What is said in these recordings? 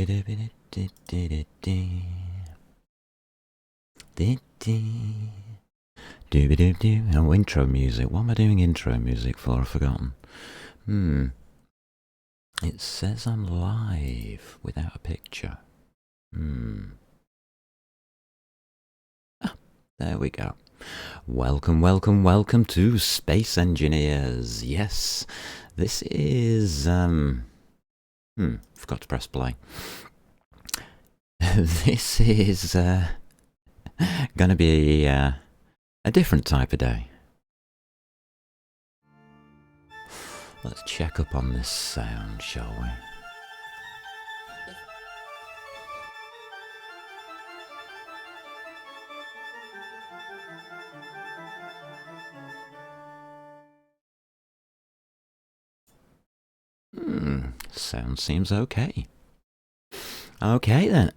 Oh, intro music. What am I doing intro music for? I've forgotten. It says I'm live without a picture. Ah, there we go. Welcome, welcome, welcome to Space Engineers. Yes, this is, forgot to press play. This is, gonna be, a different type of day. Let's check up on this sound, shall we? Sound seems okay. Okay then.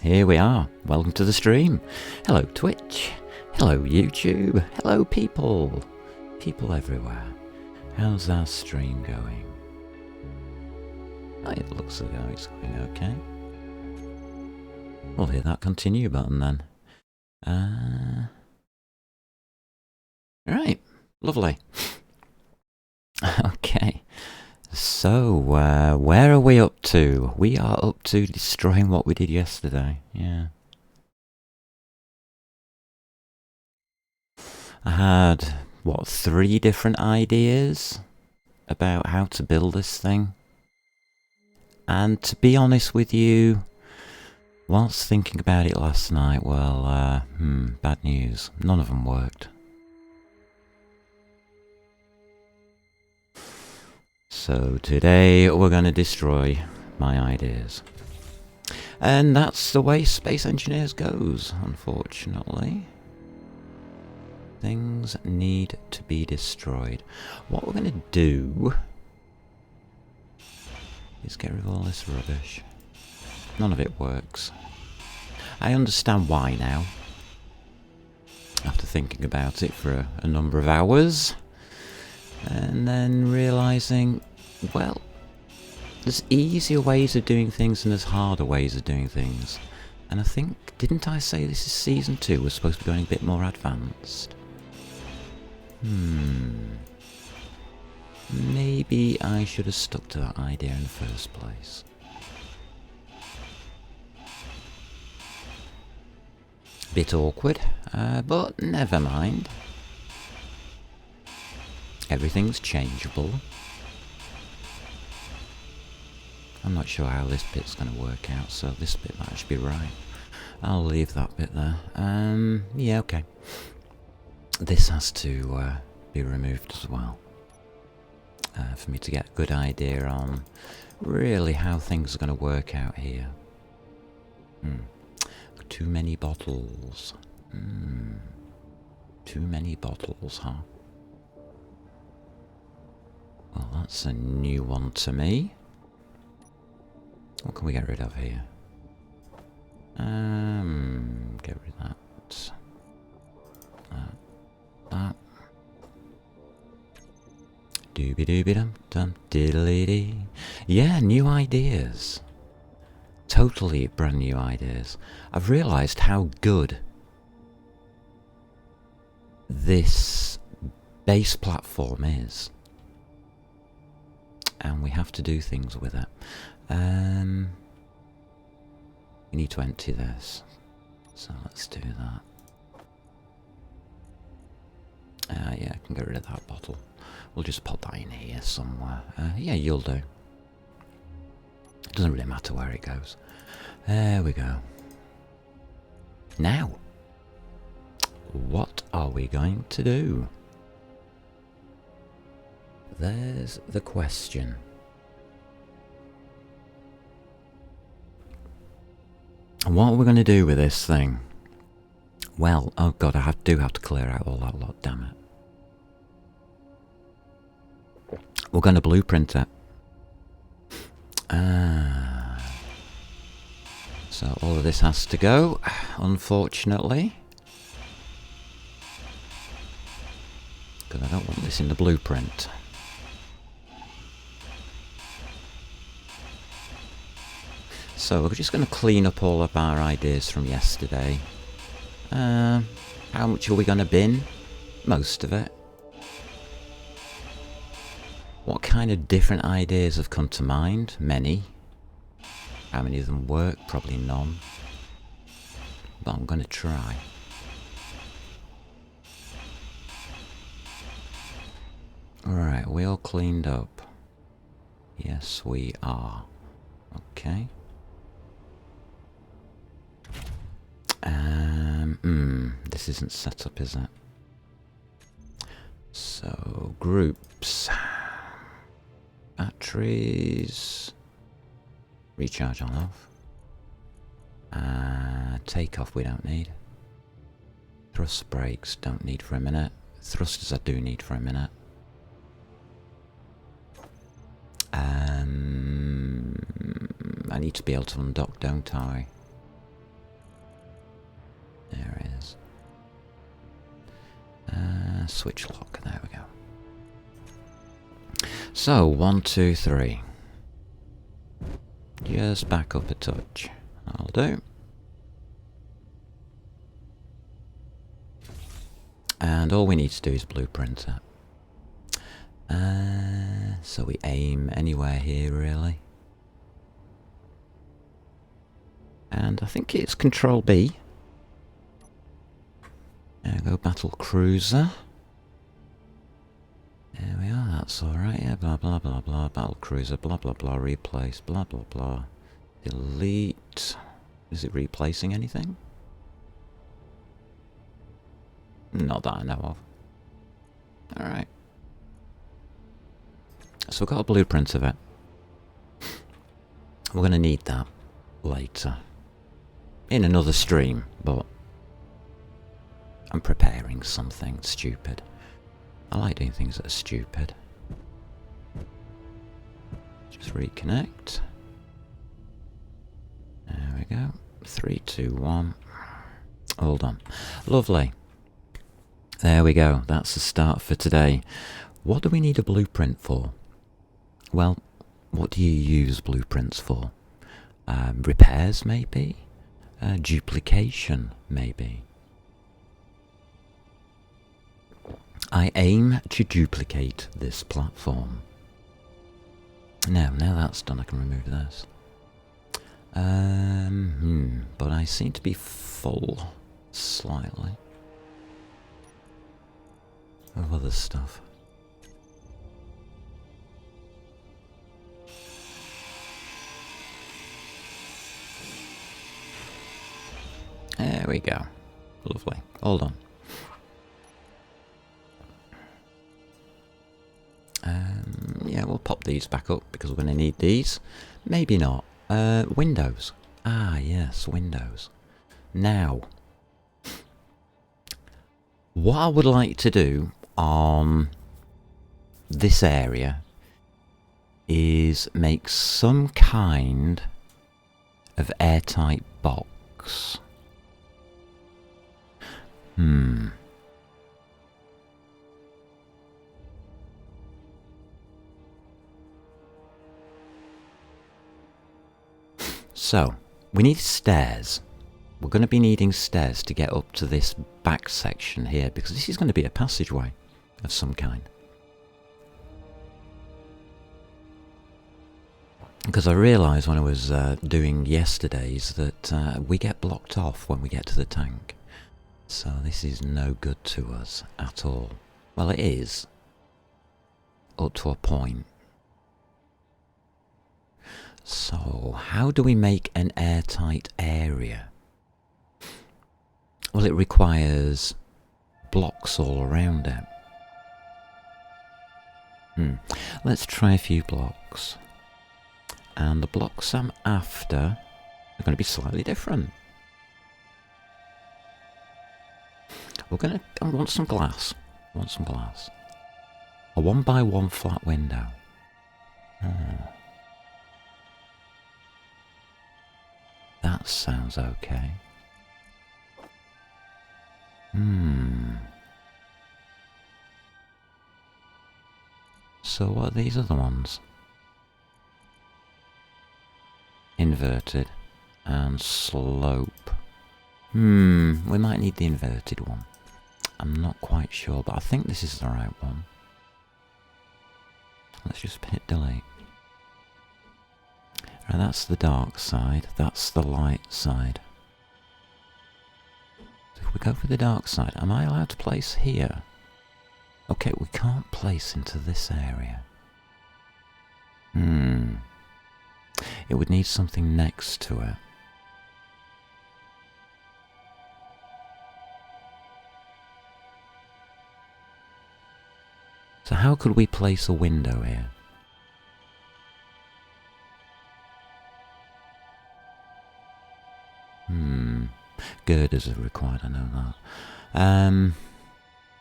Here we are. Welcome to the stream. Hello Twitch. Hello YouTube. Hello people. People everywhere. How's our stream going? Oh, it looks as though it's going okay. We'll hit that continue button then. Right. Lovely. Okay. So, where are we up to? We are up to destroying what we did yesterday. Yeah. I had, what, 3 different ideas about how to build this thing? And to be honest with you, whilst thinking about it last night, well, bad news. None of them worked. So today we're going to destroy my ideas. And that's the way Space Engineers goes, unfortunately. Things need to be destroyed. What we're going to do is get rid of all this rubbish. None of it works. I understand why now. After thinking about it for a number of hours. And then realising, well, there's easier ways of doing things and there's harder ways of doing things. And I think, didn't I say this is Season 2? We're supposed to be going a bit more advanced. Maybe I should have stuck to that idea in the first place. Bit awkward, but never mind. Everything's changeable. I'm not sure how this bit's going to work out, so this bit might actually be right. I'll leave that bit there. Yeah, okay. This has to be removed as well. For me to get a good idea on really how things are going to work out here. Too many bottles. Too many bottles, huh? Well, that's a new one to me. What can we get rid of here? Get rid of that. That. Doobie doobie dum dum diddly dee. Yeah, new ideas. Totally brand new ideas. I've realised how good this base platform is. And we have to do things with it. We need to empty this. So let's do that. Yeah, I can get rid of that bottle. We'll just pop that in here somewhere. Yeah, you'll do. It doesn't really matter where it goes. There we go. Now, what are we going to do? There's the question. What are we going to do with this thing? Well, oh god, I do have to clear out all that lot, damn it. We're going to blueprint it. So all of this has to go, unfortunately. Because I don't want this in the blueprint. So we're just going to clean up all of our ideas from yesterday. How much are we going to bin? Most of it. What kind of different ideas have come to mind? Many. How many of them work? Probably none. But I'm going to try. Alright, we all cleaned up. Yes, we are. Okay. This isn't set up, is it? So, groups. Batteries. Recharge on off. Take off we don't need. Thrust brakes don't need for a minute. Thrusters I do need for a minute. I need to be able to undock, don't I? There it is. Switch lock, there we go. So, 1, 2, 3. Just back up a touch. That'll do. And all we need to do is blueprint it. So we aim anywhere here, really. And I think it's Control B. There we go, Battle Cruiser. There we are, that's alright, yeah, blah blah blah blah, Battle Cruiser, blah blah blah, replace, blah blah blah. Delete. Is it replacing anything? Not that I know of. Alright. So we've got a blueprint of it. We're going to need that later. In another stream, but I'm preparing something stupid. I like doing things that are stupid. Just reconnect. There we go. 3, 2, 1. Hold on. Lovely. There we go. That's the start for today. What do we need a blueprint for? Well, what do you use blueprints for? Repairs, maybe? Duplication, maybe? I aim to duplicate this platform. Now that's done, I can remove this. But I seem to be full, slightly, of other stuff. There we go. Lovely. Hold on. Yeah, we'll pop these back up because we're going to need these. Maybe not. Windows. Ah, yes, windows. Now, what I would like to do on this area is make some kind of airtight box. So, we need stairs. We're going to be needing stairs to get up to this back section here, because this is going to be a passageway of some kind. Because I realised when I was doing yesterday's that we get blocked off when we get to the tank. So this is no good to us at all. Well, it is, up to a point. So, how do we make an airtight area? Well, it requires blocks all around it. Let's try a few blocks. And the blocks I'm after are going to be slightly different. I want some glass. I want some glass. A 1x1 flat window. That sounds okay. So what are these other ones? Inverted. and slope. We might need the inverted one. I'm not quite sure, but I think this is the right one. Let's just hit delete. Right, that's the dark side, that's the light side. So if we go for the dark side, am I allowed to place here? Okay, we can't place into this area. It would need something next to it. So how could we place a window here? Girders are required, I know that.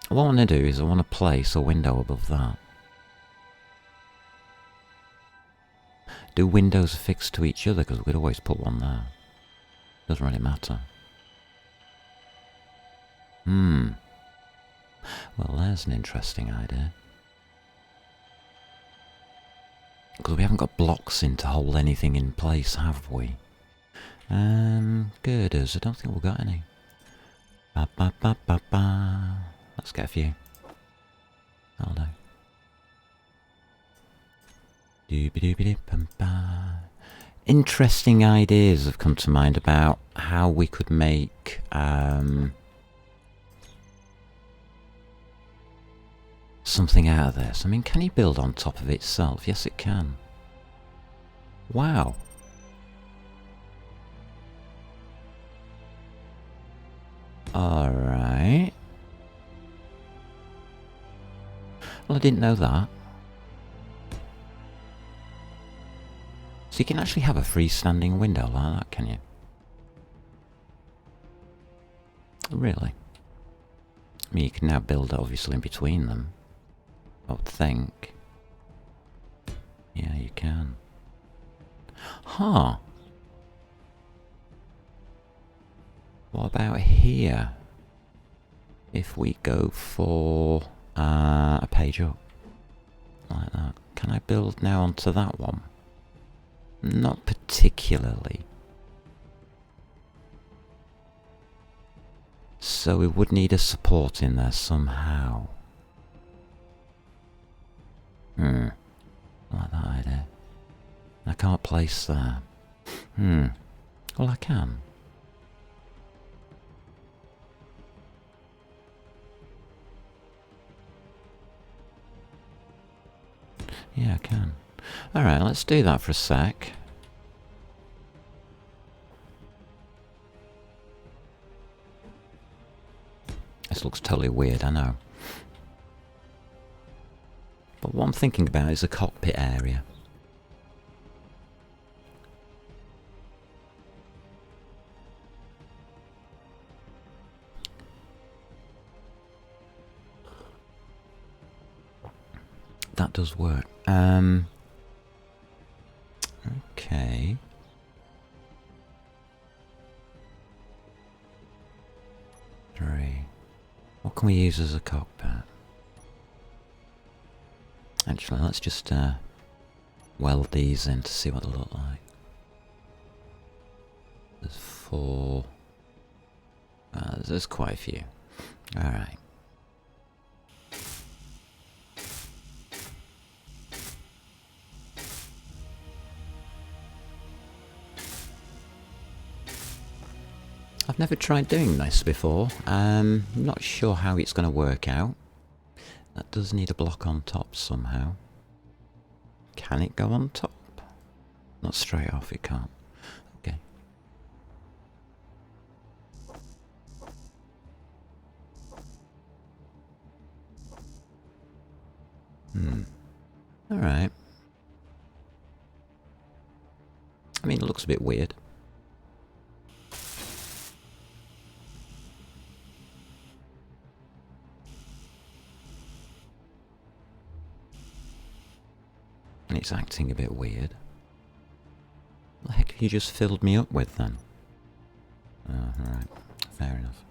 What I want to do is I want to place a window above that. Do windows affix to each other? Because we could always put one there. Doesn't really matter. Well, there's an interesting idea. Because we haven't got blocks in to hold anything in place, have we? Girders, I don't think we've got any. Let's get a few. That'll do. Interesting ideas have come to mind about how we could make something out of this. I mean, can you build on top of itself? Yes, it can. Wow. Alright. Well, I didn't know that. So you can actually have a freestanding window like that, can you? Really? I mean, you can now build obviously in between them, I would think. Yeah, you can. Huh. What about here? If we go for a page up, like that. Can I build now onto that one? Not particularly. So we would need a support in there somehow. I like that idea. I can't place that. Well, I can. Yeah, I can. Alright, let's do that for a sec. This looks totally weird, I know. But what I'm thinking about is a cockpit area. That does work. Okay. Three. What can we use as a cockpit? Actually, let's just weld these in to see what they look like. There's 4. There's quite a few. Alright. I've never tried doing this before. I'm not sure how it's going to work out. That does need a block on top somehow. Can it go on top? Not straight off, it can't. Okay. Alright. I mean, it looks a bit weird. And it's acting a bit weird. What the heck have you just filled me up with then? Oh, alright. Fair enough.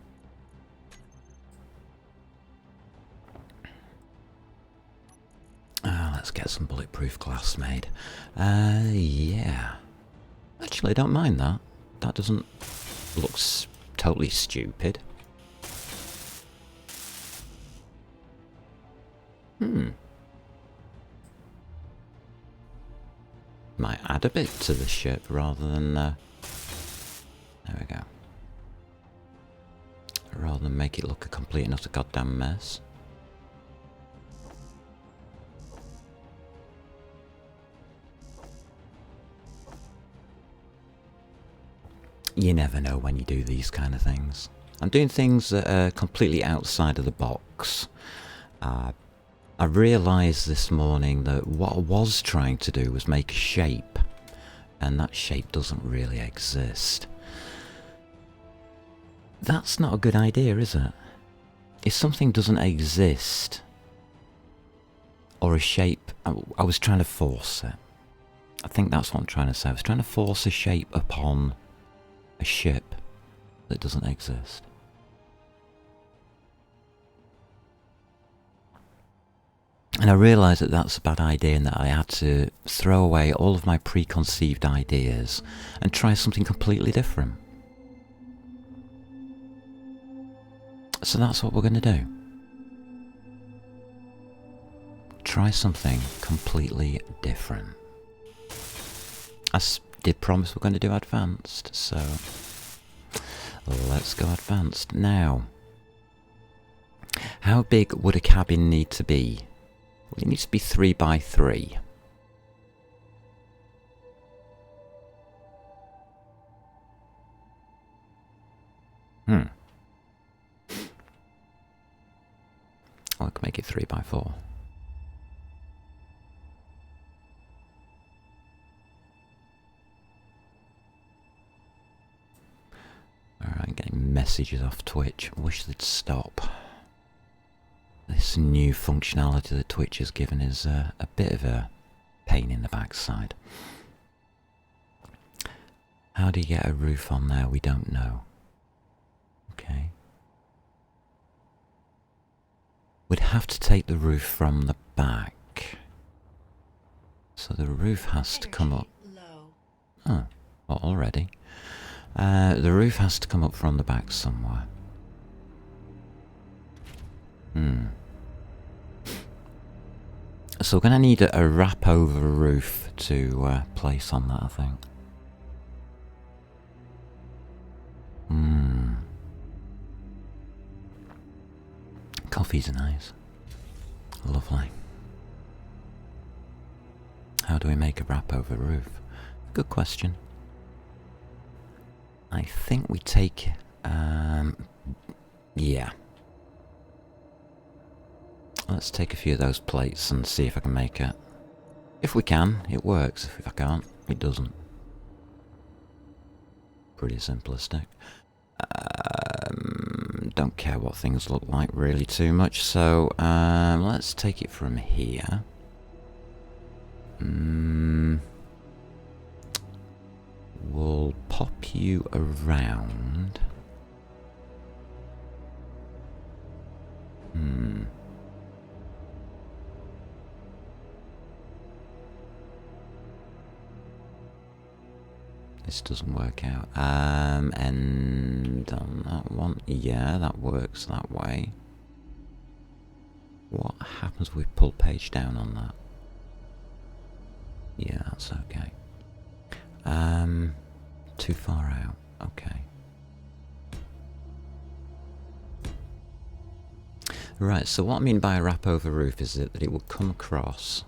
Let's get some bulletproof glass made. Yeah. Actually, I don't mind that. That doesn't look totally stupid. Might add a bit to the ship rather than... there we go. Rather than make it look a complete and utter goddamn mess. You never know when you do these kind of things. I'm doing things that are completely outside of the box. I realised this morning that what I was trying to do was make a shape, and that shape doesn't really exist. That's not a good idea, is it? If something doesn't exist, or a shape, I was trying to force it. I think that's what I'm trying to say. I was trying to force a shape upon a ship that doesn't exist. And I realised that that's a bad idea and that I had to throw away all of my preconceived ideas and try something completely different. So that's what we're going to do. Try something completely different. I did promise we're going to do advanced, so let's go advanced. Now, how big would a cabin need to be? Well, it needs to be 3 by 3. Well, I can make it 3 by 4. Alright, getting messages off Twitch. I wish they'd stop. This new functionality that Twitch has given is a bit of a pain in the backside. How do you get a roof on there? We don't know. Okay. We'd have to take the roof from the back. So the roof has to come up. Oh, well, already. The roof has to come up from the back somewhere. So we're going to need a wrap over roof to place on that, I think. Coffee's nice. Lovely. How do we make a wrap over roof? Good question. I think we take... yeah. Let's take a few of those plates and see if I can make it. If we can, it works. If I can't, it doesn't. Pretty simplistic. Don't care what things look like really too much, so let's take it from here. We'll pop you around. This doesn't work out. And on that one, yeah, that works that way. What happens if we pull page down on that? Yeah, that's okay. Too far out. Okay. Right, so what I mean by a wrap over roof is that it would come across.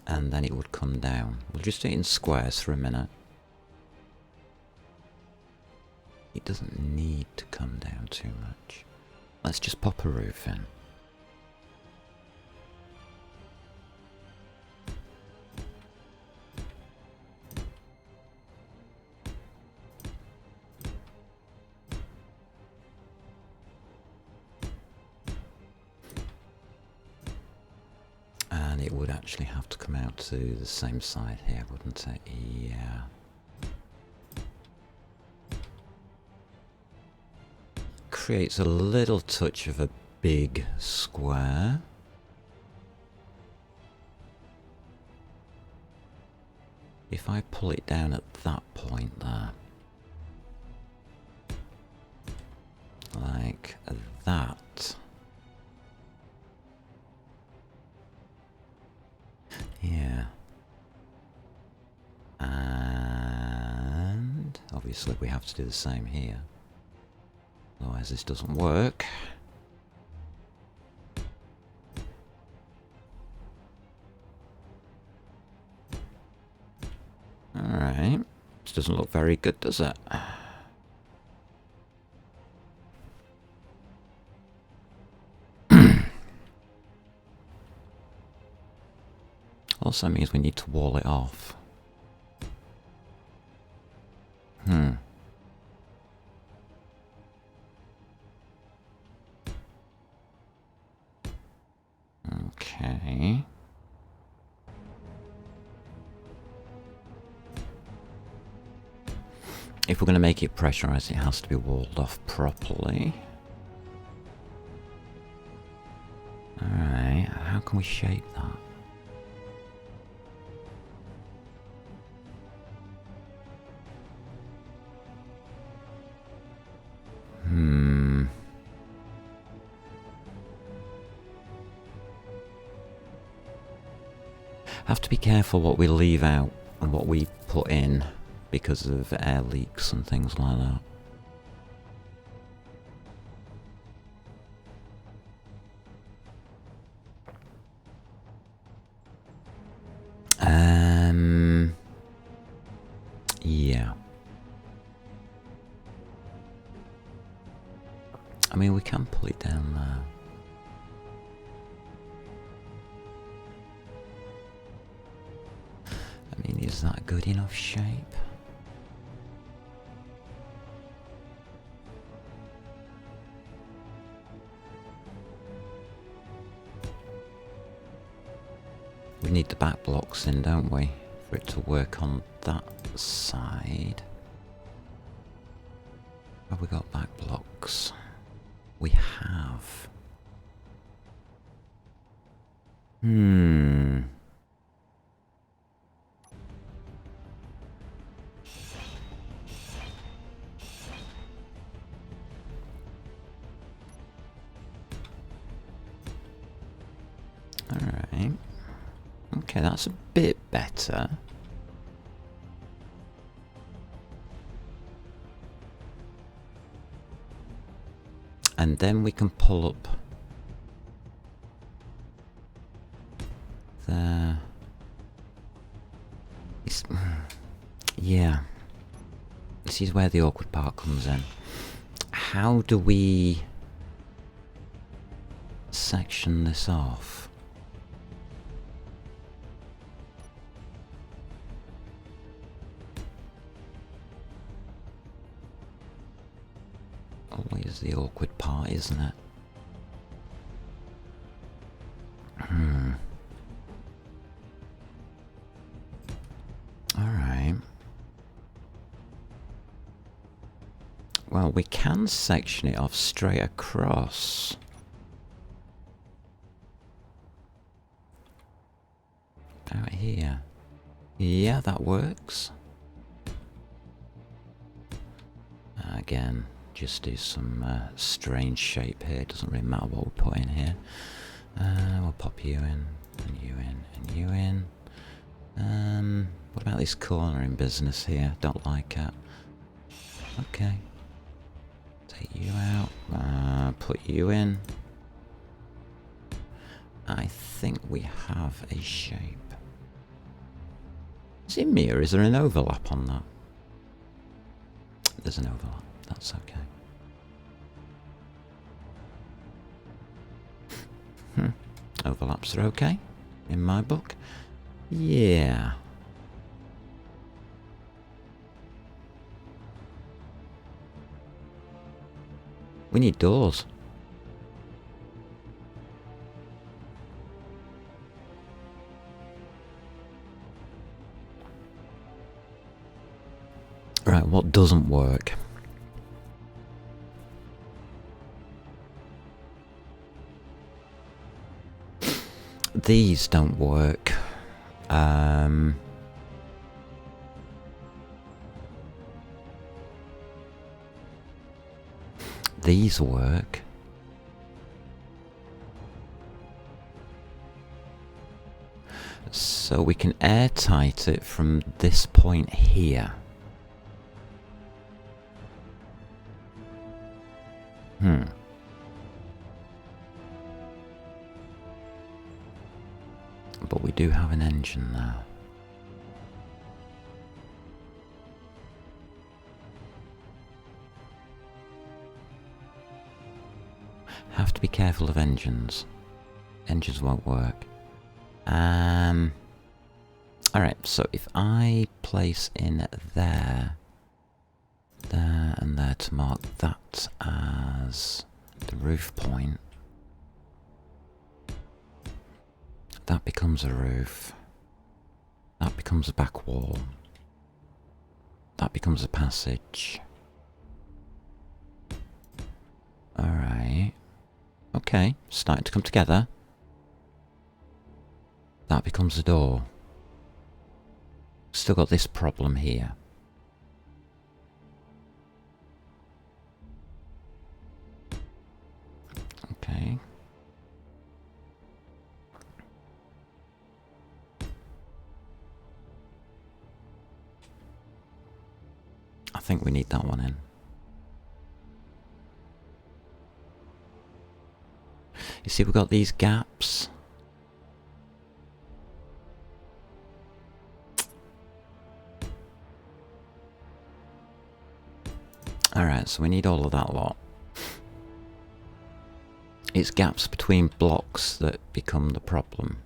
And then it would come down. We'll just do it in squares for a minute. It doesn't need to come down too much. Let's just pop a roof in. And it would actually have to come out to the same side here, wouldn't it? Yeah. Creates a little touch of a big square. If I pull it down at that point there, like that, yeah, and obviously we have to do the same here, otherwise this doesn't work. Alright, this doesn't look very good, does it? Also means we need to wall it off. Okay. If we're going to make it pressurized, it has to be walled off properly. Alright, how can we shape that? Have to be careful what we leave out and what we put in because of air leaks and things like that. Yeah. I mean, we can pull it down there. I mean, is that a good enough shape? We need the back blocks in, don't we? For it to work on that side. Have we got back blocks? We have. Alright. Okay, that's a bit better. And then we can pull up there. Yeah. This is where the awkward part comes in. How do we section this off? Always the awkward part, isn't it? Alright. Well, we can section it off straight across. Out here. Yeah, that works. Again, just do some strange shape here. Doesn't really matter what we put in here. We'll pop you in, and you in, and you in. What about this corner in business here? Don't like it. Okay. Take you out. Put you in. I think we have a shape. Is it me or is there an overlap on that? There's an overlap. That's okay. Overlaps are okay in my book. Yeah. We need doors. Right, what doesn't work? These don't work. these work. So we can airtight it from this point here. But we do have an engine now. Have to be careful of engines. Engines won't work. Alright, so if I place in there, and there to mark that as the roof point, that becomes a roof, that becomes a back wall, that becomes a passage. Alright, okay, starting to come together. That becomes a door. Still got this problem here. Okay. I think we need that one in. You see, we've got these gaps. Alright, so we need all of that lot. It's gaps between blocks that become the problem.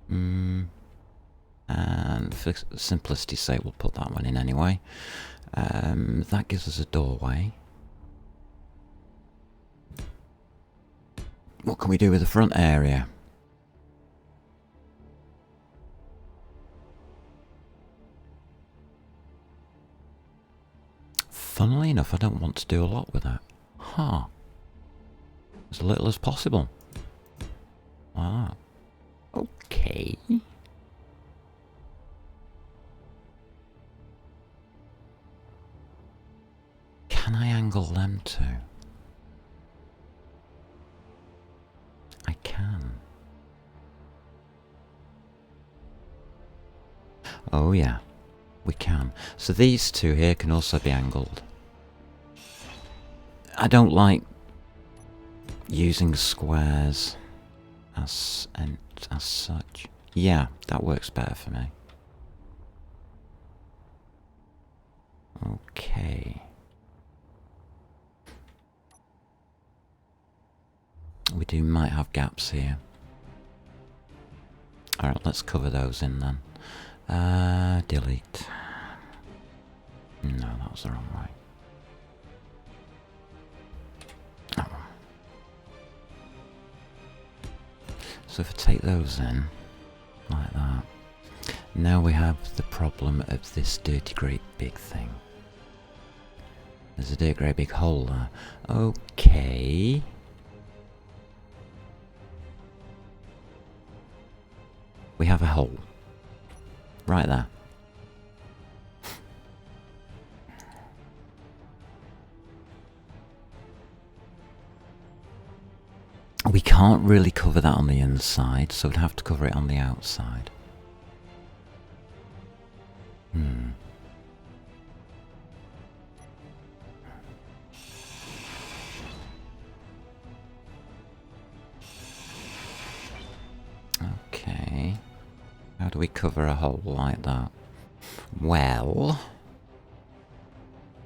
And for simplicity's sake, we'll put that one in anyway. That gives us a doorway. What can we do with the front area? Funnily enough, I don't want to do a lot with that. Huh. As little as possible. Ah. Okay. Can I angle them too? I can. Oh yeah, we can. So these two here can also be angled. I don't like using squares as such. Yeah, that works better for me. Okay. We might have gaps here. Alright, let's cover those in then. Delete. No, that was the wrong way. That one. So if I take those in, like that, now we have the problem of this dirty great big thing. There's a dirty great big hole there. Okay. We have a hole. Right there. We can't really cover that on the inside, so we'd have to cover it on the outside. Okay. How do we cover a hole like that? Well,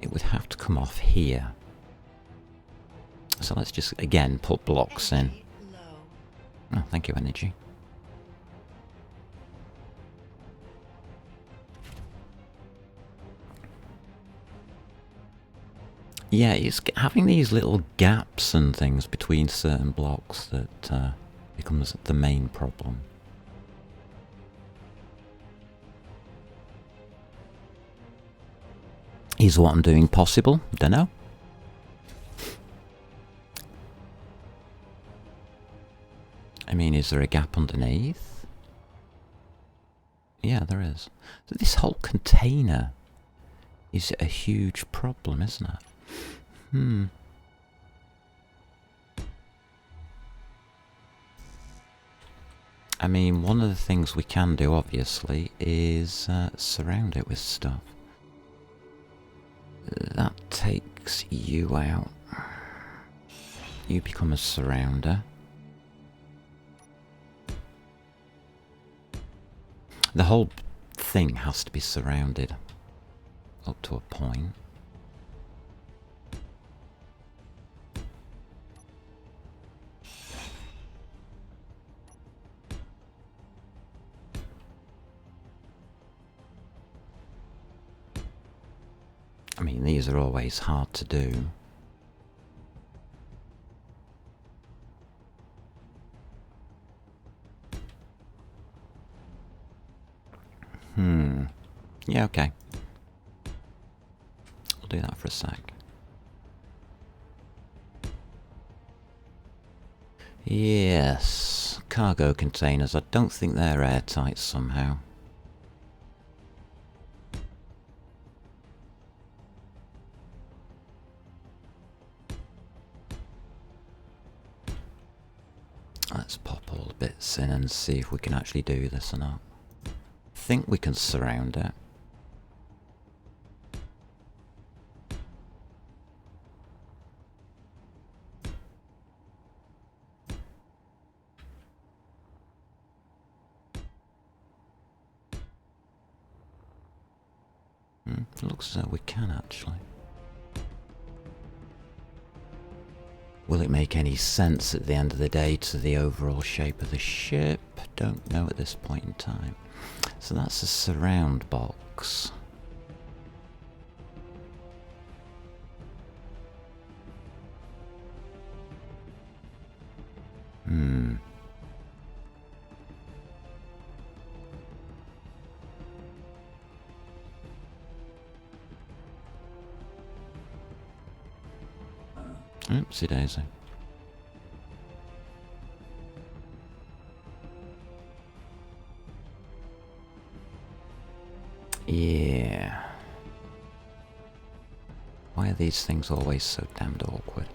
it would have to come off here. So let's just, again, put blocks in. Oh, thank you, energy. Yeah, it's having these little gaps and things between certain blocks that becomes the main problem. Is what I'm doing possible? Dunno. I mean, is there a gap underneath? Yeah, there is. So this whole container is a huge problem, isn't it? I mean, one of the things we can do, obviously, is surround it with stuff. That takes you out. You become a surrounder. The whole thing has to be surrounded up to a point. I mean, these are always hard to do. Yeah, okay. We'll do that for a sec. Yes, cargo containers. I don't think they're airtight somehow. Let's pop all the bits in and see if we can actually do this or not. I think we can surround it. It looks as though we can actually. Will it make any sense at the end of the day to the overall shape of the ship? Don't know at this point in time. So that's a surround box. Oopsie daisy. Yeah. Why are these things always so damned awkward?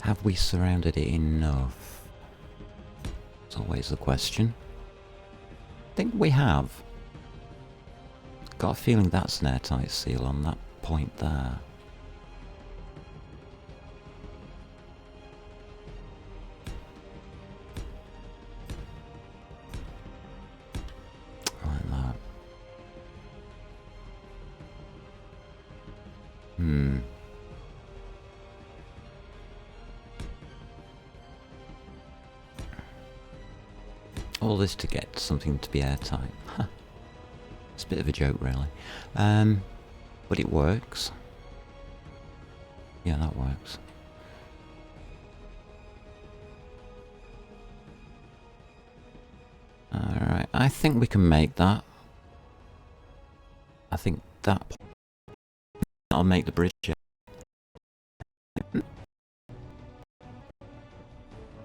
Have we surrounded it enough? It's always the question. I think we have. Got a feeling that's an airtight seal on that point there. Like that. All this to get something to be airtight. It's a bit of a joke, really. But it works. Yeah, that works. Alright, I think we can make that. I think that'll make the bridge.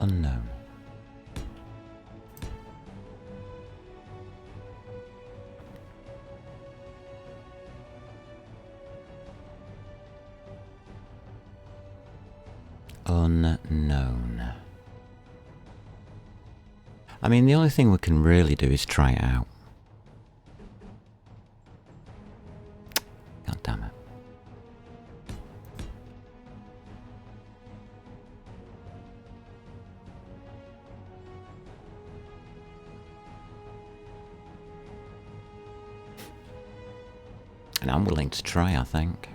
Unknown. Unknown. I mean, the only thing we can really do is try it out. God damn it. And I'm willing to try, I think.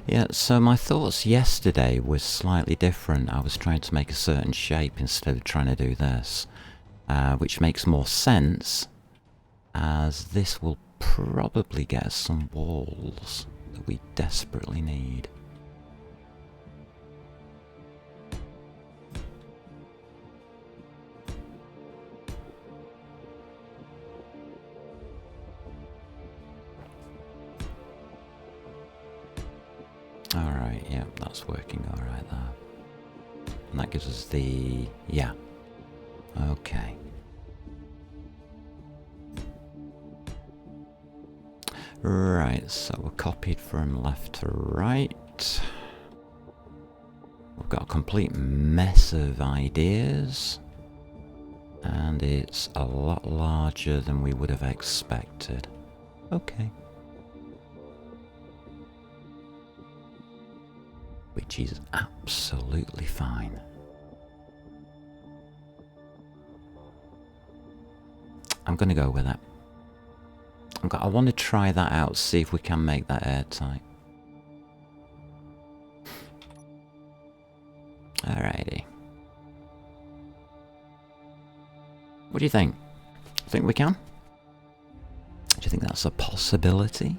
Yeah, so my thoughts yesterday was slightly different. I was trying to make a certain shape instead of trying to do this, which makes more sense, as this will probably get us some walls that we desperately need. yeah, that's working alright there. And that gives us the... yeah. Okay. Right, so we're copied from left to right. We've got a complete mess of ideas. And it's a lot larger than we would have expected. Okay. Which is absolutely fine. I'm going to go with that. I want to try that out, see if we can make that airtight. Alrighty. What do you think? Think we can? Do you think that's a possibility?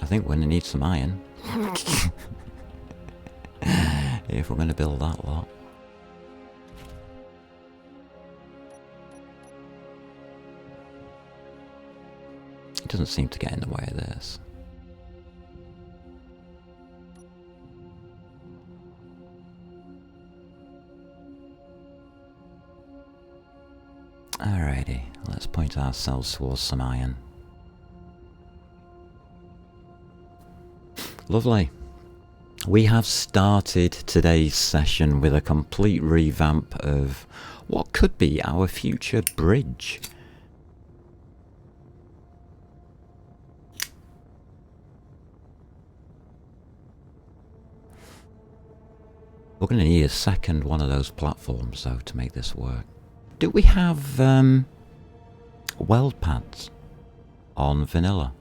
I think we're going to need some iron. If we're going to build that lot. It doesn't seem to get in the way of this. Alrighty, let's point ourselves towards some iron. Lovely. We have started today's session with a complete revamp of what could be our future bridge. We're going to need a second one of those platforms though to make this work. Do we have weld pads on vanilla?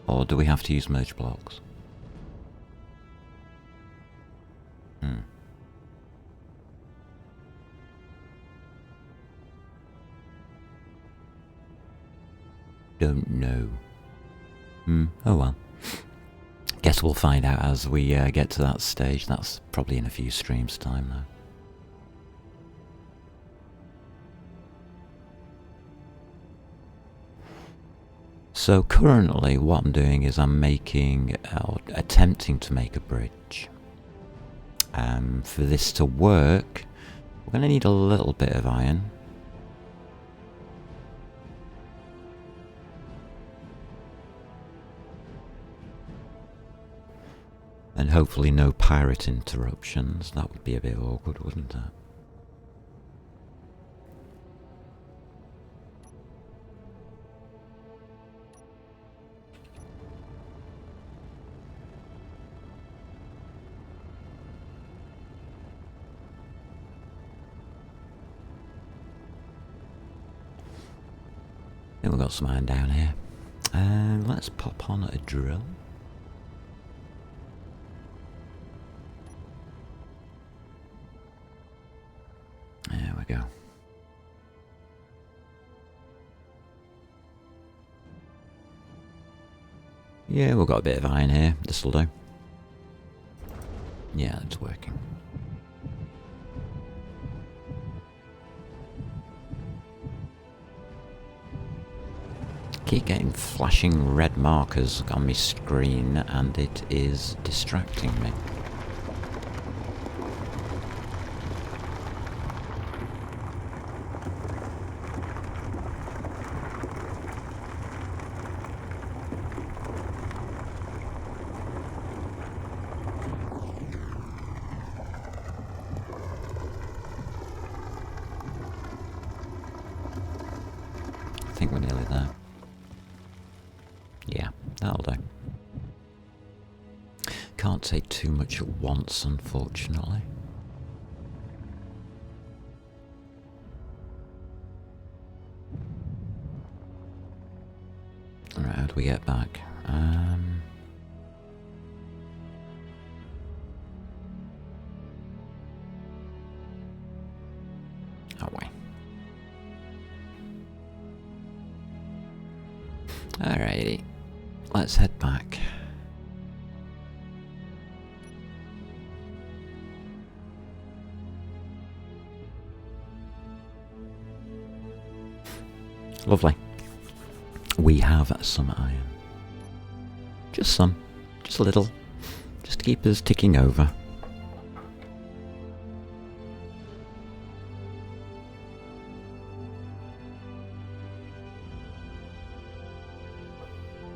Or do we have to use merge blocks? Don't know. Oh well. Guess we'll find out as we get to that stage. That's probably in a few streams' time though. So currently what I'm doing is I'm making, attempting to make a bridge. For this to work, we're going to need a little bit of iron. And hopefully no pirate interruptions. That would be a bit awkward, wouldn't it? Then we've got some iron down here. Let's pop on a drill. There we go. Yeah, we've got a bit of iron here. This'll do. Yeah, it's working. Keep getting flashing red markers on my screen and it is distracting me. I think we're nearly there. Yeah, that'll do. Can't take too much at once, unfortunately. Alright, how do we get back? That way. Alrighty, let's head back. Lovely. We have some iron. Just some. Just a little. Just to keep us ticking over.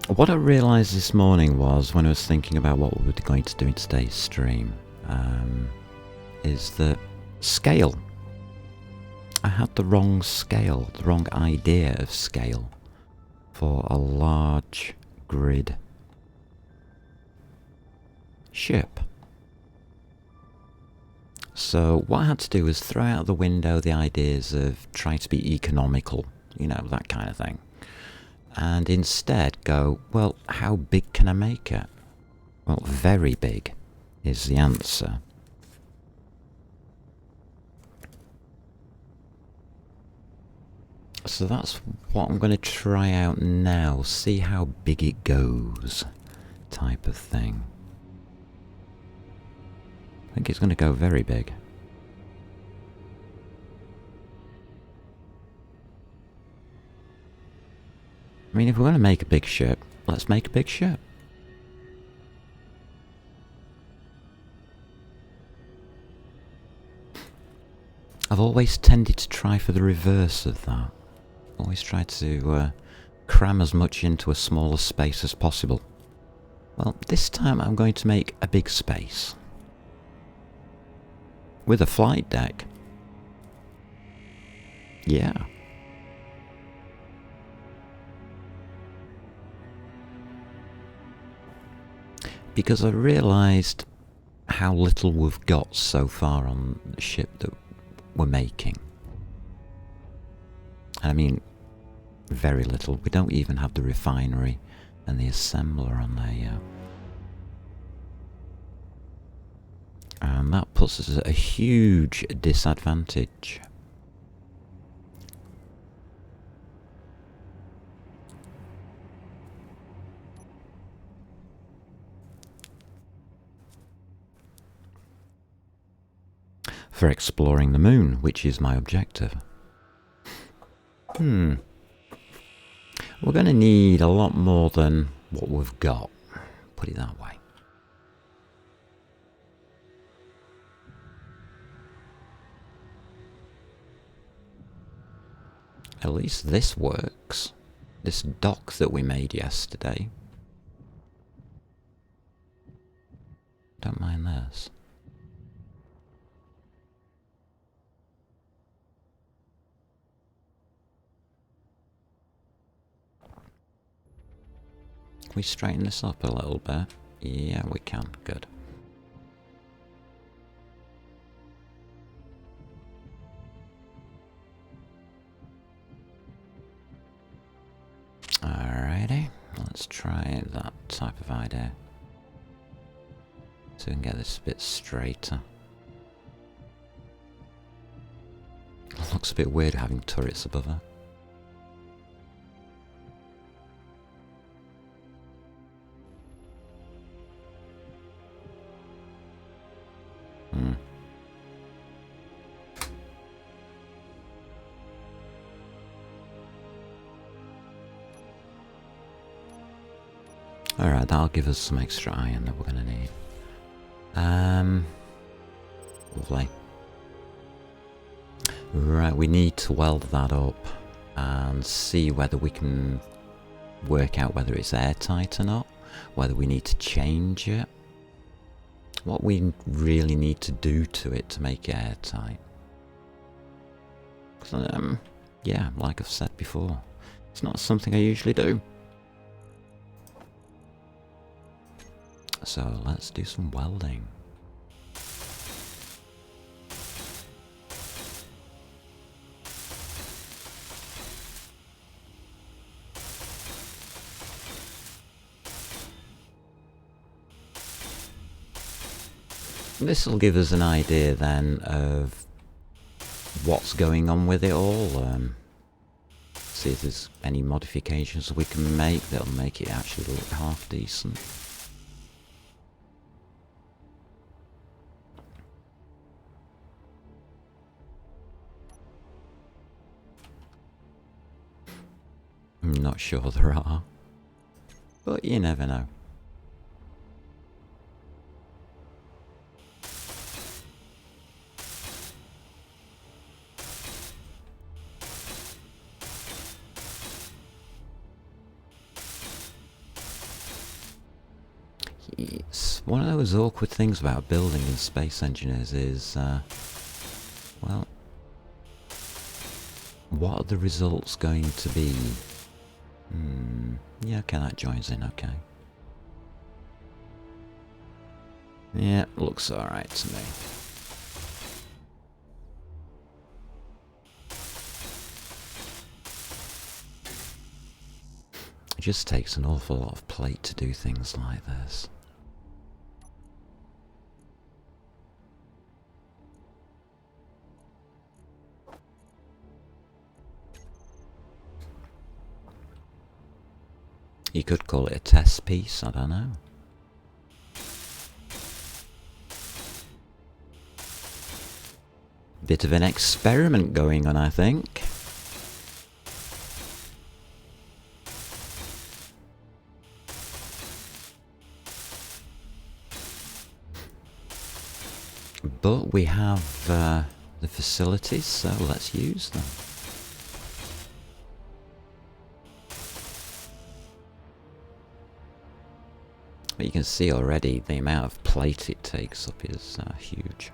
What I realised this morning was, when I was thinking about what we were going to do in today's stream, is that scale. I had the wrong scale, the wrong idea of scale for a large grid ship. So what I had to do was throw out the window the ideas of trying to be economical, you know, that kind of thing. And instead go, well, how big can I make it? Well, very big is the answer. So that's what I'm going to try out now, see how big it goes, type of thing. I think it's going to go very big. I mean, if we're going to make a big ship, let's make a big ship. I've always tended to try for the reverse of that. Always try to cram as much into a smaller space as possible. Well, this time I'm going to make a big space. With a flight deck. Yeah. Because I realised how little we've got so far on the ship that we're making. I mean, very little. We don't even have the refinery and the assembler on there yet. And that puts us at a huge disadvantage. For exploring the moon, which is my objective. We're going to need a lot more than what we've got, put it that way. At least this works. This dock that we made yesterday. Don't mind this. Can we straighten this up a little bit? Yeah, we can. Good. Alrighty, let's try that type of idea. So we can get this a bit straighter. It looks a bit weird having turrets above her. Alright, that'll give us some extra iron that we're going to need. Lovely. Right, we need to weld that up and see whether we can work out whether it's airtight or not, whether we need to change it, what we really need to do to it to make it airtight. Yeah, like I've said before, it's not something I usually do. So let's do some welding. This will give us an idea then of what's going on with it all. See if there's any modifications we can make that'll make it actually look half decent. I'm not sure there are. But you never know. It's one of those awkward things about building in Space Engineers is, well, what are the results going to be? Yeah, okay, that joins in, okay. Yeah, looks alright to me. It just takes an awful lot of plate to do things like this. You could call it a test piece, I don't know. Bit of an experiment going on, I think. But we have the facilities, so let's use them. But you can see already the amount of plate it takes up is huge.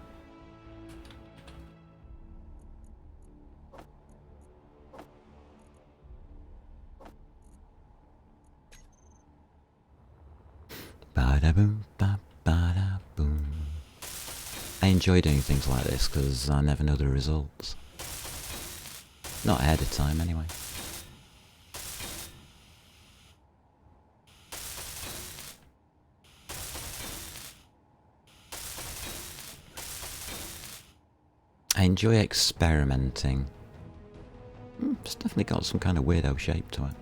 Ba-da-boom, ba-ba-da-boom. I enjoy doing things like this because I never know the results. Not ahead of time, anyway. I enjoy experimenting. It's definitely got some kind of weirdo shape to it.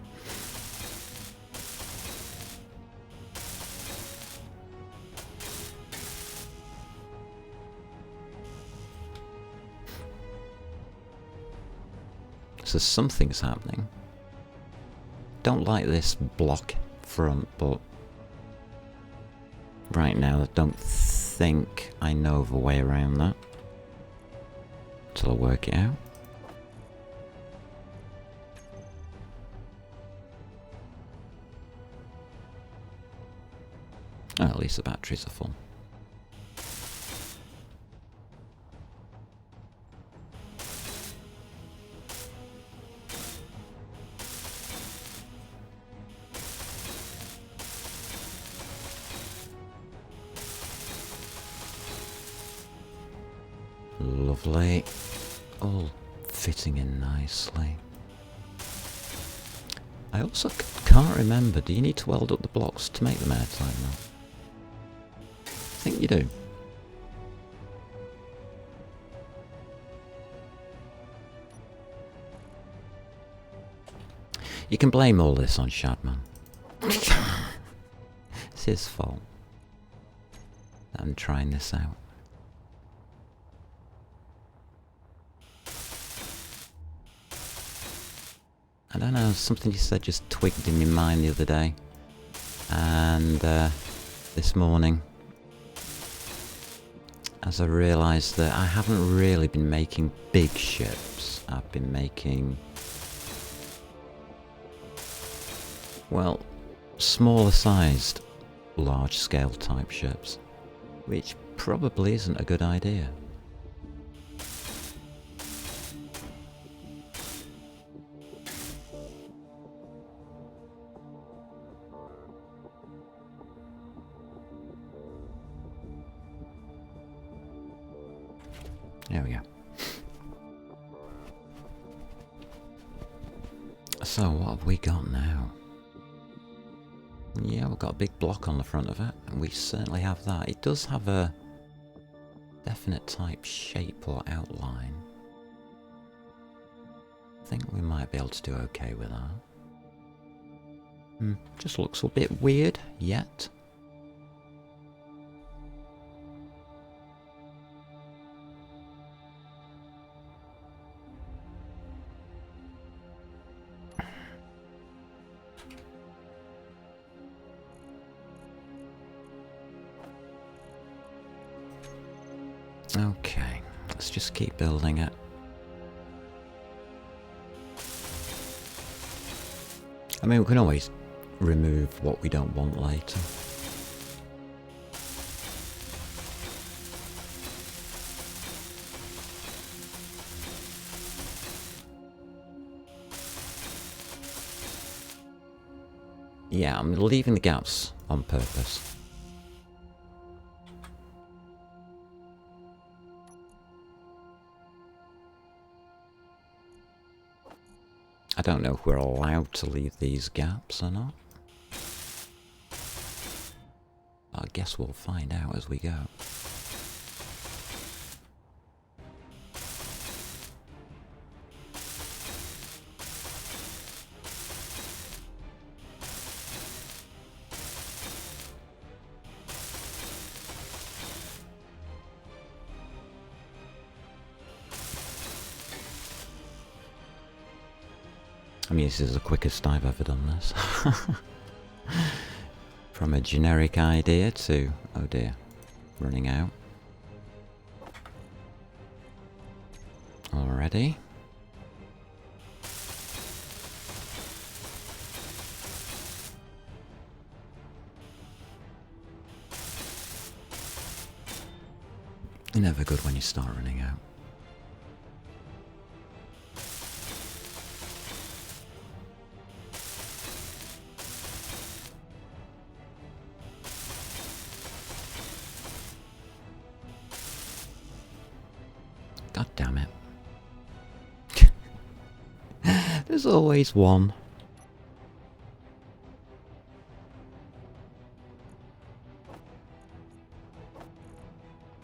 So something's happening. Don't like this block front, but right now I don't think I know of a way around that. Till I work it out. Oh, at least the batteries are full. Lovely. All fitting in nicely. I also can't remember, do you need to weld up the blocks to make them airtight now? I think you do. You can blame all this on Shadman. It's his fault. I'm trying this out. I don't know, something you said just twigged in my mind the other day. And this morning, as I realised that I haven't really been making big ships. I've been making, well, smaller sized, large scale type ships. Which probably isn't a good idea. There we go. So what have we got now? Yeah, we've got a big block on the front of it, and we certainly have that. It does have a definite type shape or outline. I think we might be able to do okay with that. Just looks a bit weird yet. Okay, let's just keep building it. I mean, we can always remove what we don't want later. Yeah, I'm leaving the gaps on purpose. I don't know if we're allowed to leave these gaps or not. I guess we'll find out as we go. I mean, this is the quickest I've ever done this. From a generic idea to, oh dear, running out. Already. Never good when you start running out. God damn it. There's always one.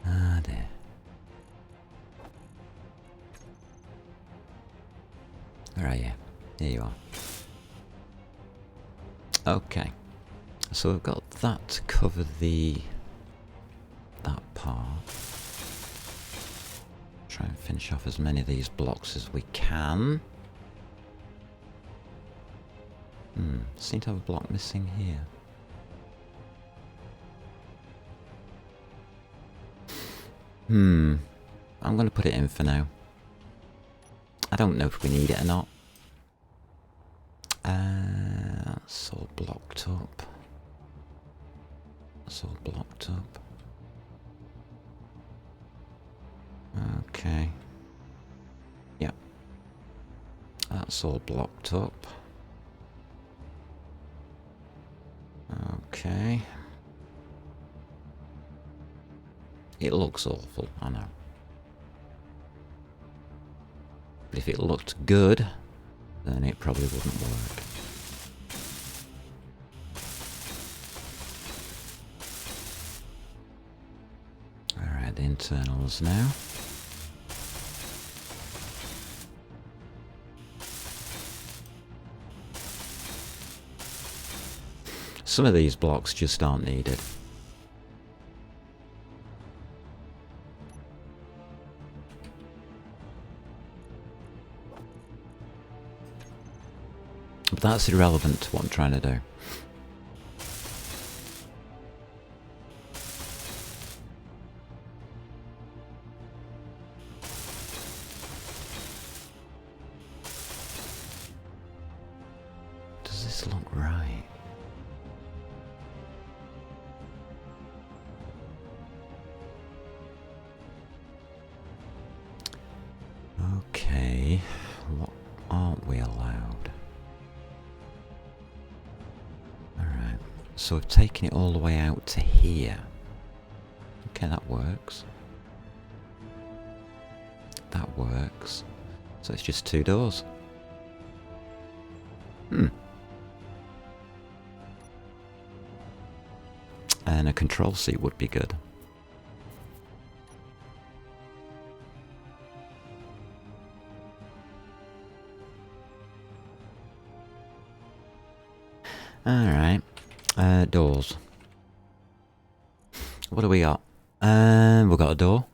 Ah, dear. Where are you? There you are. Okay. So we've got that to cover that part. Try and finish off as many of these blocks as we can. Seem to have a block missing here. I'm going to put it in for now. I don't know if we need it or not. That's all blocked up. That's all blocked up. Okay. Yep. That's all blocked up. Okay. It looks awful, I know. But if it looked good, then it probably wouldn't work. Alright, the internals now. Some of these blocks just aren't needed. But that's irrelevant to what I'm trying to do. Does this look right? Okay, what aren't we allowed? Alright, so we've taken it all the way out to here. Okay, that works. That works. So it's just 2 doors. And a control seat would be good. Alright. Doors. What do we got? We've got a door.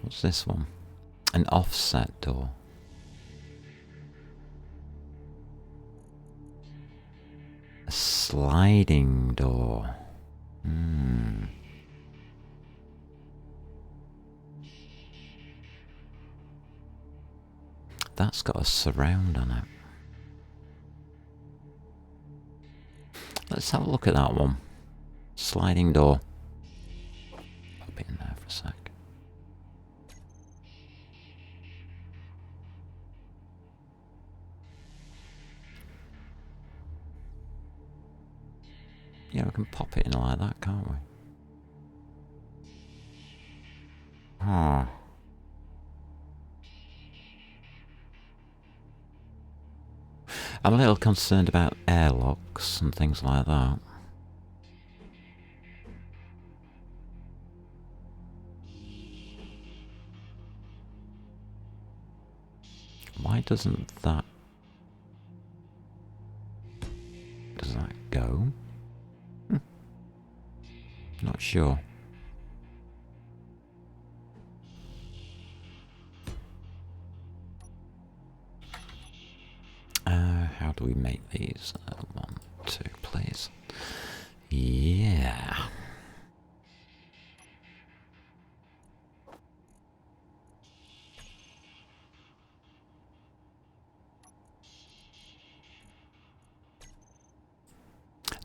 What's this one? An offset door. A sliding door. That's got a surround on it. Let's have a look at that one. Sliding door. Pop it in there for a sec. Yeah, we can pop it in like that, can't we? Huh. I'm a little concerned about airlocks and things like that. Why doesn't that... Does that go? Not sure. How do we make these? 1, 2, please. Yeah.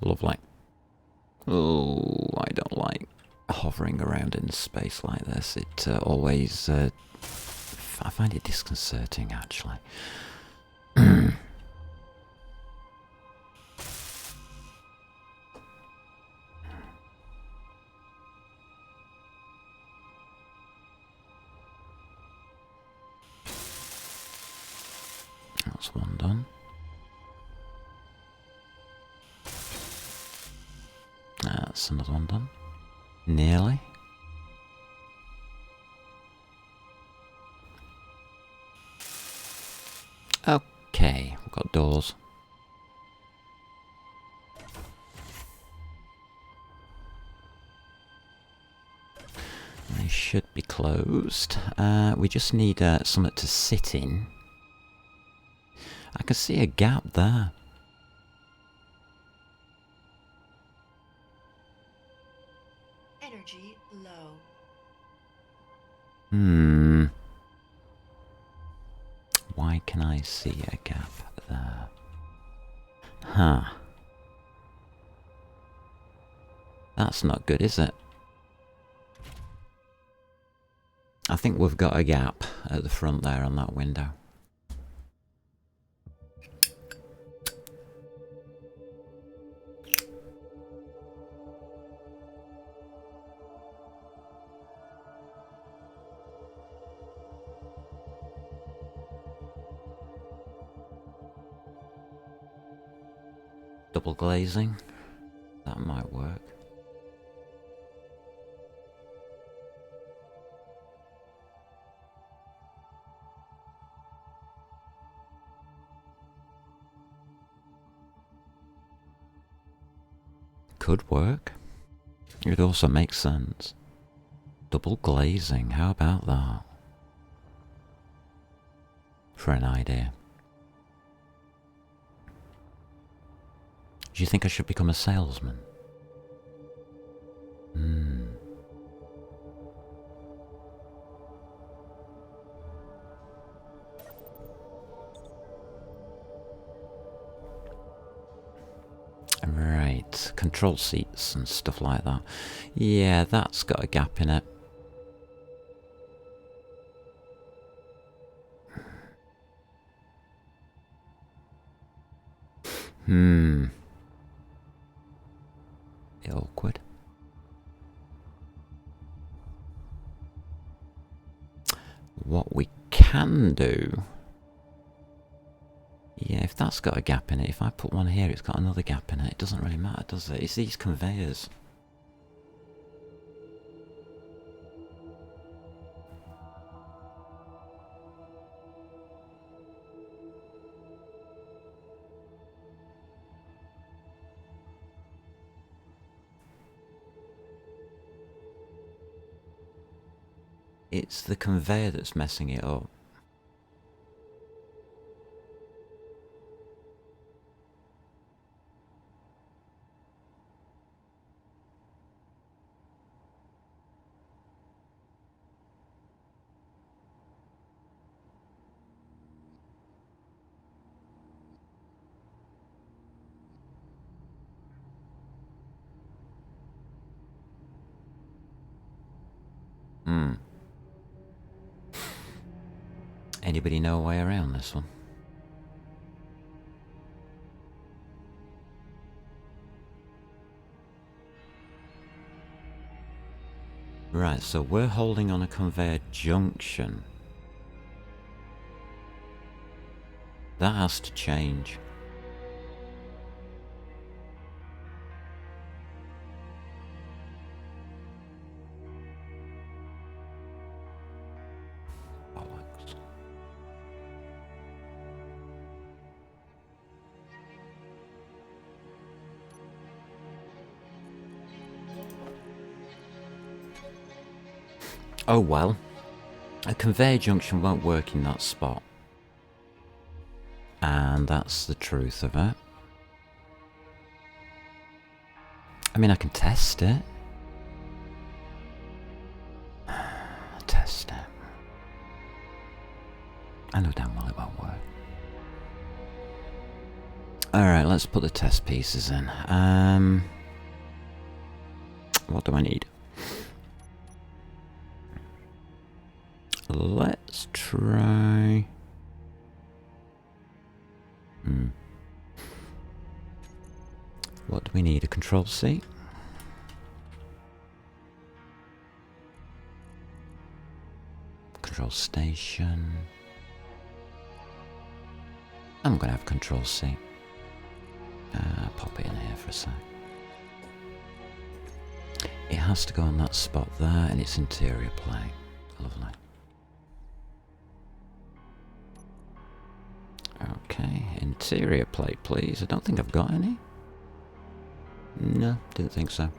Lovely. Oh, I don't like hovering around in space like this. It always... I find it disconcerting, actually. That's one done. That's another one done. Nearly. Okay, we've got doors. They should be closed. We just need something to sit in. I can see a gap there. Energy low. Why can I see a gap there? Huh. That's not good, is it? I think we've got a gap at the front there on that window. Double glazing. That might work. Could work. It would also make sense. Double glazing, how about that? For an idea. Do you think I should become a salesman? Right, control seats and stuff like that. Yeah, that's got a gap in it. Bit awkward. What we can do... Yeah, if that's got a gap in it, if I put one here, it's got another gap in it. It doesn't really matter, does it? It's these conveyors. It's the conveyor that's messing it up. Anybody know a way around this one? Right, so we're holding on a conveyor junction. That has to change. Bollocks. Oh well. A conveyor junction won't work in that spot. And that's the truth of it. I mean, I can test it. Test it. I know damn well it won't work. Alright, let's put the test pieces in. What do I need? Let's try... What do we need? A control C? Control station. I'm gonna have control C. Pop it in here for a sec. It has to go on that spot there, and it's interior plate. Lovely. Okay, interior plate, please. I don't think I've got any. No, didn't think so.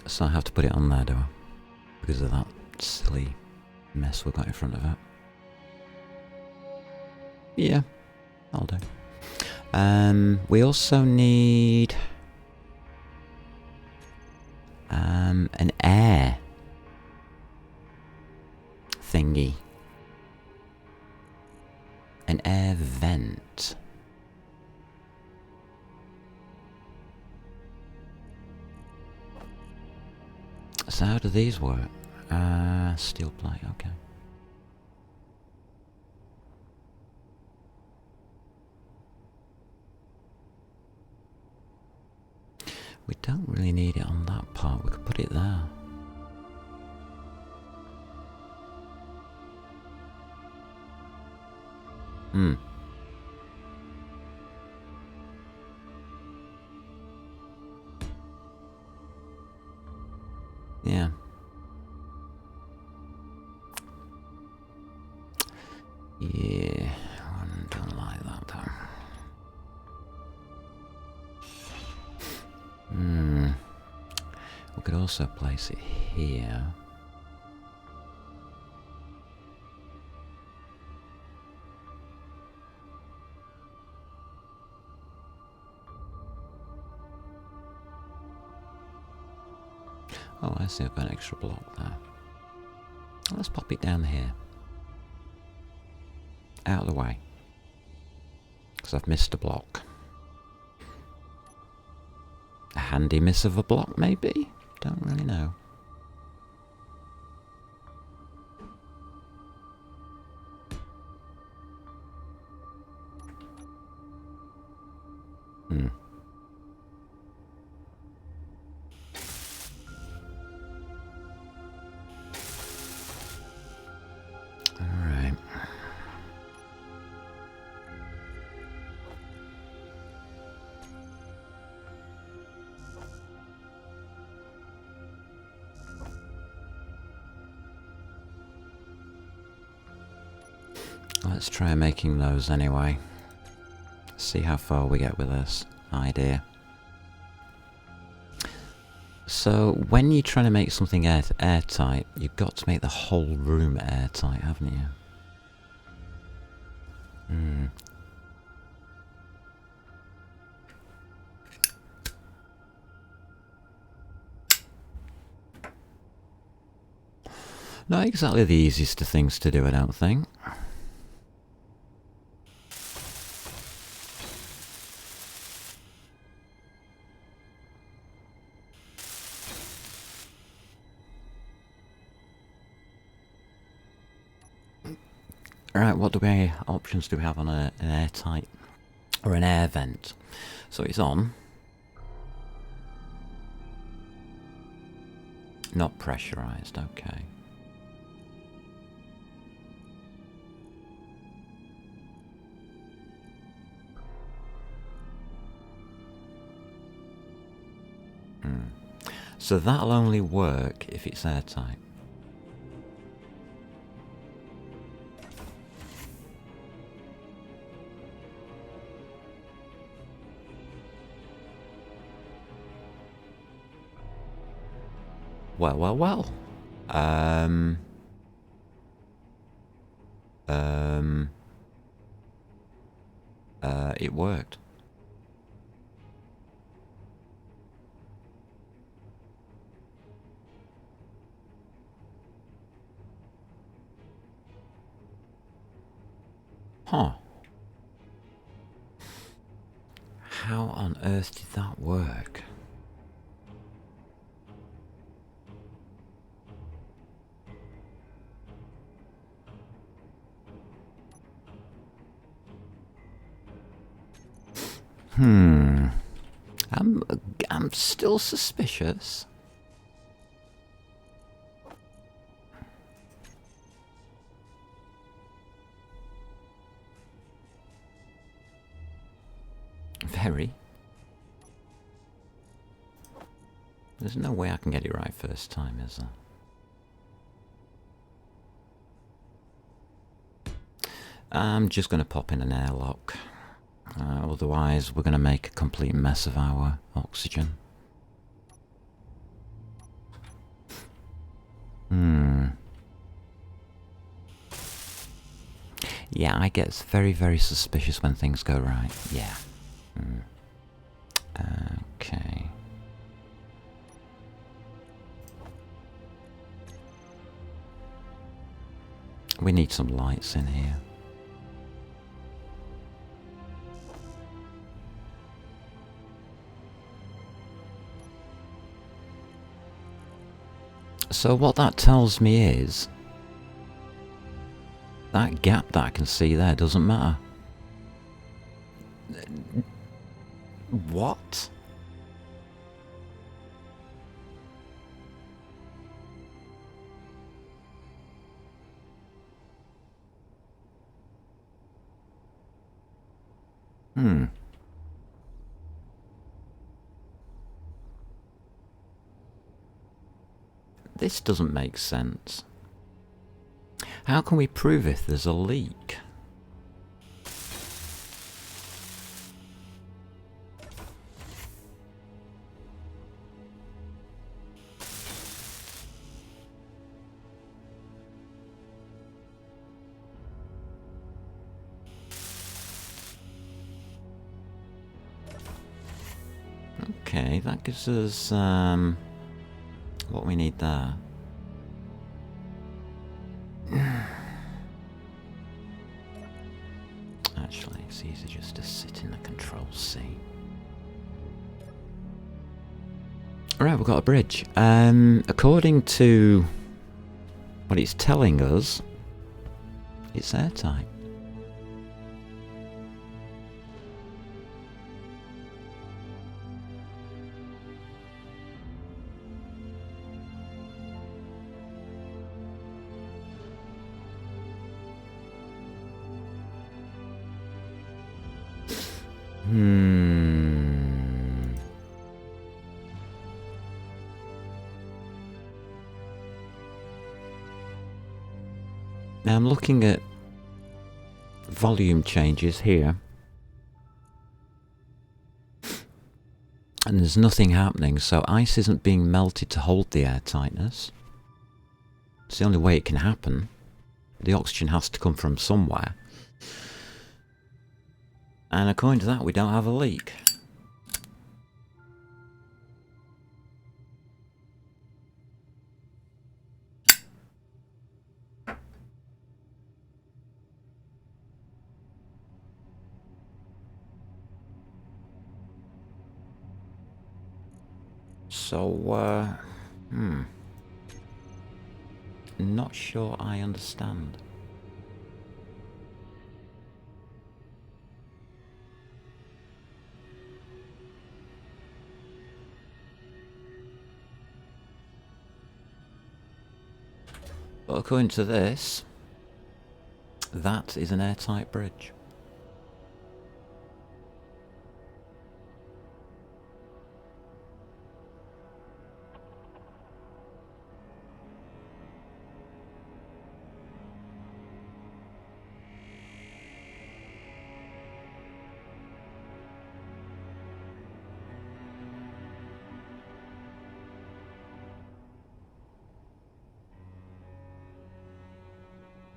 So I have to put it on there, do I? Because of that silly mess we've got in front of it. Yeah, I'll do. We also need an air thingy. An air vent. So how do these work? Steel plate, okay. We don't really need it on that part, we could put it there. Yeah. Yeah, I don't like that though. We could also place it here. Oh, I see, I've got an extra block there. Let's pop it down here. Out of the way. Because I've missed a block. A handy miss of a block, maybe? Don't really know. Alright. Let's try making those anyway. See how far we get with this idea. So when you're trying to make something airtight, you've got to make the whole room airtight, haven't you? Not exactly the easiest of things to do, I don't think. Right, what options do we have on an airtight or an air vent? So it's on. Not pressurized, okay. So that'll only work if it's airtight. Well. It worked. Huh. How on earth did that work? I'm still suspicious. Very. There's no way I can get it right first time, is there? I'm just going to pop in an airlock. Otherwise, we're going to make a complete mess of our oxygen. Yeah, I get very, very suspicious when things go right. Yeah. Okay. We need some lights in here. So what that tells me is that gap that I can see there doesn't matter. What? This doesn't make sense. How can we prove if there's a leak? Okay, that gives us what we need there. Actually, it's easier just to sit in the control seat. Alright, we've got a bridge. According to what it's telling us, it's airtight. Now I'm looking at volume changes here. And there's nothing happening, so ice isn't being melted to hold the air tightness. It's the only way it can happen. The oxygen has to come from somewhere. And according to that, we don't have a leak. So, not sure I understand. But according to this, that is an airtight bridge.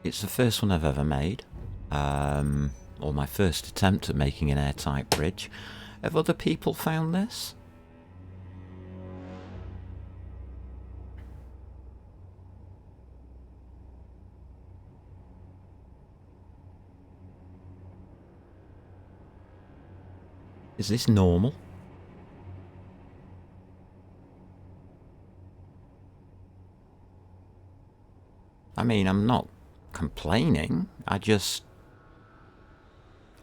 It's the first one I've ever made, or my first attempt at making an airtight bridge. Have other people found this? Is this normal? I mean, I'm not complaining,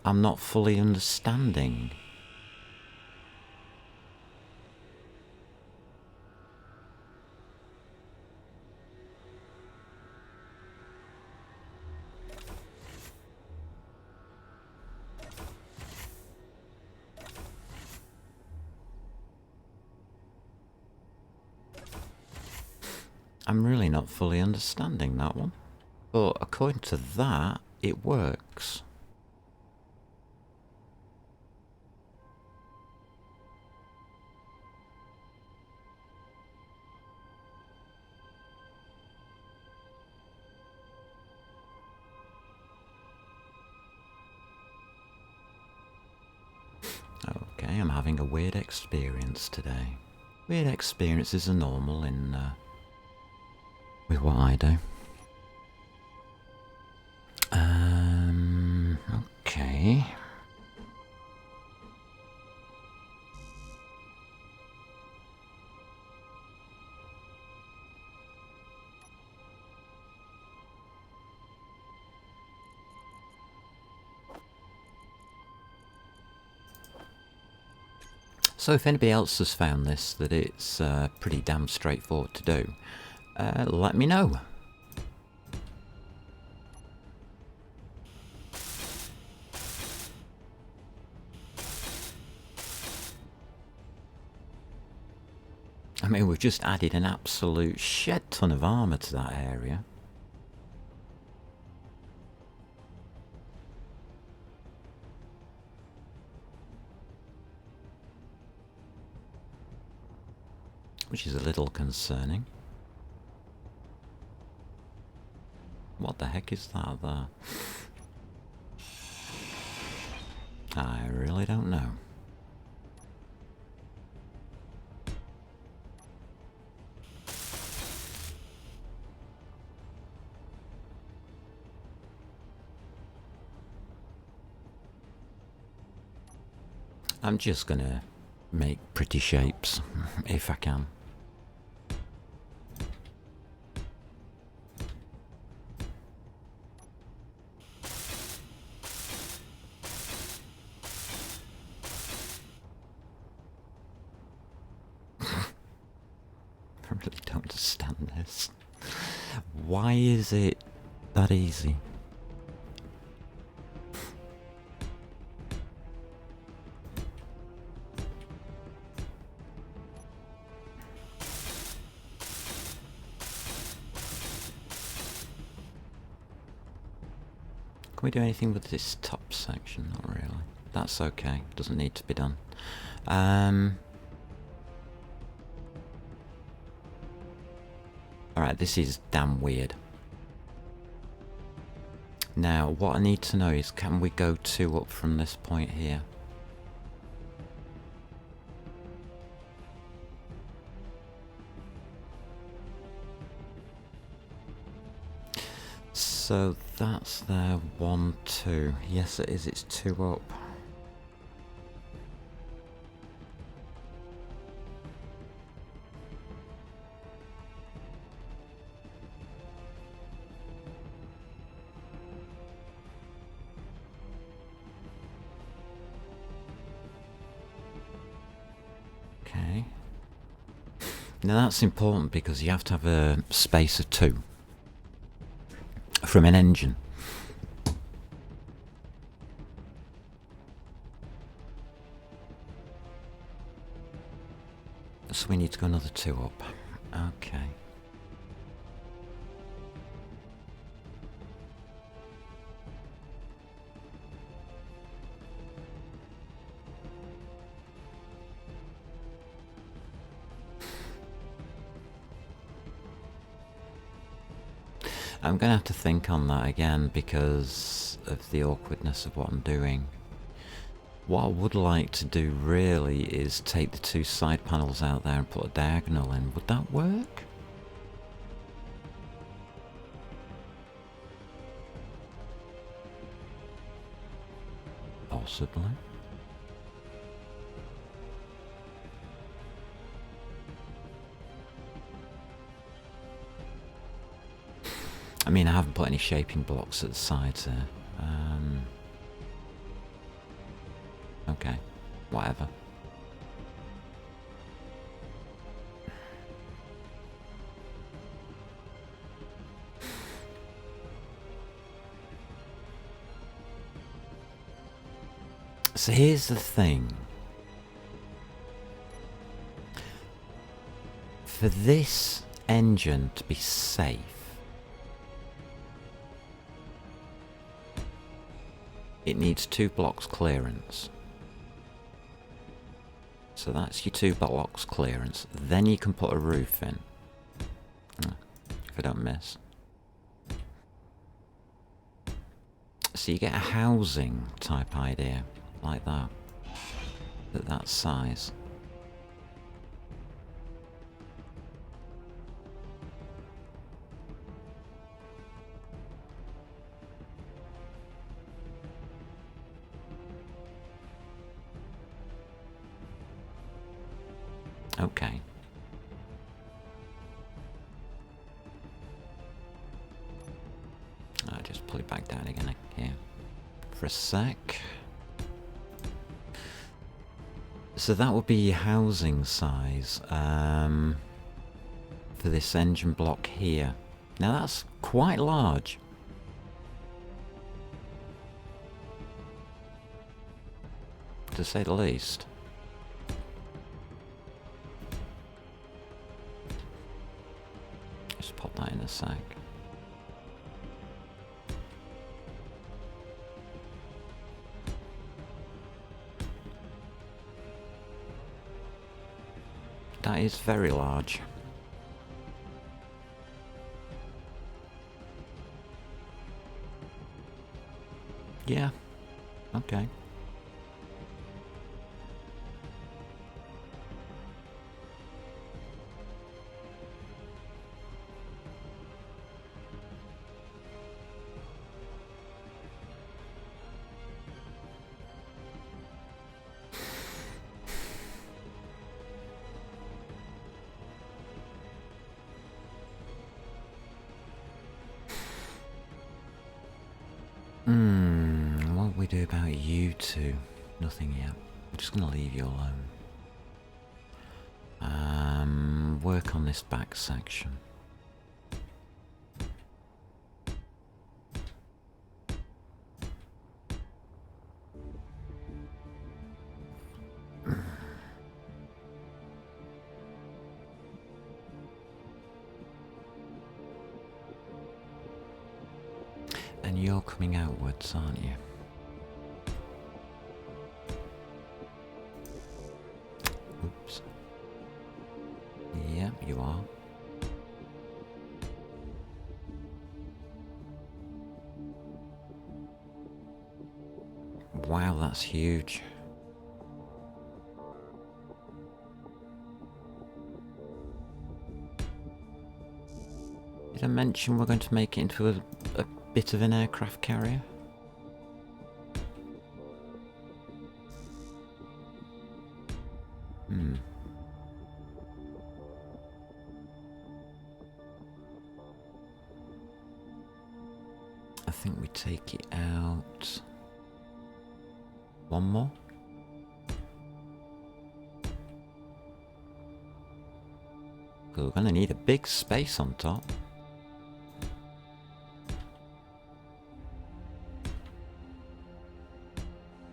I'm not fully understanding. I'm really not fully understanding that one. But according to that, it works. Okay, I'm having a weird experience today. Weird experiences are normal in with what I do. Okay. So if anybody else has found this, that it's pretty damn straightforward to do, let me know. I mean, we've just added an absolute shed ton of armour to that area. Which is a little concerning. What the heck is that there? I really don't know. I'm just gonna make pretty shapes, if I can. I really don't understand this. Why is it that easy? Can we do anything with this top section? Not really. That's okay. Doesn't need to be done. Alright, this is damn weird. Now, what I need to know is, can we go 2 up from this point here? So that's there, 1, 2. Yes it is, it's 2 up. Okay. Now that's important because you have to have a space of 2 from an engine. So we need to go another 2 up. Okay. I'm going to have to think on that again because of the awkwardness of what I'm doing. What I would like to do really is take the 2 side panels out there and put a diagonal in. Would that work? Possibly. I mean, I haven't put any shaping blocks at the sides here. Okay, whatever. So here's the thing. For this engine to be safe, it needs 2 blocks clearance. So that's your 2 blocks clearance. Then you can put a roof in. If I don't miss. So you get a housing type idea, like that. At that size. Okay. I'll just pull it back down again here for a sec. So that would be your housing size for this engine block here. Now that's quite large. To say the least. Just pop that in a sec. That is very large. Yeah. Okay. What we do about you two? Nothing yet. I'm just gonna leave you alone. Work on this back section. And you're coming outwards, aren't you? Oops. Yeah, you are. Wow, that's huge. Did I mention we're going to make it into a bit of an aircraft carrier? I think we take it out. One more. We're going to need a big space on top.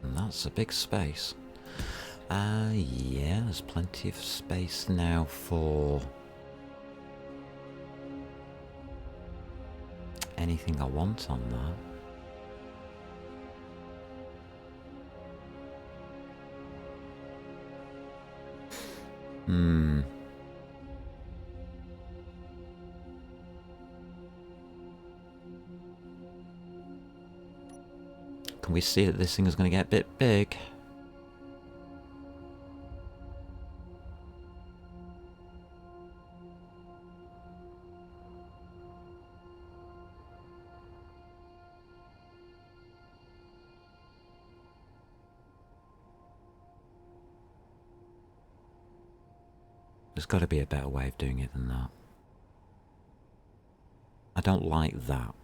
And that's a big space. Yeah, there's plenty of space now for anything I want on that. Can we see that this thing is going to get a bit big? There's got to be a better way of doing it than that. I don't like that.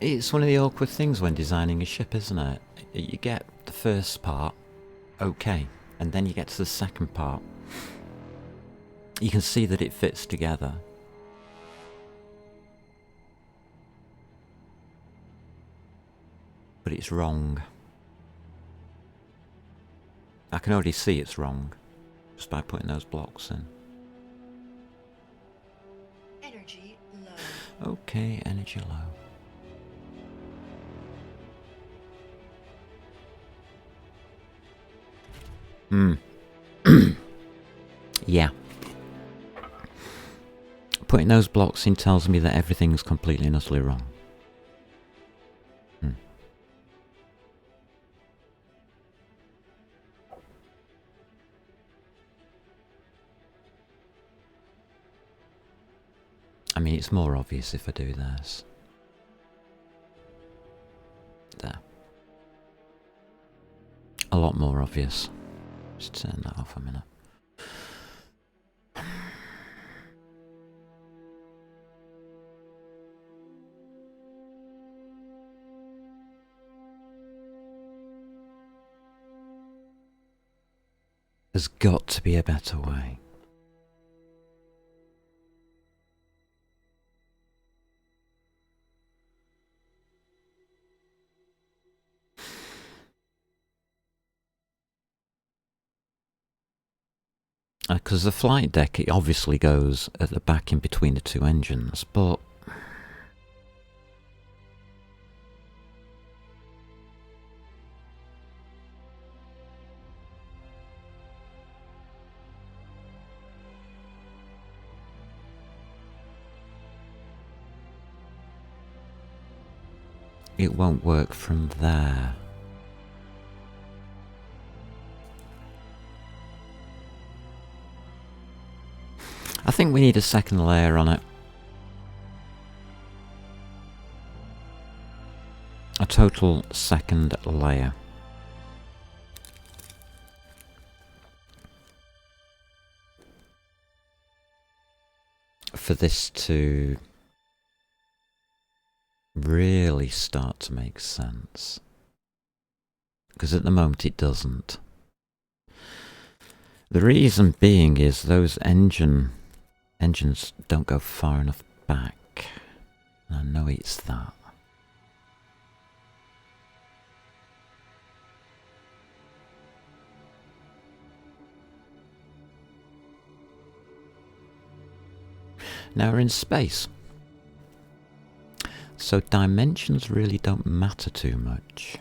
It's one of the awkward things when designing a ship, isn't it? You get the first part, okay, and then you get to the second part. You can see that it fits together. But it's wrong. I can already see it's wrong, just by putting those blocks in. Energy low. Okay, energy low. Yeah. Putting those blocks in tells me that everything's completely and utterly wrong. I mean, it's more obvious if I do this. There. A lot more obvious. Just turn that off a minute. There's got to be a better way. Because the flight deck, it obviously goes at the back in between the two engines, but it won't work from there. I think we need a second layer on it. A total second layer. For this to really start to make sense. Because at the moment it doesn't. The reason being is those engines don't go far enough back. I know it's that. Now we're in space. So dimensions really don't matter too much.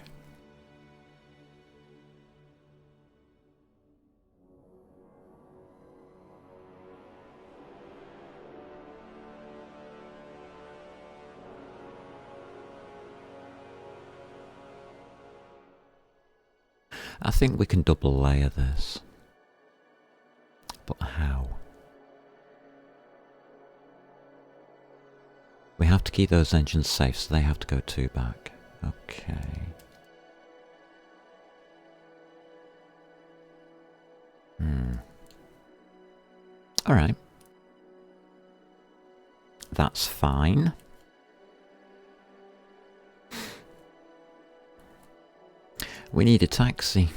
I think we can double layer this. But how? We have to keep those engines safe, so they have to go 2 back. Okay. Alright. That's fine. We need a taxi.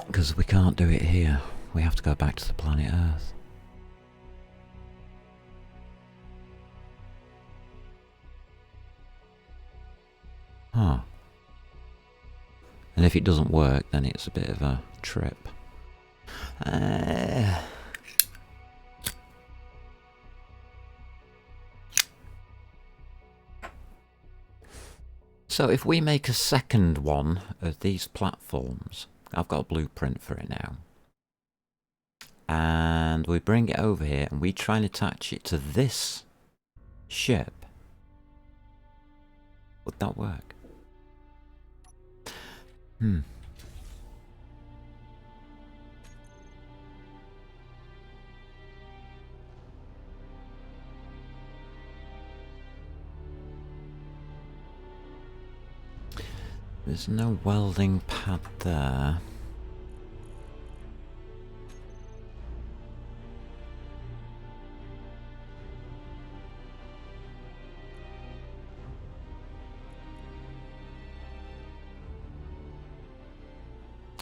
Because we can't do it here. We have to go back to the planet Earth. Huh. And if it doesn't work, then it's a bit of a trip. So if we make a second one of these platforms, I've got a blueprint for it now, and we bring it over here and we try and attach it to this ship, would that work? There's no welding pad there.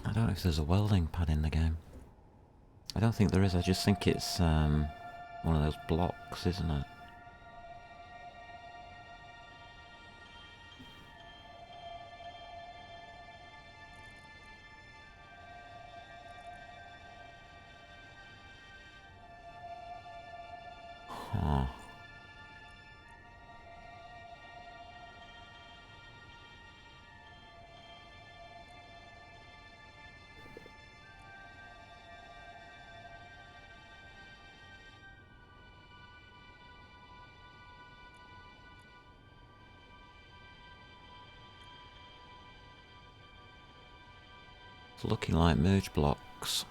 I don't know if there's a welding pad in the game. I don't think there is, I just think it's one of those blocks, isn't it? Huh. It's looking like merge blocks.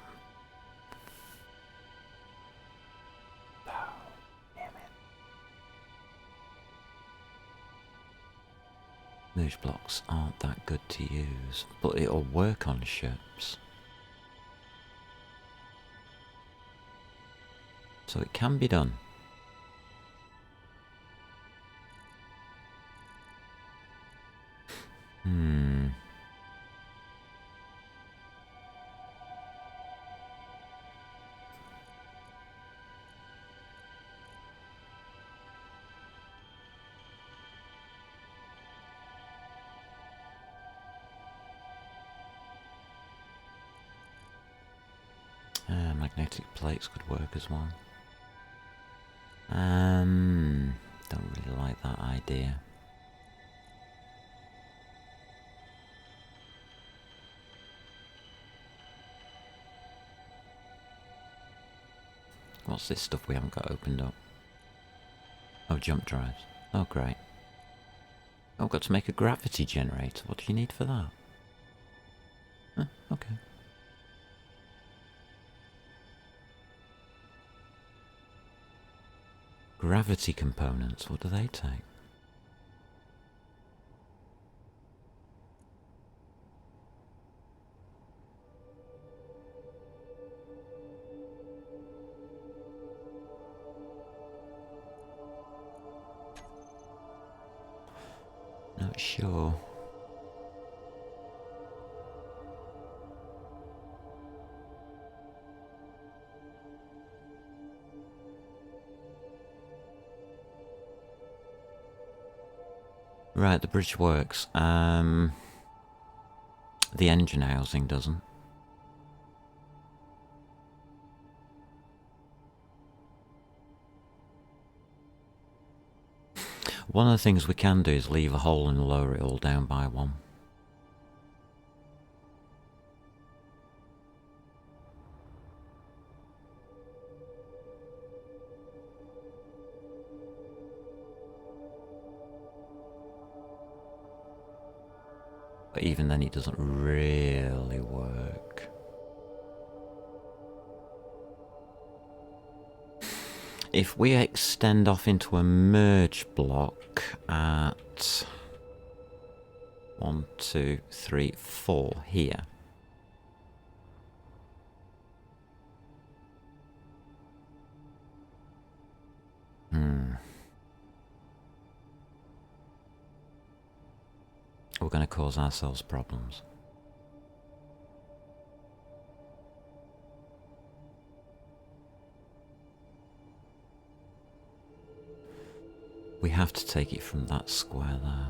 Merge blocks aren't that good to use, but it'll work on ships. So it can be done. Magnetic plates could work as well. Don't really like that idea. What's this stuff we haven't got opened up? Oh, jump drives. Oh, great. Oh, I've got to make a gravity generator. What do you need for that? Okay. Gravity components, what do they take? Not sure. Right, the bridge works. The engine housing doesn't. One of the things we can do is leave a hole and lower it all down by one. But even then it doesn't really work. If we extend off into a merge block at 1, 2, 3, 4 here. We're going to cause ourselves problems. We have to take it from that square there.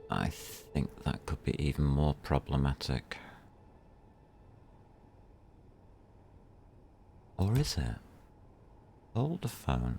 I think that could be even more problematic. Or is it? Hold the phone.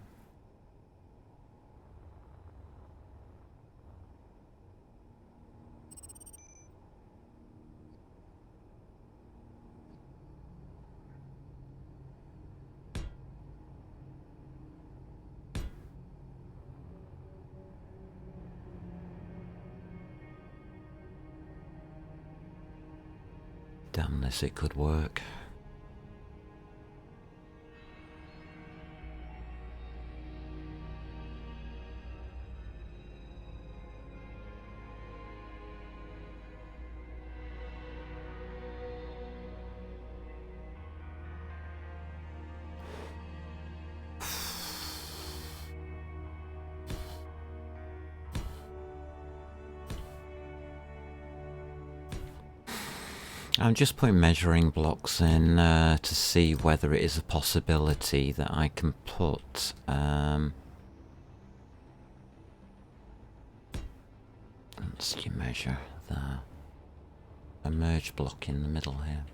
Damn this, it could work. I'm just putting measuring blocks in to see whether it is a possibility that I can put let's you measure there, a merge block in the middle here.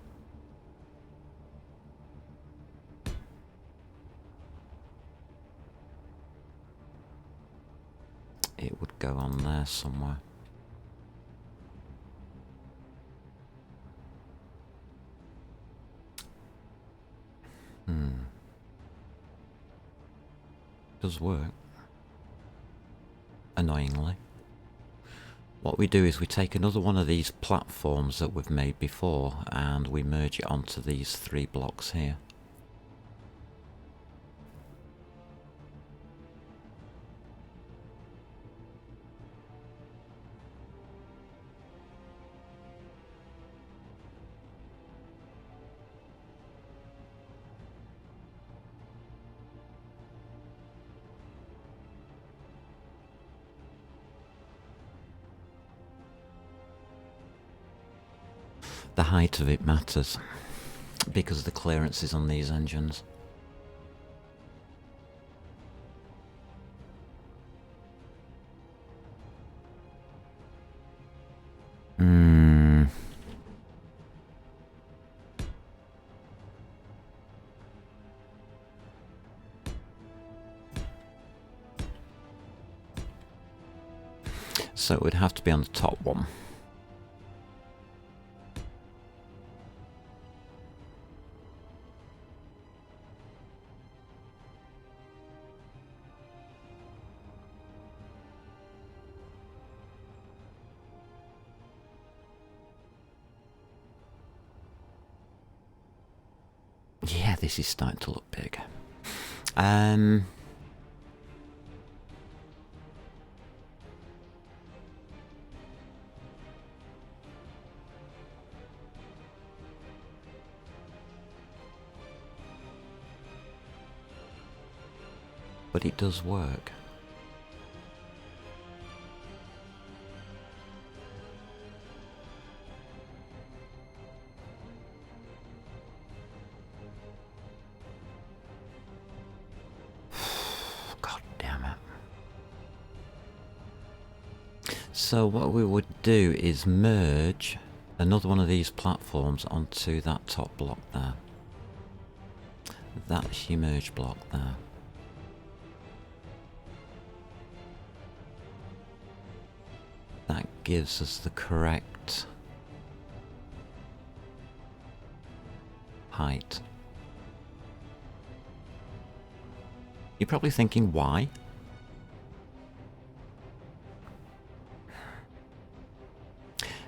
It would go on there somewhere. Does work. Annoyingly. What we do is we take another one of these platforms that we've made before and we merge it onto these 3 blocks here. The height of it matters because of the clearances on these engines. So it would have to be on the top one. Yeah, this is starting to look big. but it does work. God damn it. So what we would do is merge another one of these platforms onto that top block there. That's your merge block there. That gives us the correct height. You're probably thinking, why?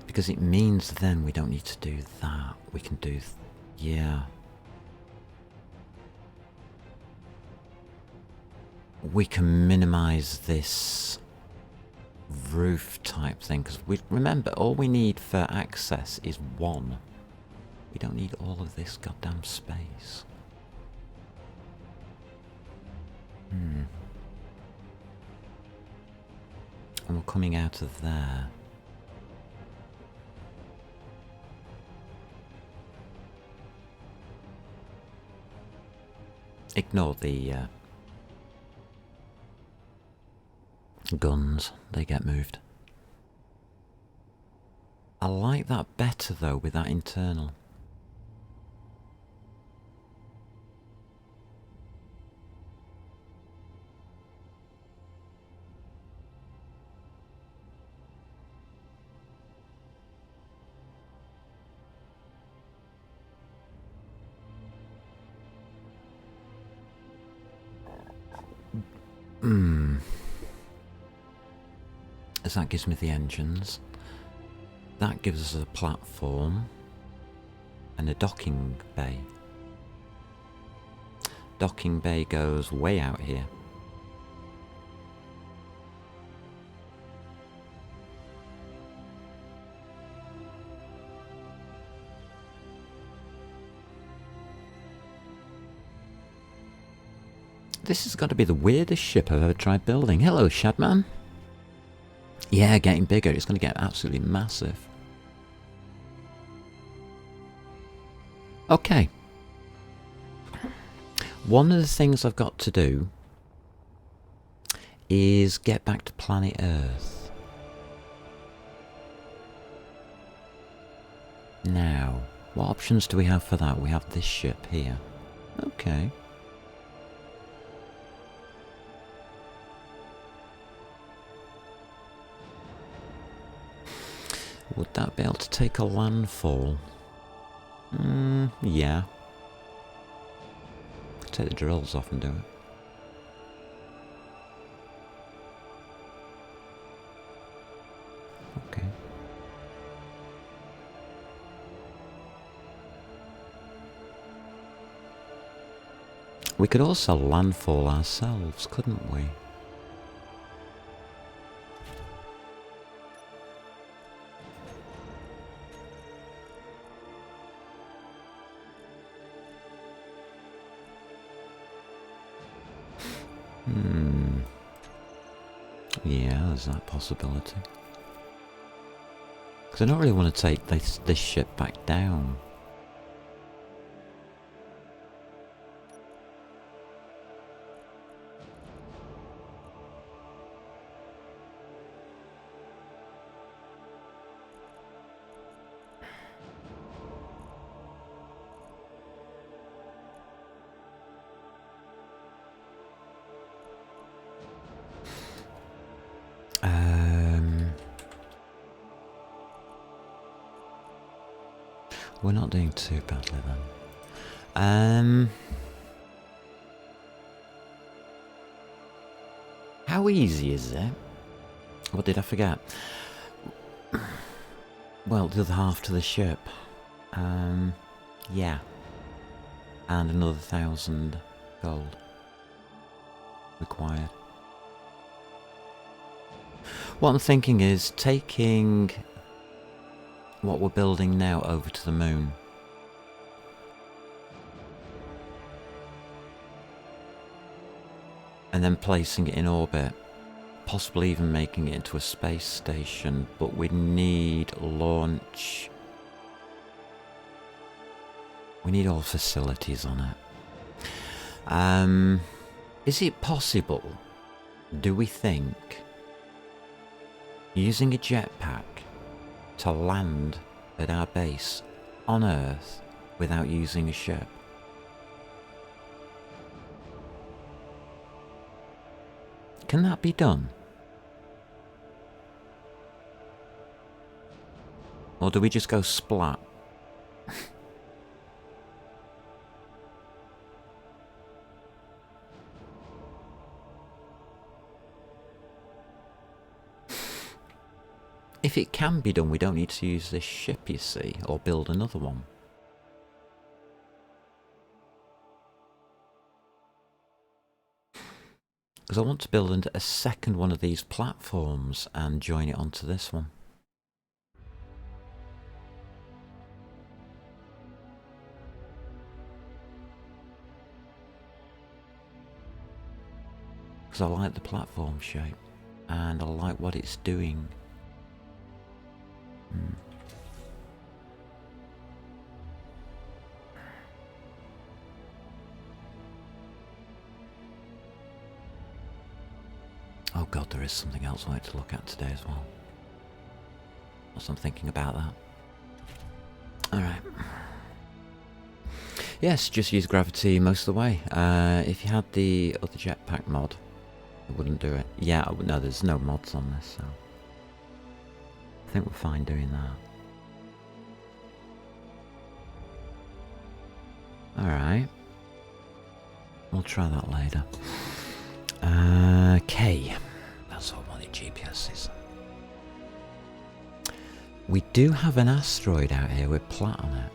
Because it means then we don't need to do that. We can do, yeah. We can minimize this roof type thing, because we remember all we need for access is one. We don't need all of this goddamn space. And we're coming out of there. Ignore the guns, they get moved. I like that better though with that internal. As that gives me the engines. That gives us a platform and a docking bay. Docking bay goes way out here. This has got to be the weirdest ship I've ever tried building. Hello, Shadman. Yeah, getting bigger. It's going to get absolutely massive. Okay. One of the things I've got to do is get back to planet Earth. Now, what options do we have for that? We have this ship here. Okay. Would that be able to take a landfall? Yeah. Take the drills off and do it. Okay. We could also landfall ourselves, couldn't we? Yeah, there's that possibility. Because I don't really want to take this ship back down. We're not doing too badly then. How easy is it? What did I forget? Well, the other half to the ship. Yeah. And another 1,000 gold required. What I'm thinking is taking what we're building now over to the moon. and then placing it in orbit, possibly even making it into a space station, but we need launch. We need all facilities on it. Is it possible, do we think, using a jetpack to land at our base on Earth without using a ship? Can that be done? Or do we just go splat? If it can be done, we don't need to use this ship, you see, or build another one. Because I want to build a second one of these platforms and join it onto this one. Because I like the platform shape and I like what it's doing. Oh god, there is something else I like to look at today as well. Whilst I'm thinking about that. Alright. Yes, just use gravity most of the way. If you had the other jetpack mod, it wouldn't do it. Yeah, no, there's no mods on this, so I think we're fine doing that. Alright. We'll try that later. Okay. That's all on the GPSs. We do have an asteroid out here with Platt on it.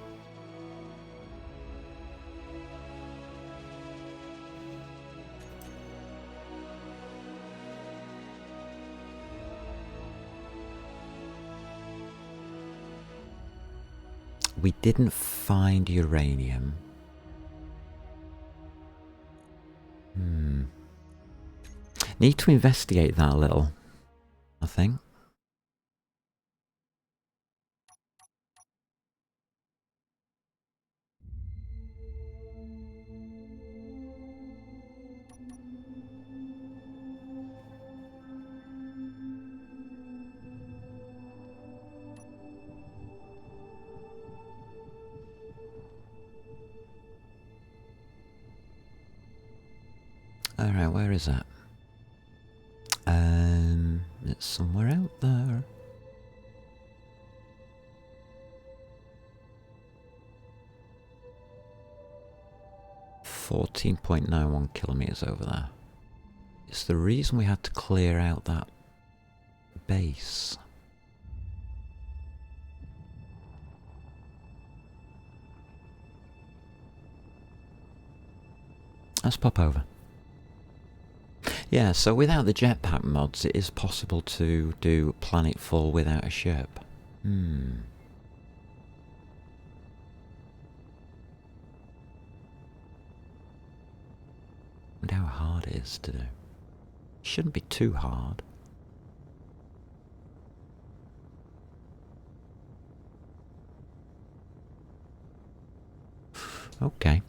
We didn't find uranium. Need to investigate that a little, I think. Alright, where is that? It's somewhere out there. .91 kilometers over there. It's the reason we had to clear out that base. Let's pop over. Yeah, so without the jetpack mods, it is possible to do planetfall without a ship. And how hard it is to do. Shouldn't be too hard. Okay.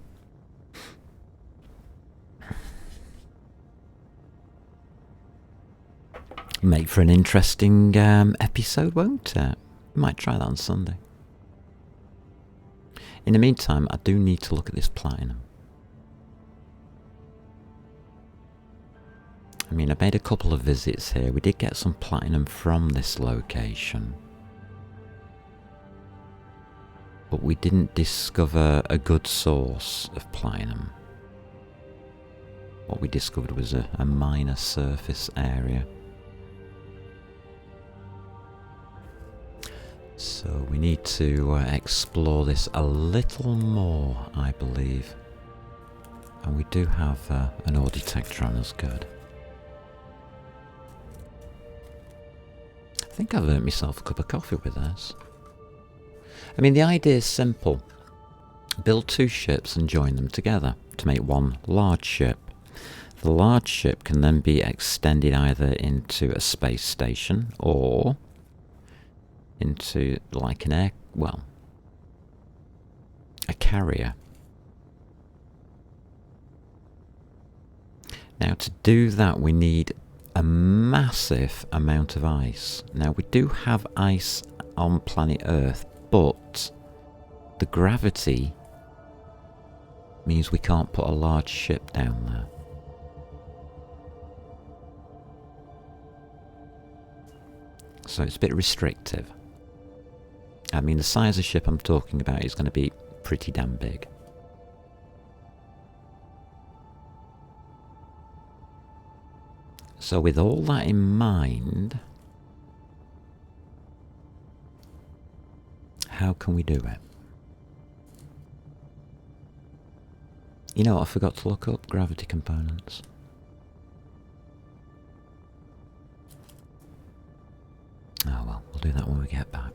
Make for an interesting episode, won't it? Might try that on Sunday. In the meantime, I do need to look at this platinum. I mean, I made a couple of visits here. We did get some platinum from this location. But we didn't discover a good source of platinum. What we discovered was a minor surface area. So we need to explore this a little more, I believe. And we do have an ore detector on us, good. I think I've earned myself a cup of coffee with this. I mean, the idea is simple. Build two ships and join them together to make one large ship. The large ship can then be extended either into a space station or into like an a carrier. Now to do that we need a massive amount of ice. Now we do have ice on planet Earth, but the gravity means we can't put a large ship down there. So it's a bit restrictive. I mean, the size of ship I'm talking about is going to be pretty damn big. So with all that in mind, how can we do it? You know what, I forgot to look up gravity components. Oh well, we'll do that when we get back.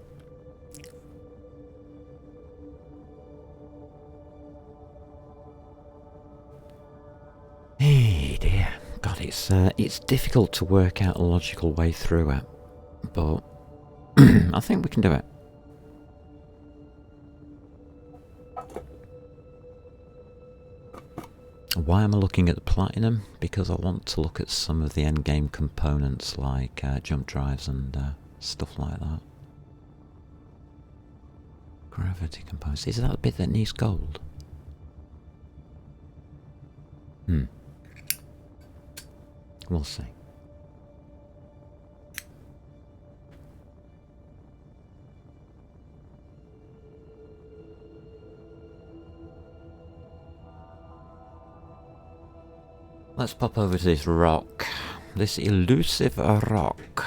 Hey dear, God, it's difficult to work out a logical way through it, but I think we can do it. Why am I looking at the platinum? Because I want to look at some of the endgame components like jump drives and stuff like that. Gravity components. Is that the bit that needs gold? We'll see. Let's pop over to this rock. This elusive rock.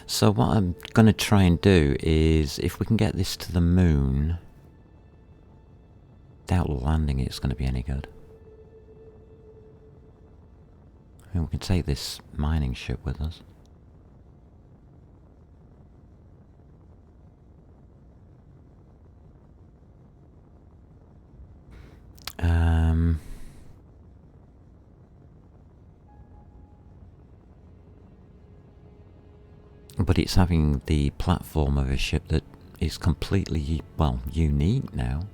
So what I'm going to try and do is, if we can get this to the moon, doubt landing it's going to be any good. I mean, we can take this mining ship with us. But it's having the platform of a ship that is completely, well, unique now.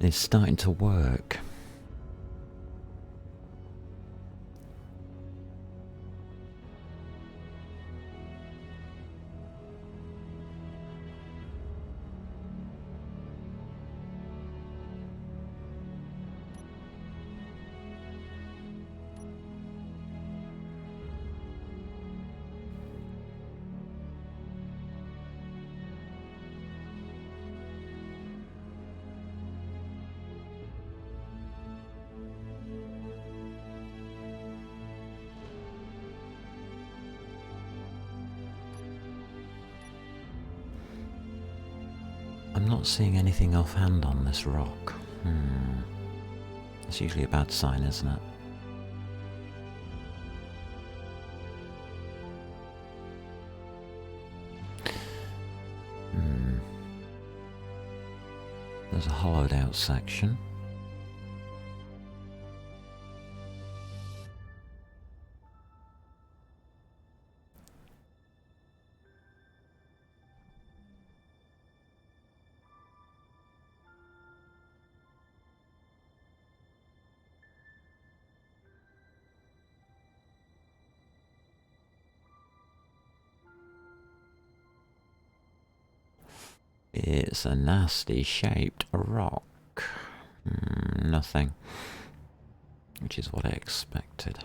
It's starting to work. I'm not seeing anything offhand on this rock. It's usually a bad sign, isn't it? There's a hollowed out section. It's a nasty shaped rock. Nothing. Which is what I expected.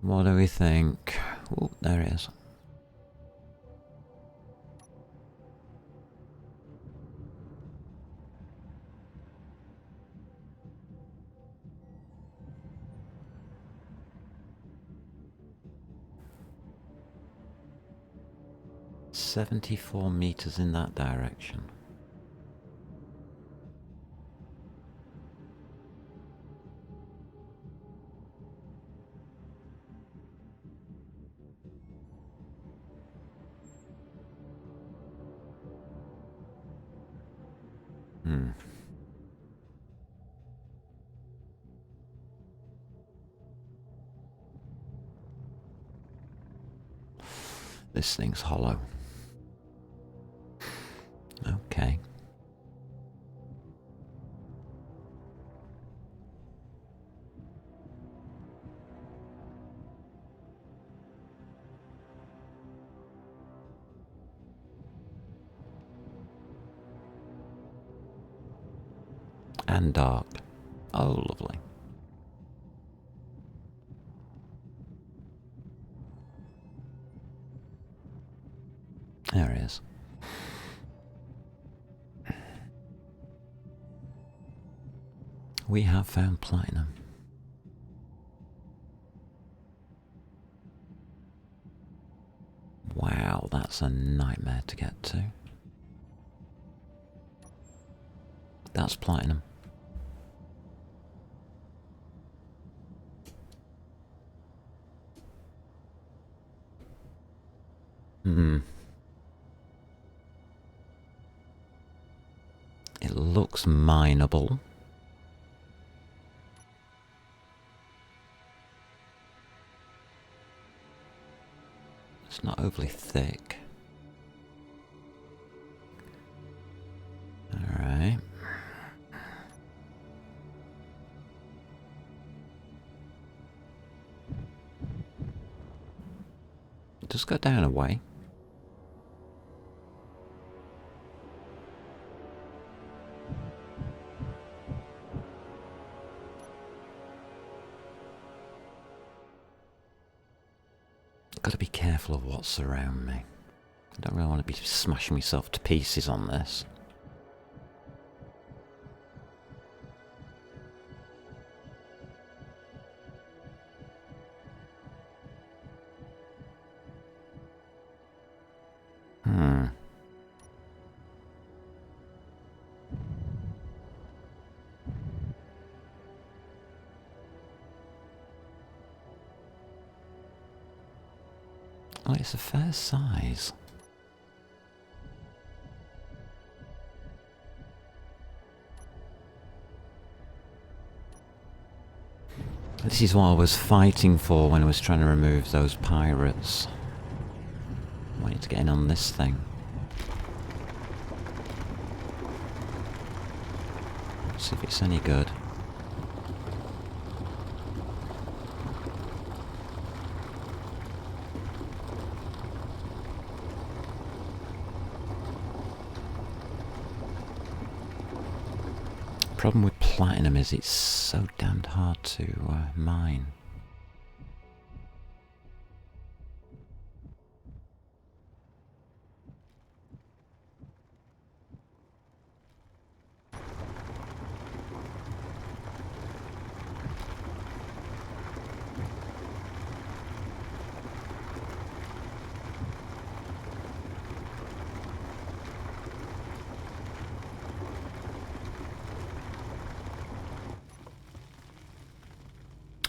What do we think? Oh, there it is. 74 meters in that direction. This thing's hollow. Okay. And dark. Oh, lovely. There he is. We have found platinum. Wow, that's a nightmare to get to. That's platinum. It looks mineable. It's not overly thick. Alright. Just go down a way. Got to be careful of what's around me. I don't really want to be smashing myself to pieces on this. Oh, it's a fair size. This is what I was fighting for when I was trying to remove those pirates. I wanted to get in on this thing. See if it's any good. Problem with platinum is it's so damned hard to mine.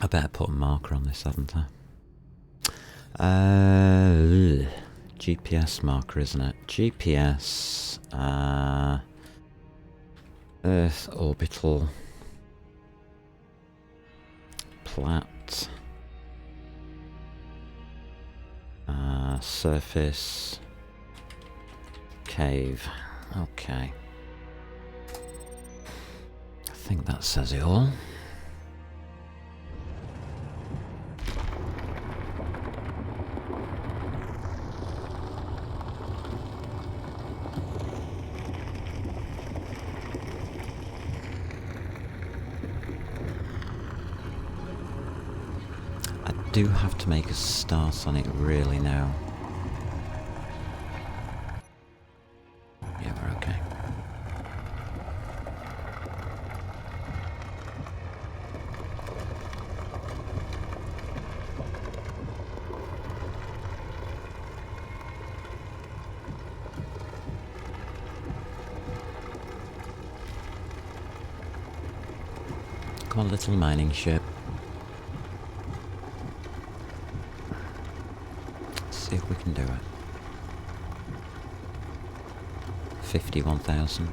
I better put a marker on this, hadn't I? GPS marker, isn't it? GPS, Earth orbital, plat, surface, cave. Okay. I think that says it all. Do have to make a start on it really now. Yeah, we're okay. on, little mining ship. Let's see if we can do it. 51,000.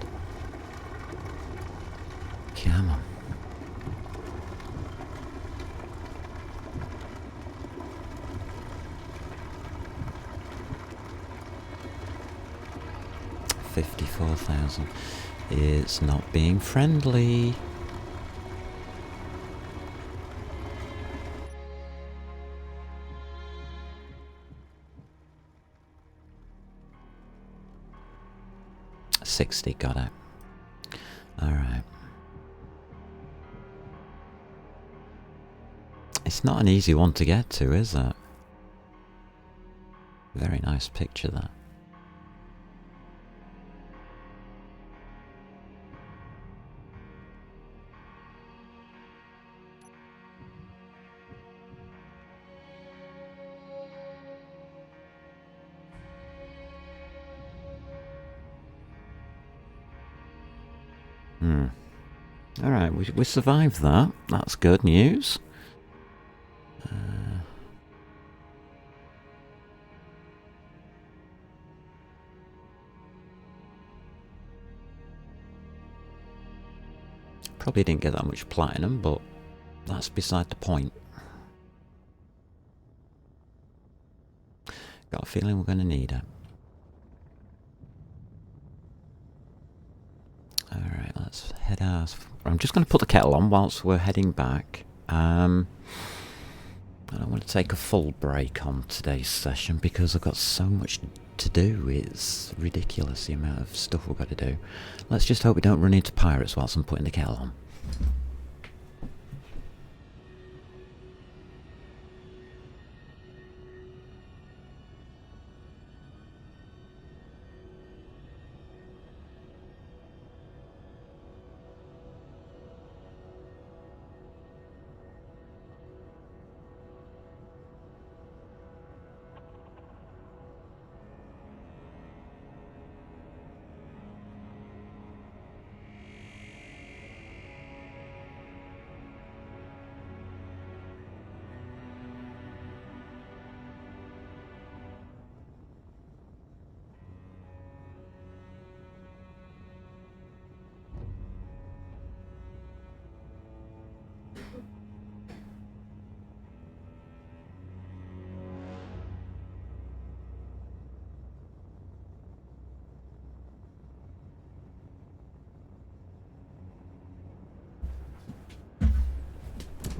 Come on. $54,000. It's not being friendly. $60, got it. Alright. It's not an easy one to get to, is it? Very nice picture, that. Alright, we survived that. That's good news. Probably didn't get that much platinum, but that's beside the point. Got a feeling we're going to need it. Alright, let's head out. I'm just going to put the kettle on whilst we're heading back. I don't want to take a full break on today's session because I've got so much to do. It's ridiculous the amount of stuff we've got to do. Let's just hope we don't run into pirates whilst I'm putting the kettle on.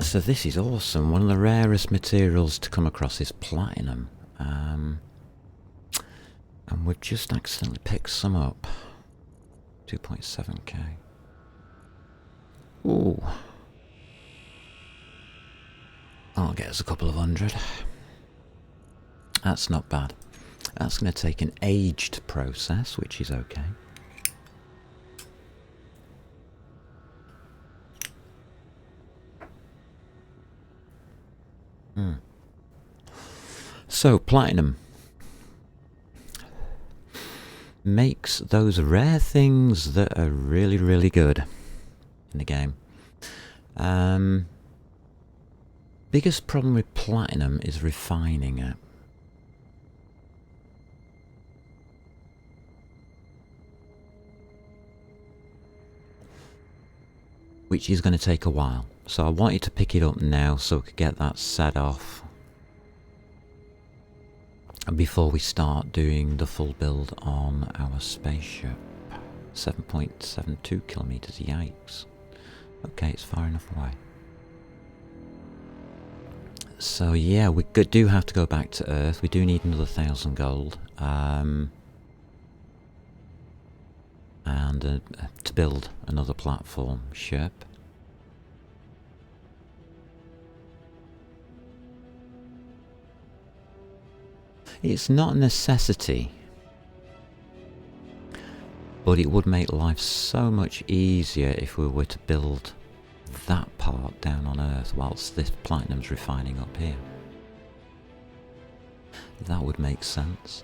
So this is awesome. One of the rarest materials to come across is platinum. And we've just accidentally picked some up. 2.7k. Ooh. I'll get us a couple of hundred. That's not bad. That's going to take an aged process, which is okay. So, platinum makes those rare things that are really, really good in the game. Biggest problem with platinum is refining it. Which is going to take a while. So I wanted to pick it up now so we could get that set off before we start doing the full build on our spaceship. 7.72 kilometers, yikes. Okay, it's far enough away. So yeah, we do have to go back to Earth. We do need another 1,000 gold. And to build another platform ship. It's not a necessity, but it would make life so much easier if we were to build that part down on Earth whilst this platinum's refining up here. That would make sense.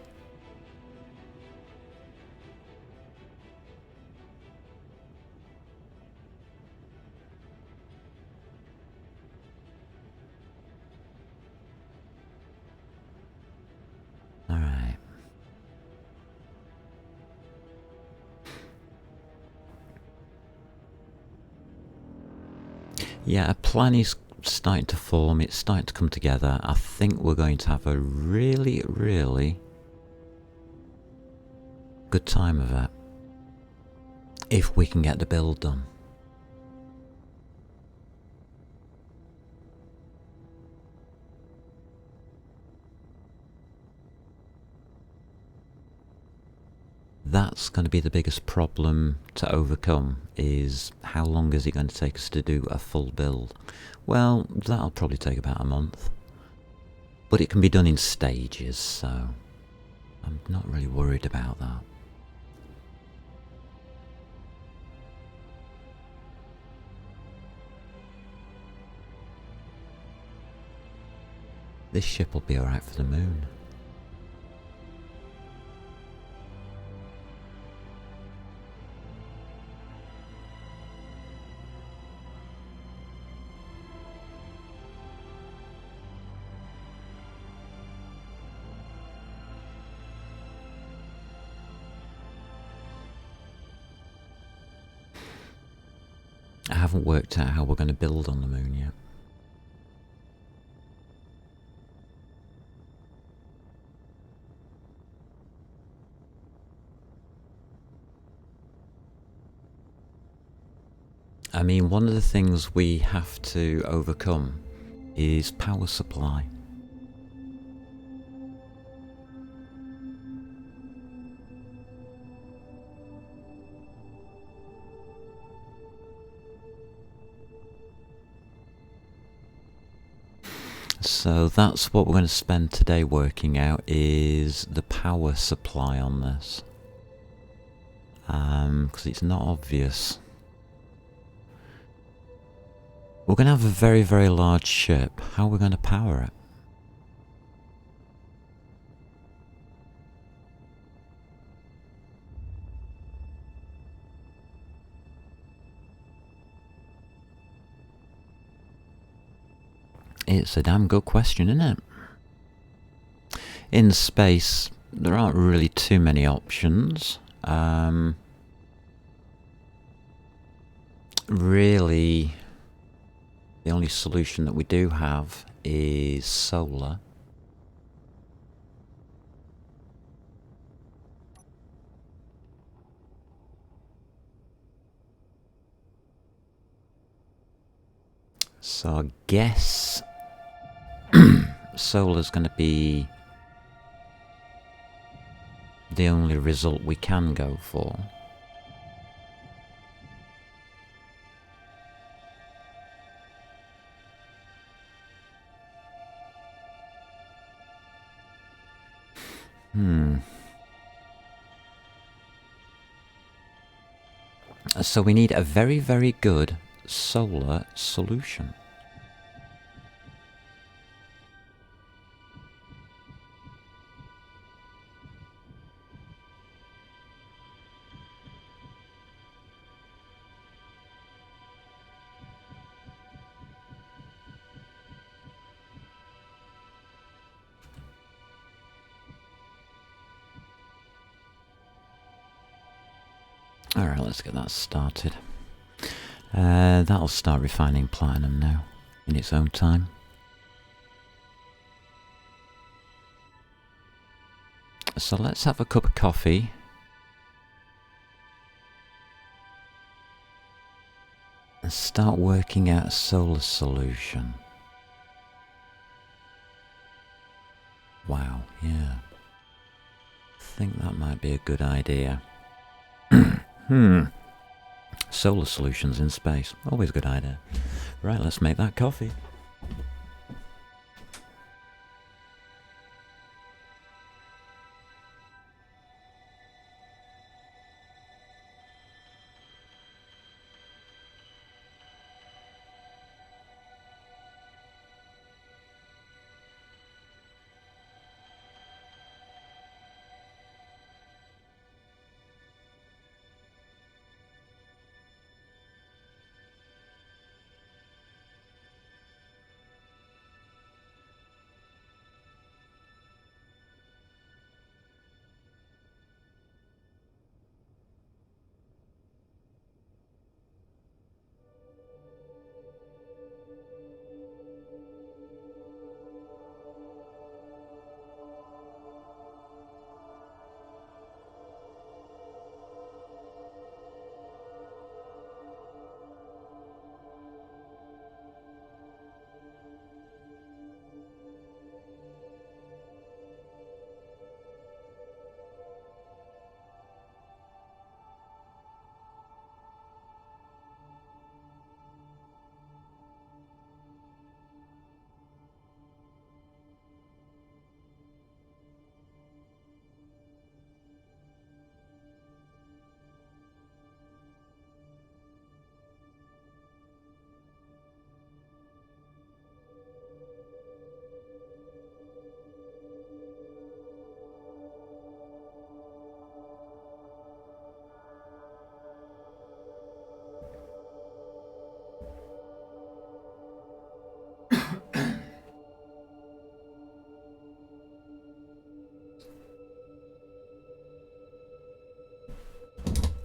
Yeah, a plan is starting to form, it's starting to come together. I think we're going to have a really, really good time of it. If we can get the build done. That's going to be the biggest problem to overcome, is how long is it going to take us to do a full build? Well, that'll probably take about a month. But it can be done in stages, so I'm not really worried about that. This ship will be alright for the moon. I haven't worked out how we're going to build on the moon yet. I mean, one of the things we have to overcome is power supply. So that's what we're going to spend today working out, is the power supply on this. Because it's not obvious. We're going to have a very, very large ship. How are we going to power it? It's a damn good question, isn't it? In space, there aren't really too many options. Really, the only solution that we do have is solar. So I guess solar's going to be the only result we can go for. So we need a very, very good solar solution. Alright, let's get that started. That'll start refining platinum now, in its own time. So let's have a cup of coffee. And start working out a solar solution. Wow, yeah. I think that might be a good idea. Solar solutions in space. Always a good idea. Right, let's make that coffee.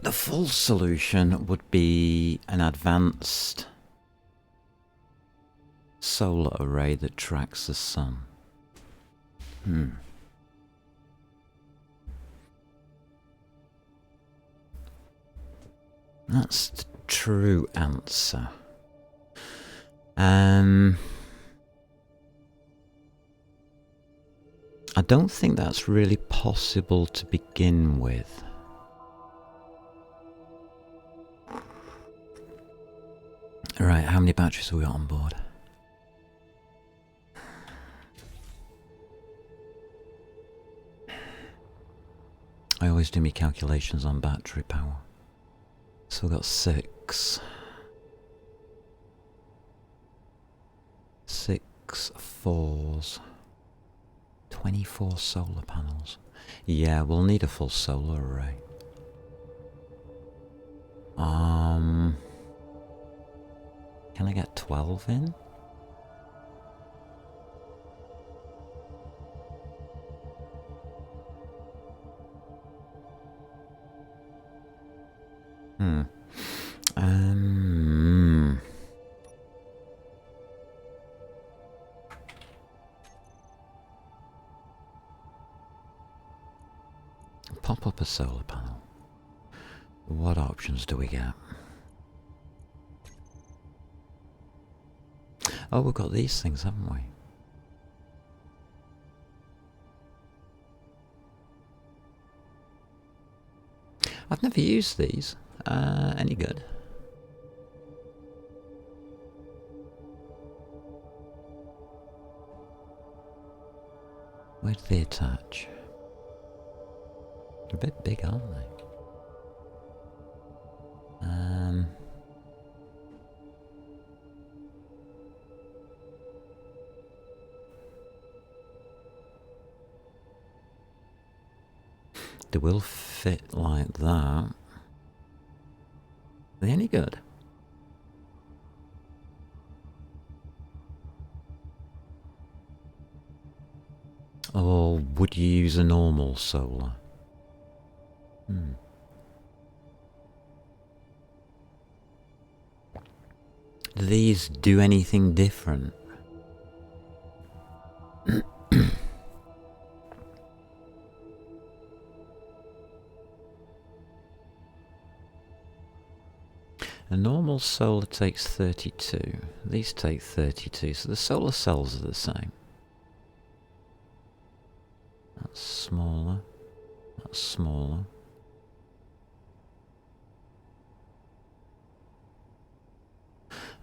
The full solution would be an advanced solar array that tracks the sun. That's the true answer. I don't think that's really possible to begin with. Right, how many batteries have we got on board? I always do my calculations on battery power. So we've got 6. 6 4s. 24 solar panels. Yeah, we'll need a full solar array. Can I get 12 in? Pop up a solar panel. What options do we get? Oh, we've got these things, haven't we? I've never used these. Any good? Where do they attach? A bit big, aren't they? They will fit like that. Are they any good? Or would you use a normal solar? Do these do anything different? A normal solar takes 32. These take 32, so the solar cells are the same. That's smaller. That's smaller.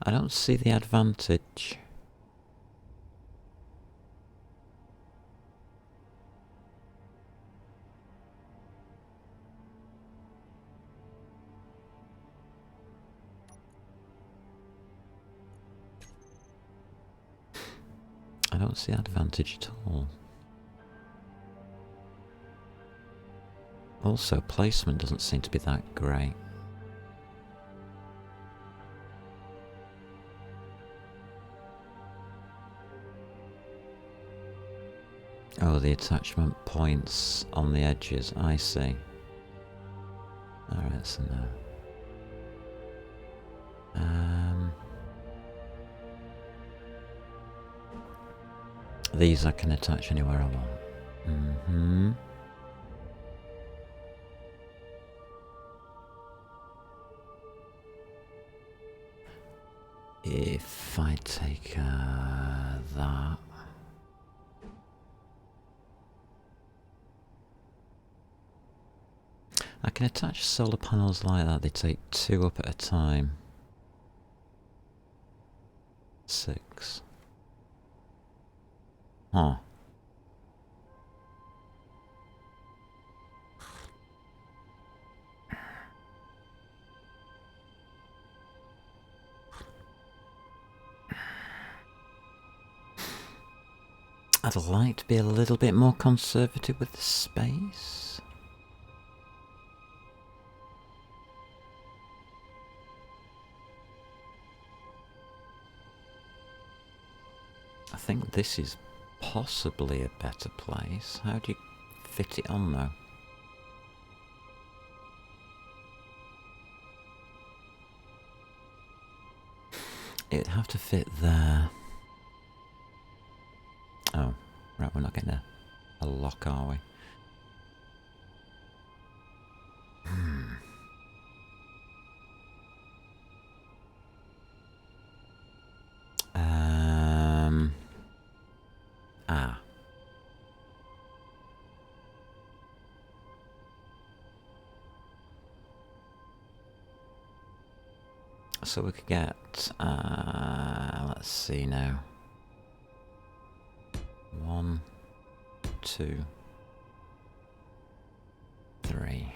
I don't see the advantage. I don't see advantage at all. Also, placement doesn't seem to be that great. Oh, the attachment points on the edges, I see. Alright, so no. These I can attach anywhere I want. If I take that. I can attach solar panels like that. They take 2 up at a time. 6. Huh. I'd like to be a little bit more conservative with the space. I think this is possibly a better place. How do you fit it on though? It'd have to fit there. Oh, right, we're not getting a lock, are we? Ah. So we could get, let's see now. 1, 2, 3.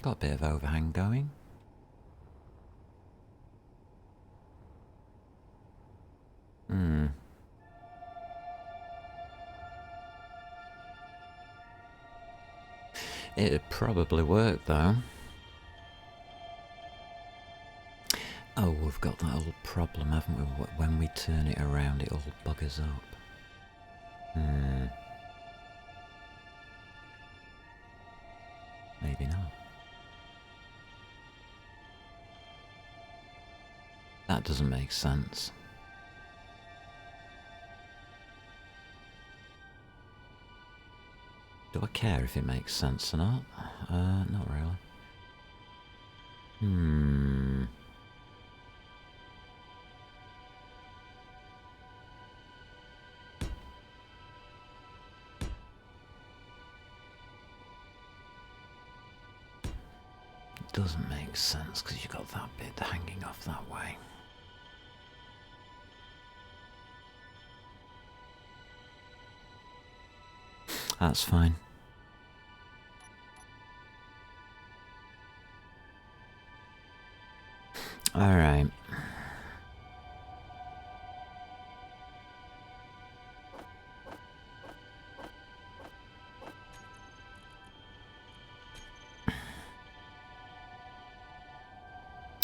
Got a bit of overhang going. It'd probably work though. Oh, we've got that old problem, haven't we? When we turn it around, it all buggers up. Maybe not. That doesn't make sense. Do I care if it makes sense or not? Not really. It doesn't make sense because you've got that bit hanging off that way. That's fine. All right.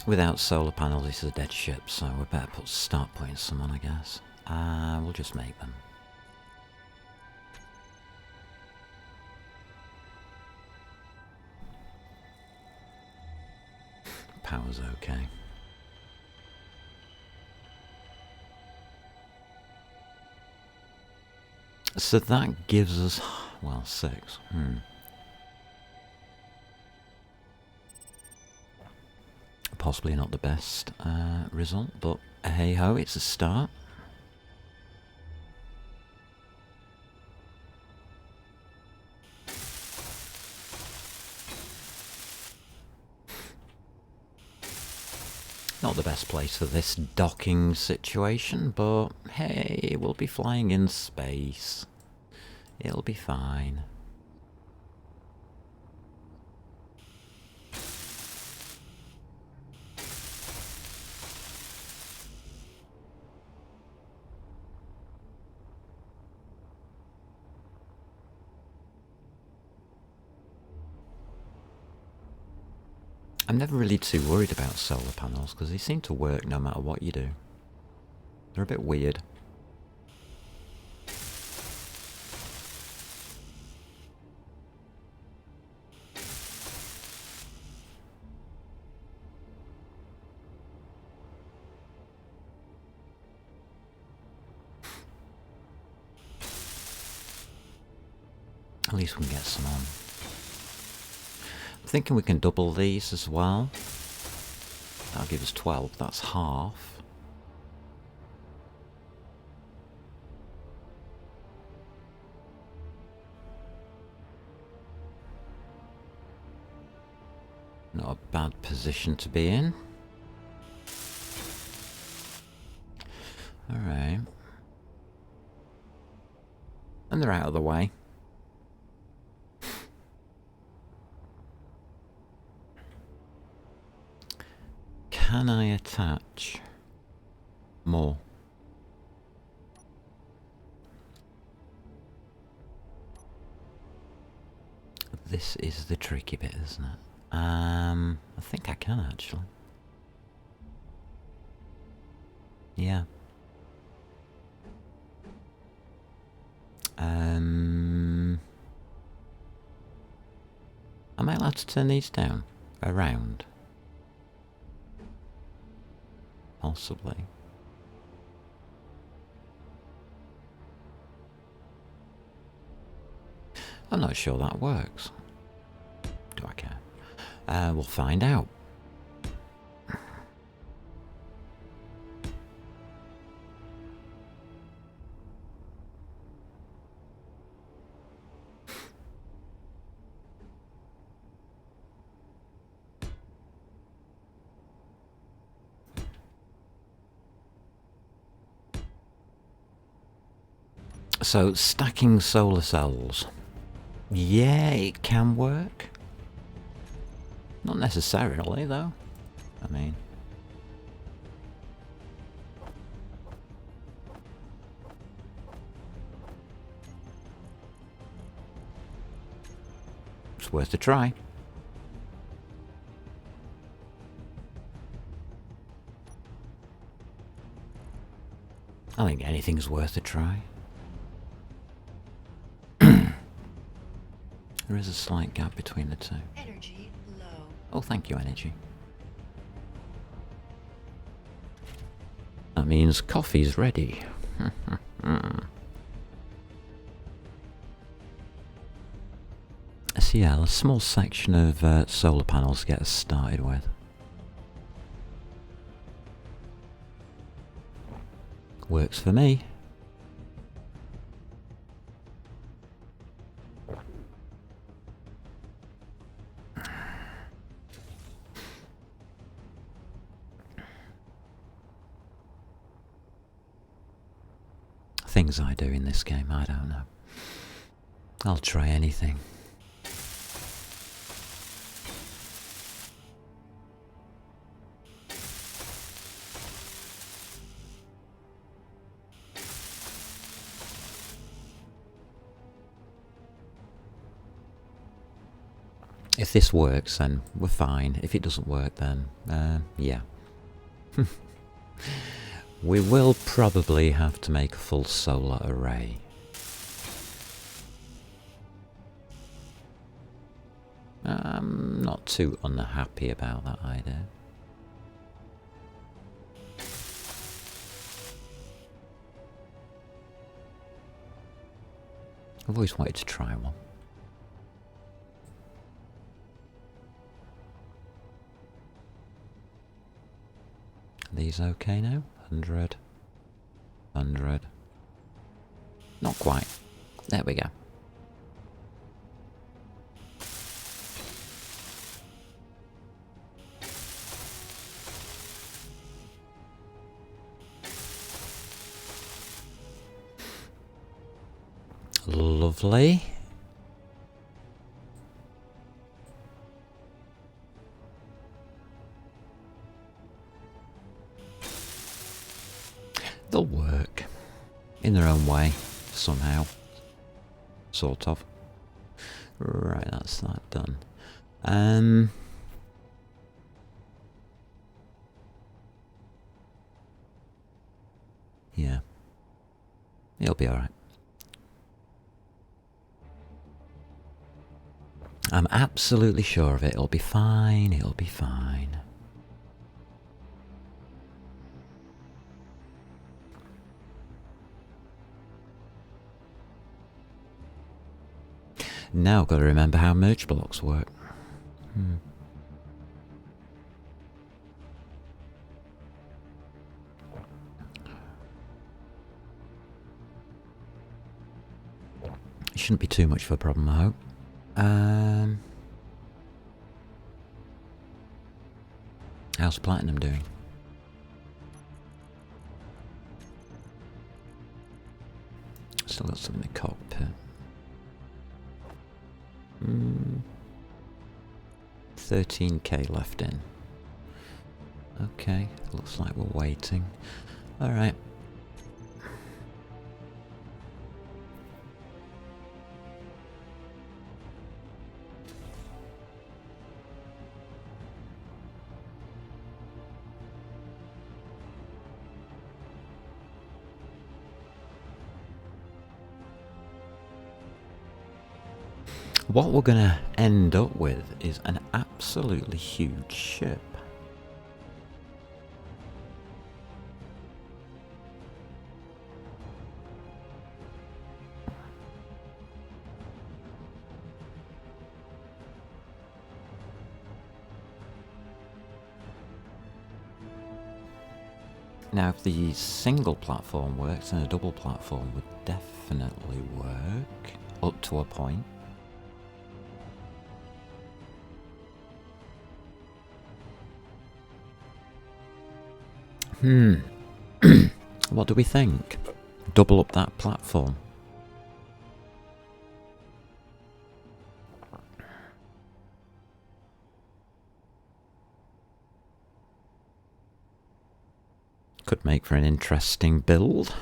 Without solar panels, this is a dead ship, so we better start putting some on, I guess. We'll just make them. Power's okay. So that gives us, well, 6. Possibly not the best result, but hey ho, it's a start. Not the best place for this docking situation, but hey, we'll be flying in space. It'll be fine. I'm never really too worried about solar panels because they seem to work no matter what you do. They're a bit weird. At least we can get some on. I'm thinking we can double these as well. That'll give us 12, that's half. Not a bad position to be in. Alright. And they're out of the way. Can I attach more? This is the tricky bit, isn't it? I think I can actually. Yeah. Am I allowed to turn these down? Around? Possibly. I'm not sure that works. Do I care? We'll find out. So, stacking solar cells. Yeah, it can work. Not necessarily, though. I mean... it's worth a try. I think anything's worth a try. There is a slight gap between the two. Energy low. Oh, thank you, energy. That means coffee's ready. So yeah, a small section of solar panels to get us started with. Works for me. Things I do in this game, I don't know. I'll try anything. If this works, then we're fine. If it doesn't work, then, yeah. We will probably have to make a full solar array. I'm not too unhappy about that idea. I've always wanted to try one. Are these okay now? 100. 100. Not quite. There we go. Lovely. They'll work in their own way, somehow. Sort of. Right, that's that done. Yeah. It'll be alright. I'm absolutely sure of it. It'll be fine. It'll be fine. Now I've got to remember how merge blocks work. It shouldn't be too much of a problem, I hope. How's Platinum doing? Still got some in the cockpit. 13k left in. Okay, looks like we're waiting. Alright. What we're going to end up with is an absolutely huge ship. Now, if the single platform works, then a double platform would definitely work, up to a point. What do we think? Double up that platform. Could make for an interesting build.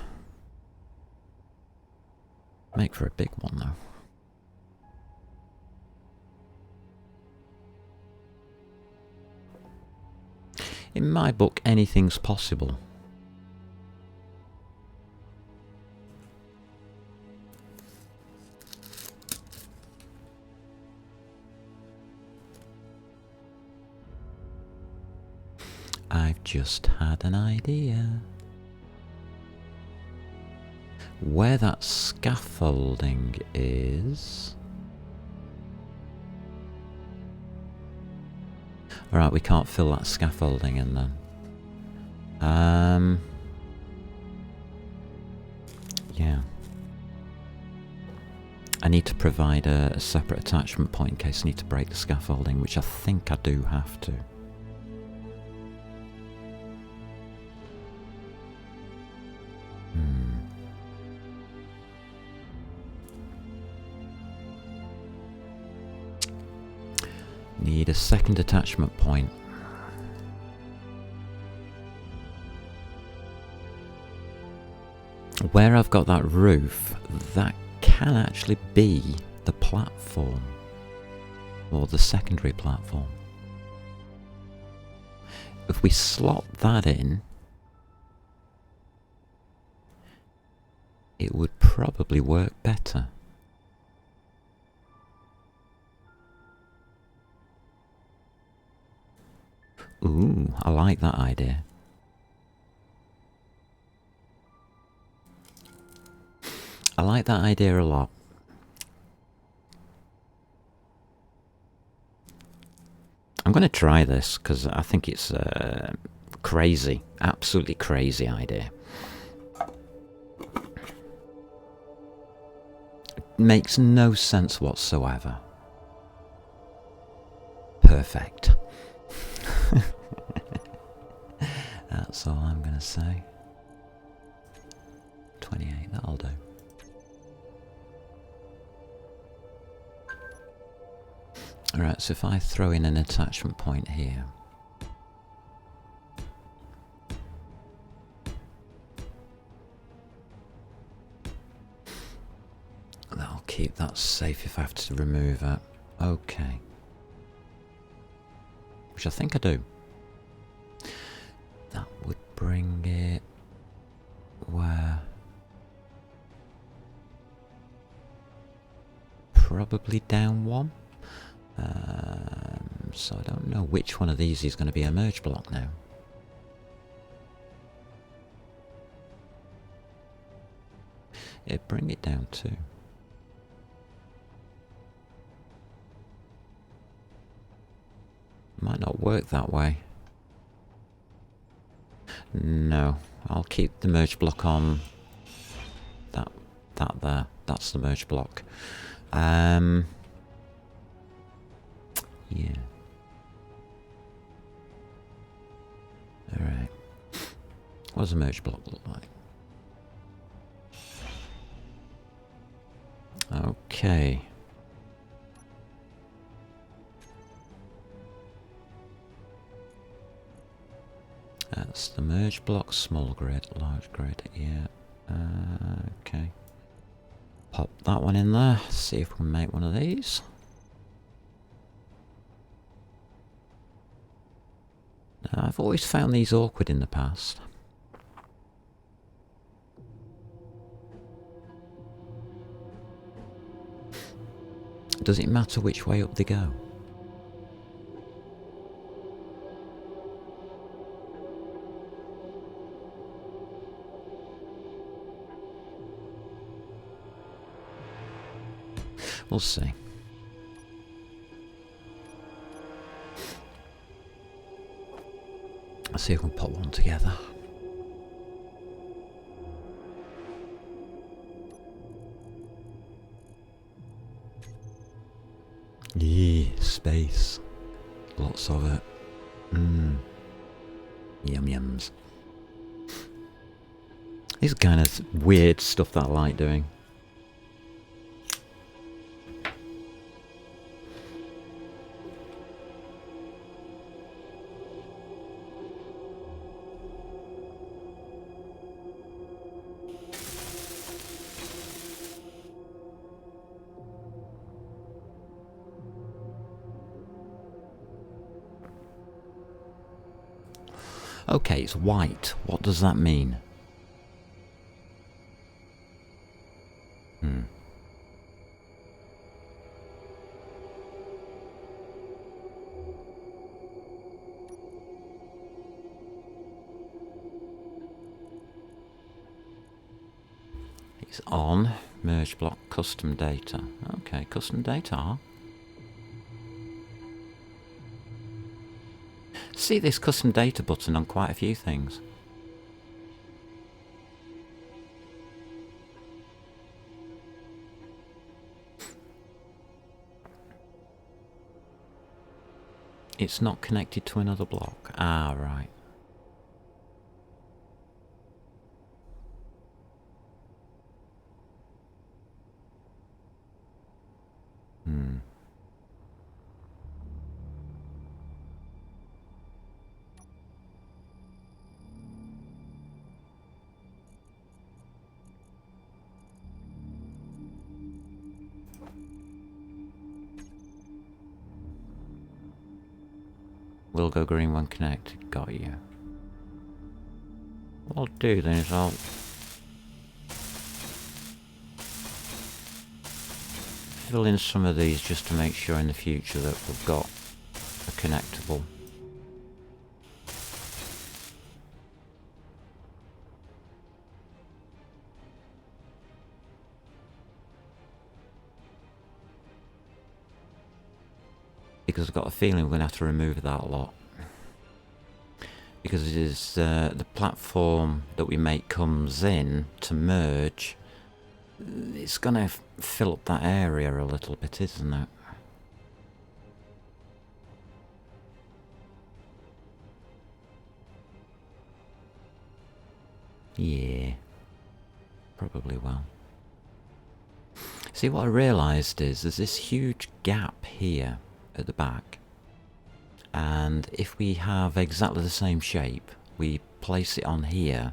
Make for a big one, though. In my book, anything's possible. I've just had an idea. Where that scaffolding is... Alright, we can't fill that scaffolding in then. Yeah. I need to provide a separate attachment point in case I need to break the scaffolding, which I think I do have to. Need a second attachment point. Where I've got that roof, that can actually be the platform, or the secondary platform. If we slot that in, it would probably work better. Ooh, I like that idea. I like that idea a lot. I'm going to try this because I think it's a crazy, absolutely crazy idea. It makes no sense whatsoever. Perfect. That's all I'm going to say. 28, that'll do. Alright, so if I throw in an attachment point here. That'll keep that safe if I have to remove it. Okay. Which I think I do. That would bring it where? Probably down one. So I don't know which one of these is going to be a merge block now. It'd bring it down too. Might not work that way. No, I'll keep the merge block on that there. That's the merge block. Yeah. Alright. What does a merge block look like? Okay. That's the merge block, small grid, large grid, yeah. Okay. Pop that one in there, see if we can make one of these. Now, I've always found these awkward in the past. Does it matter which way up they go? We'll see. Let's see if we can put one together. Yee, space. Lots of it. Mmm. Yum yums. These are kind of weird stuff that I like doing. Okay, it's white. What does that mean? It's on. Merge block, custom data. Okay, custom data, huh? See this custom data button on quite a few things. It's not connected to another block. Ah, right. Will go green when connected. Got you. What I'll do then is I'll fill in some of these just to make sure in the future that we've got a connectable. Because I've got a feeling we're going to have to remove that a lot. Because it is the platform that we make comes in to merge. It's going to fill up that area a little bit, isn't it? Yeah, probably will. See, what I realised is there's this huge gap here at the back, and if we have exactly the same shape, we place it on here,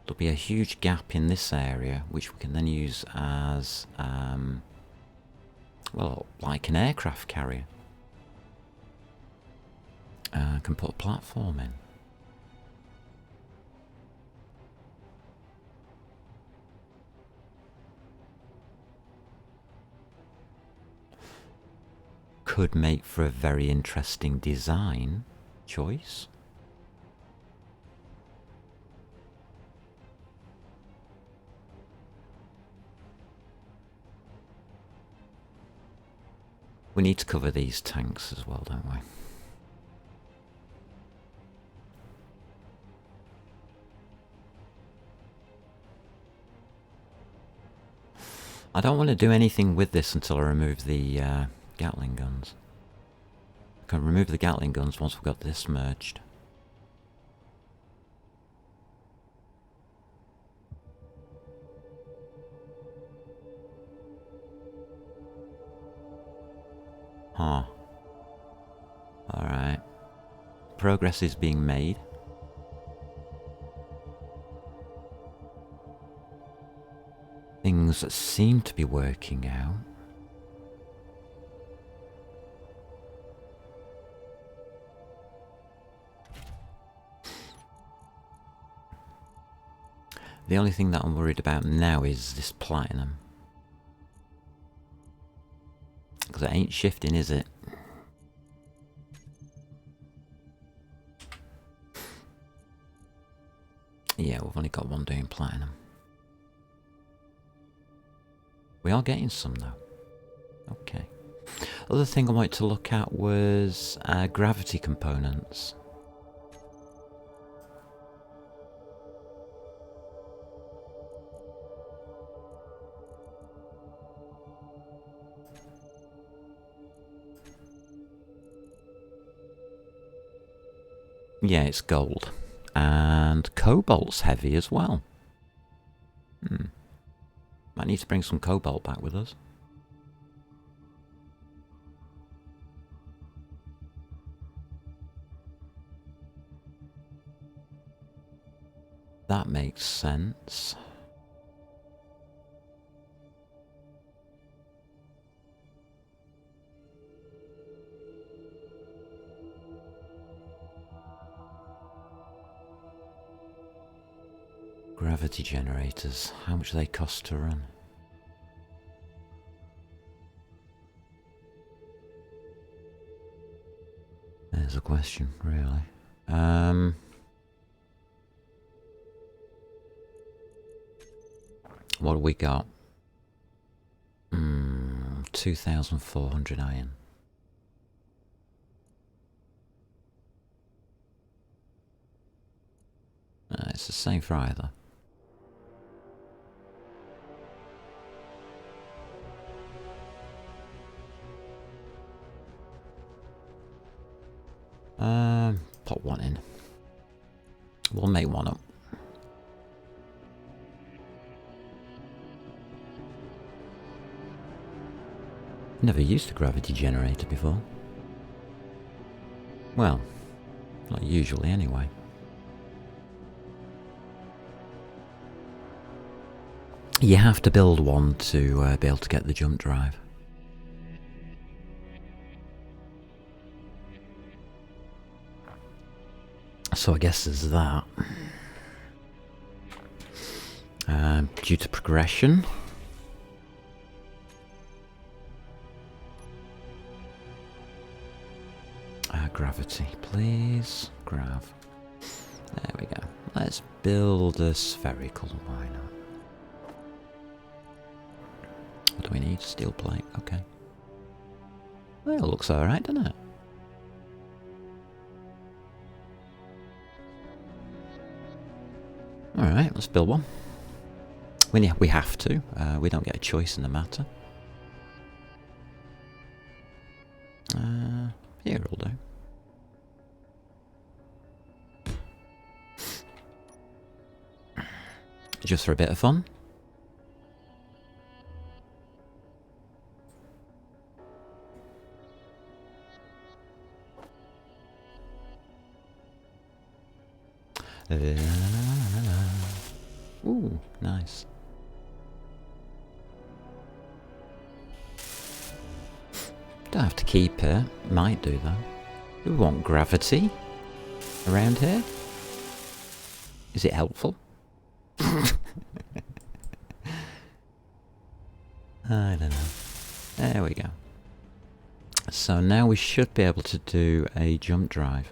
there'll be a huge gap in this area which we can then use as well, like an aircraft carrier. Can put a platform in. Could make for a very interesting design choice. We need to cover these tanks as well, don't we? I don't want to do anything with this until I remove the Gatling guns. I can remove the Gatling guns once we've got this merged. Huh. Alright. Progress is being made. Things seem to be working out. The only thing that I'm worried about now is this platinum. Because it ain't shifting, is it? Yeah, we've only got one doing platinum. We are getting some though. Okay. Other thing I wanted to look at was gravity components. Yeah, it's gold. And cobalt's heavy as well. Might need to bring some cobalt back with us. That makes sense. Gravity generators. How much do they cost to run? There's a question, really. What do we got? 2,400 iron. It's the same for either. Pop one in. We'll make one up. Never used a gravity generator before. Well, not usually anyway. You have to build one to be able to get the jump drive. So I guess there's that. Due to progression. Gravity, please. Grav. There we go. Let's build a spherical. Why not? What do we need? Steel plate. Okay. Well, it looks alright, doesn't it? Alright, let's build one. We have to. We don't get a choice in the matter. Here will do. Just for a bit of fun. Ooh, nice. Don't have to keep it. Might do though. Do we want gravity around here? Is it helpful? I don't know. There we go. So now we should be able to do a jump drive.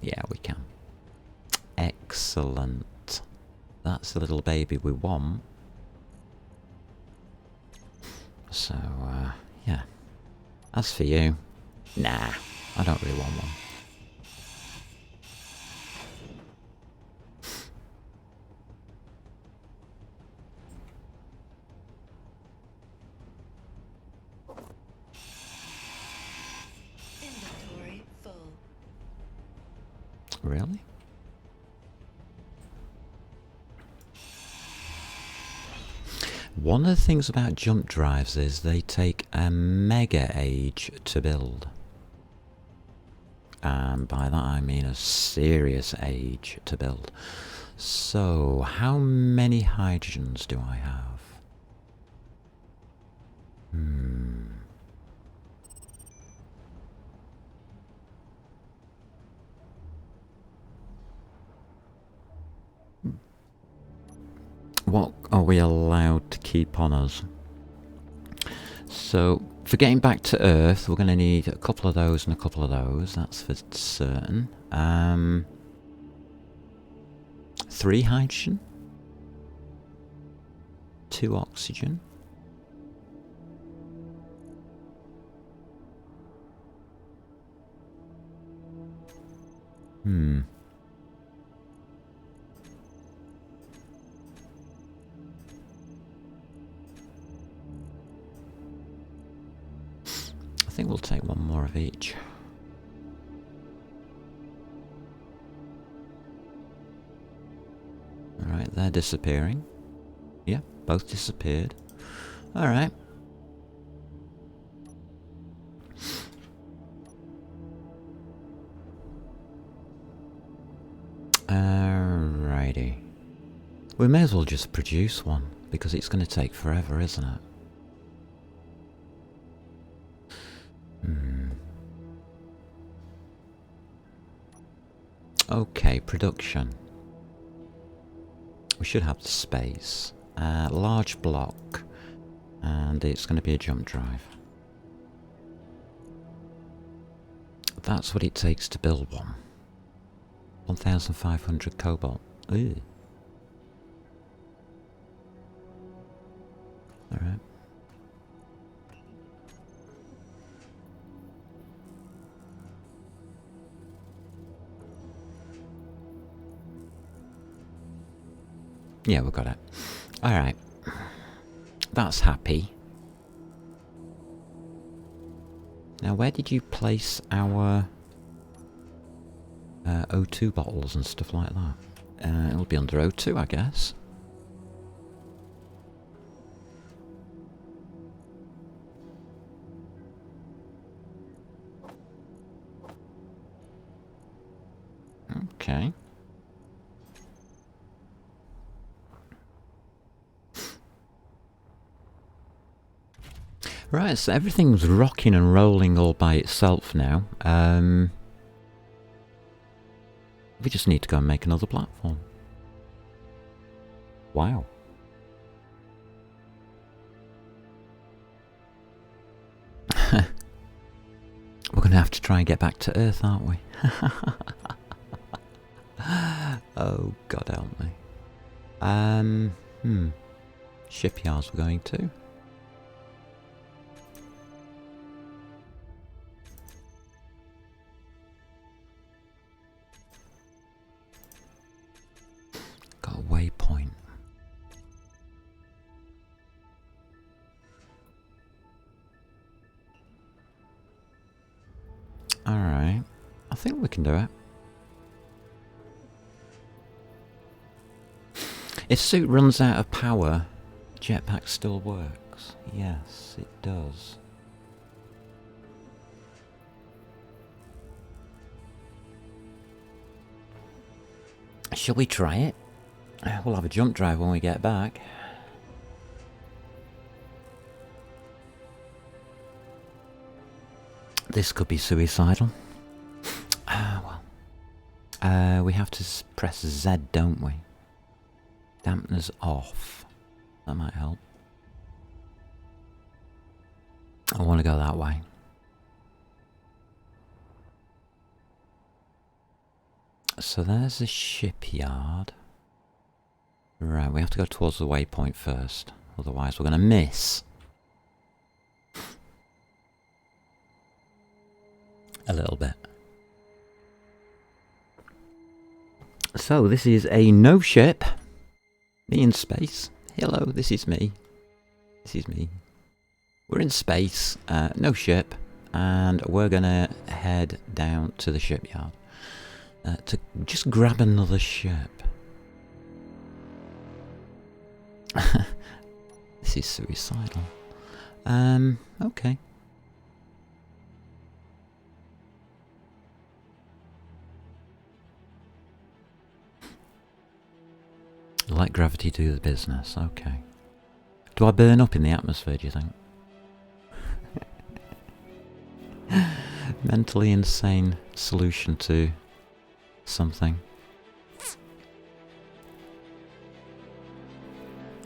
Yeah, we can. Excellent. That's the little baby we want. So, yeah. As for you, nah, I don't really want one. Inventory full. Really? One of the things about jump drives is they take a mega age to build. And by that I mean a serious age to build. So, how many hydrogens do I have? What are we allowed to keep on us? So, for getting back to Earth, we're going to need a couple of those and a couple of those. That's for certain. 3 hydrogen. 2 oxygen. I think we'll take one more of each. Alright, they're disappearing. Yeah, both disappeared. Alright. Alrighty. We may as well just produce one, because it's going to take forever, isn't it? Okay, production. We should have the space. Large block. And it's going to be a jump drive. That's what it takes to build one. 1,500 cobalt. Ooh. Alright. Yeah, we've got it. Alright. That's happy. Now, where did you place our O2 bottles and stuff like that? It'll be under O2, I guess. Okay. Right, so everything's rocking and rolling all by itself now. We just need to go and make another platform. Wow. We're going to have to try and get back to Earth, aren't we? Oh, God help me. Shipyards we're going to. Got a waypoint. Alright. I think we can do it. If suit runs out of power, jetpack still works. Yes, it does. Shall we try it? We'll have a jump drive when we get back. This could be suicidal. Well. We have to press Z, don't we? Dampeners off. That might help. I want to go that way. So there's the shipyard. Right, we have to go towards the waypoint first. Otherwise we're going to miss. A little bit. So this is a no ship. Me in space. Hello, this is me. This is me. We're in space, no ship, and we're gonna head down to the shipyard to just grab another ship. This is suicidal. Okay. Let gravity do the business, okay. Do I burn up in the atmosphere, do you think? Mentally insane solution to something.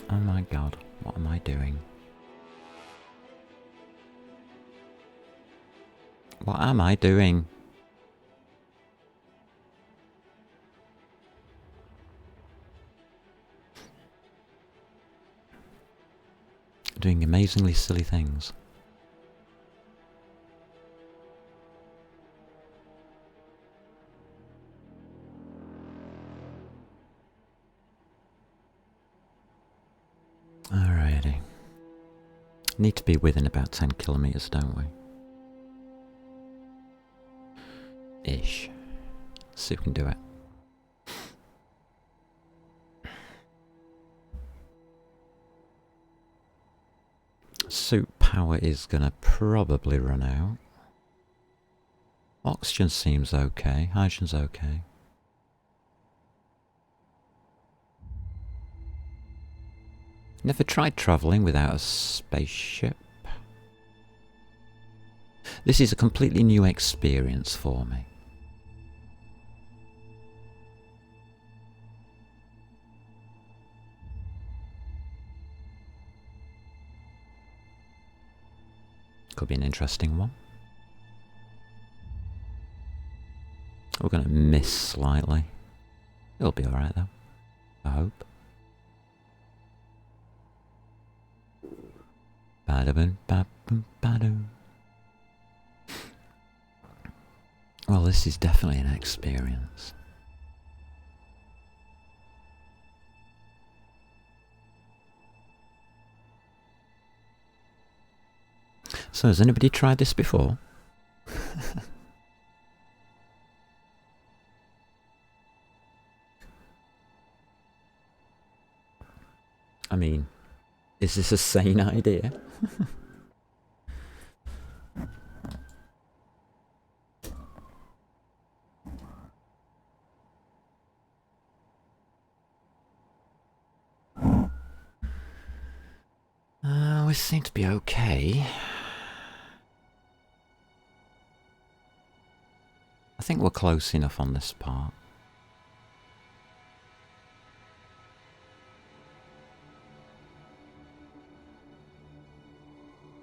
Oh my god, what am I doing? What am I doing? Doing amazingly silly things. Alrighty. Need to be within about 10 kilometers, don't we? Ish. See if we can do it. Suit power is gonna probably run out. Oxygen seems okay. Hydrogen's okay. Never tried travelling without a spaceship. This is a completely new experience for me. Could be an interesting one. We're going to miss slightly. It'll be alright though. I hope. Ba-da-boom, ba-boom, ba-doom. Well, this is definitely an experience. So, has anybody tried this before? I mean, is this a sane idea? We seem to be okay. I think we're close enough on this part.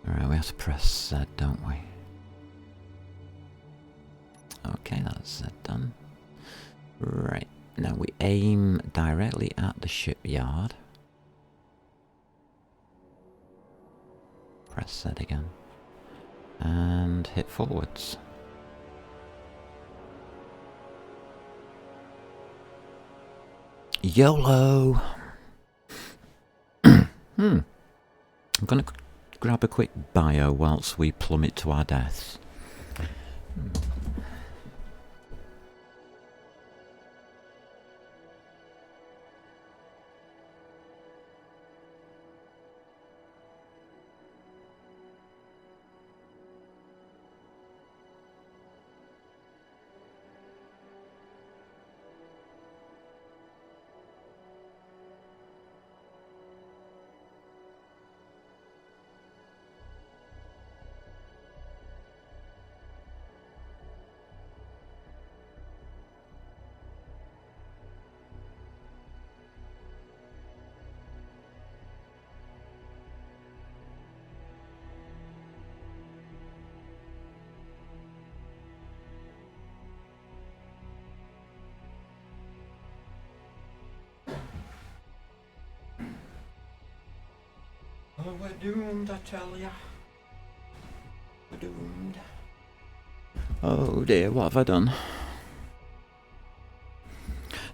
Alright, we have to press Z, don't we? Okay, that's Z done. Right, now we aim directly at the shipyard. Press Z again. And hit forwards. YOLO! I'm gonna grab a quick bio whilst we plummet to our deaths. Oh, we're doomed, I tell ya. We're doomed. Oh dear, what have I done?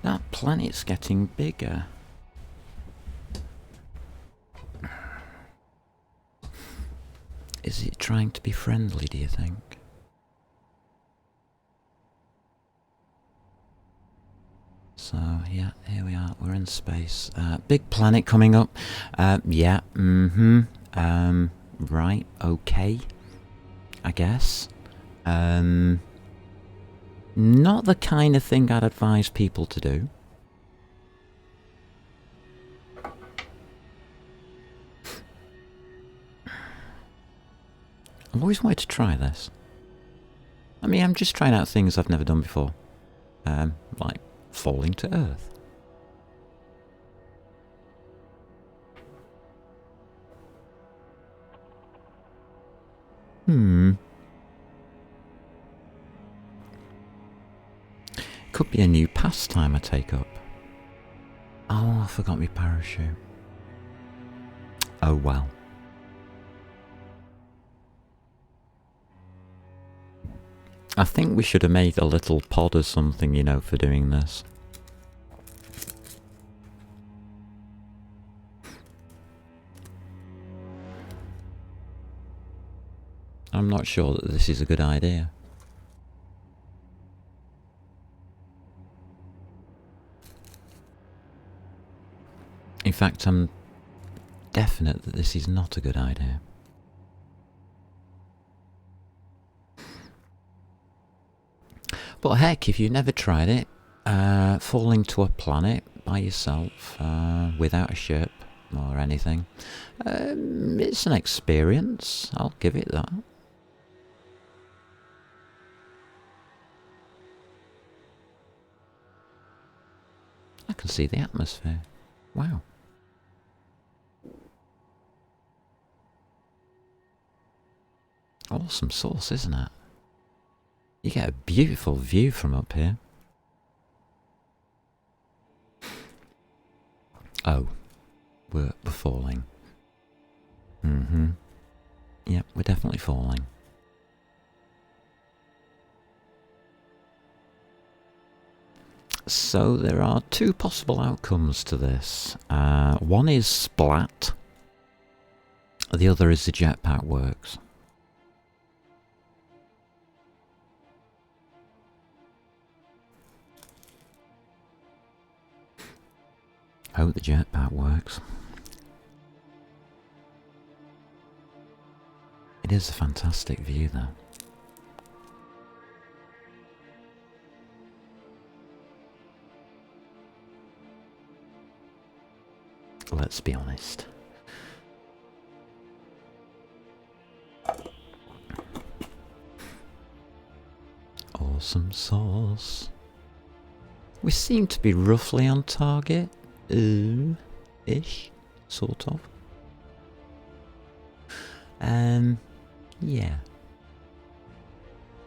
That planet's getting bigger. Is it trying to be friendly, do you think? So, yeah, here we are. We're in space. Big planet coming up. Yeah, right, okay. I guess. Not the kind of thing I'd advise people to do. I've always wanted to try this. I mean, I'm just trying out things I've never done before. Like falling to Earth. Could be a new pastime I take up. Oh, I forgot my parachute. Oh well. I think we should have made a little pod or something, you know, for doing this. I'm not sure that this is a good idea. In fact, I'm definite that this is not a good idea. But heck, if you've never tried it, falling to a planet by yourself, without a ship or anything, it's an experience. I'll give it that. I can see the atmosphere. Wow. Awesome sauce, isn't it? You get a beautiful view from up here. Oh, we're falling. Mm-hmm. Yep, we're definitely falling. So there are two possible outcomes to this. One is splat. The other is the jetpack works. I hope the jetpack works. It is a fantastic view though. Let's be honest. Awesome sauce. We seem to be roughly on target. Ish. Sort of. Yeah.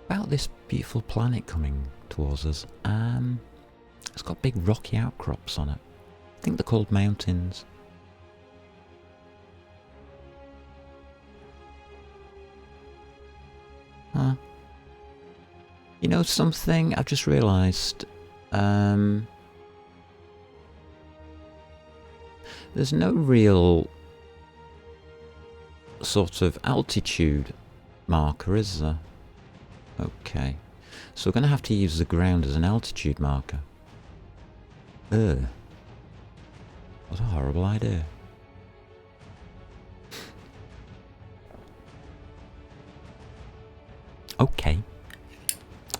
About this beautiful planet coming towards us. It's got big rocky outcrops on it. I think they're called mountains. Huh. You know something? I've just realised. There's no real sort of altitude marker, is there? Okay. So we're going to have to use the ground as an altitude marker. Ugh. What a horrible idea. Okay.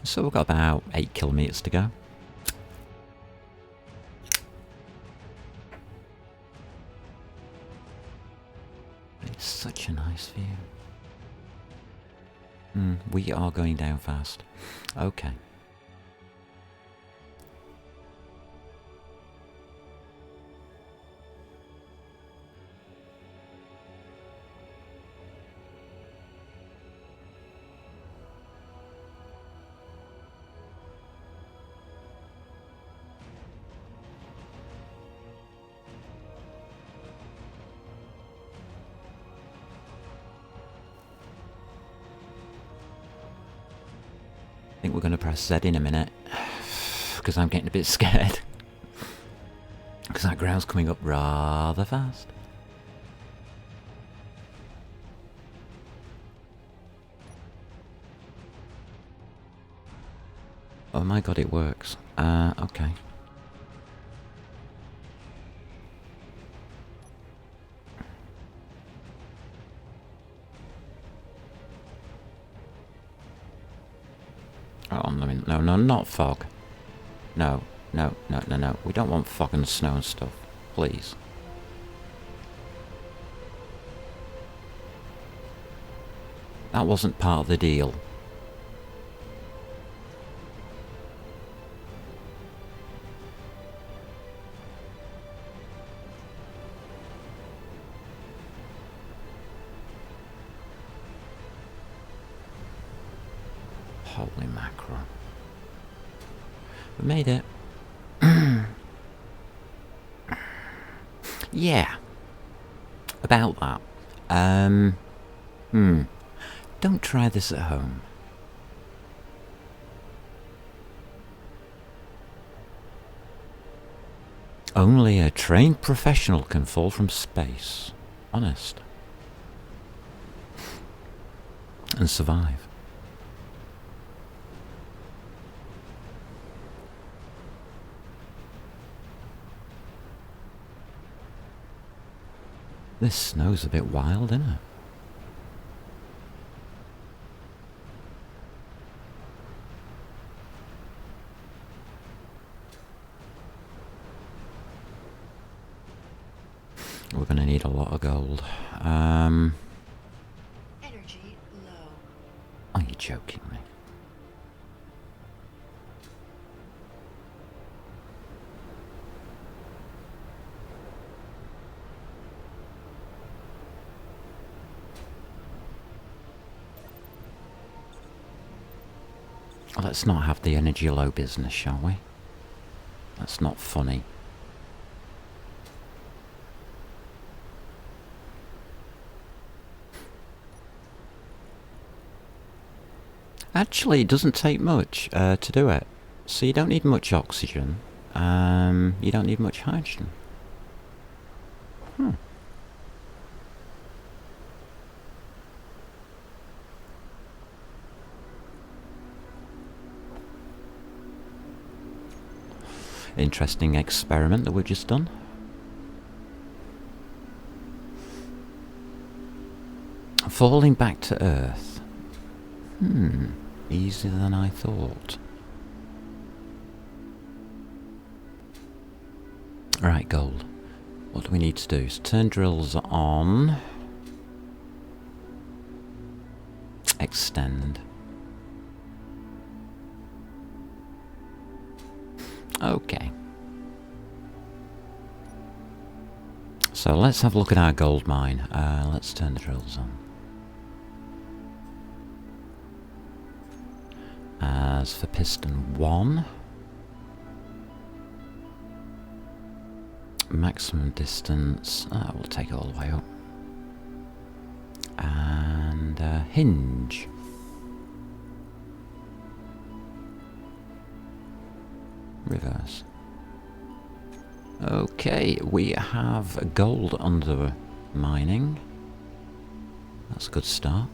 So we've got about 8 kilometres to go. It's such a nice view. We are going down fast. Okay. I think we're going to press Z in a minute, because I'm getting a bit scared. Because that ground's coming up rather fast. Oh my god, it works. Okay. Oh, no, not fog. No. We don't want fog and snow and stuff. Please. That wasn't part of the deal. Holy mackerel. We made it. Yeah. About that. Don't try this at home. Only a trained professional can fall from space. Honest. And survive. This snow's a bit wild, isn't it? We're going to need a lot of gold. Energy low. Are you joking me? Let's not have the energy low business, shall we? That's not funny. Actually, it doesn't take much to do it. So you don't need much oxygen. You don't need much hydrogen. Interesting experiment that we've just done. Falling back to Earth. Easier than I thought. Right, gold. What do we need to do? So turn drills on. Extend. Okay. So let's have a look at our gold mine. Let's turn the drills on. As for piston 1, maximum distance, we'll take it all the way up. And hinge. Reverse. Okay, we have gold under mining. That's a good start.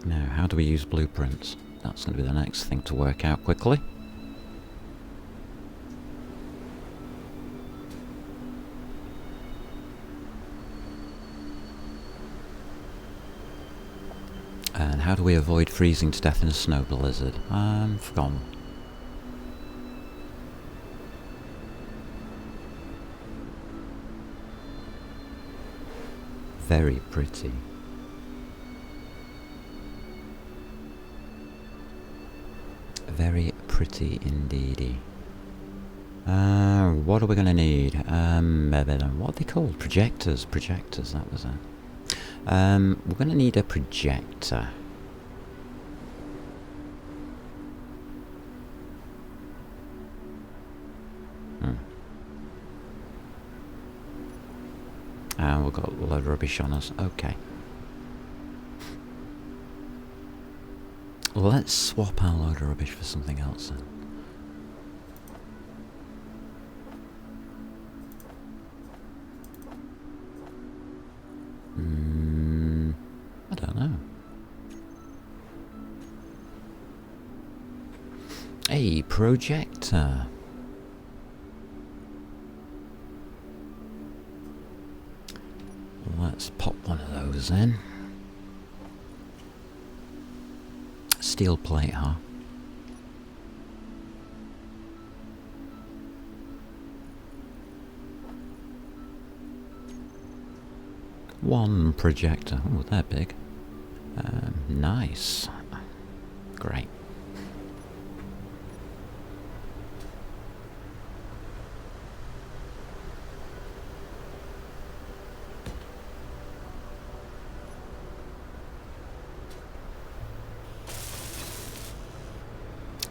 Now, how do we use blueprints? That's going to be the next thing to work out quickly. And how do we avoid freezing to death in a snow blizzard? Forgotten. Very pretty. Very pretty indeedy. What are we going to need? What are they called? Projectors. Projectors, that was it. We're going to need a projector. And we've got a load of rubbish on us. Okay. Let's swap our load of rubbish for something else then. I don't know. A projector. Let's pop one of those in. Steel plate, huh? One projector. Oh, they're big. Nice. Great.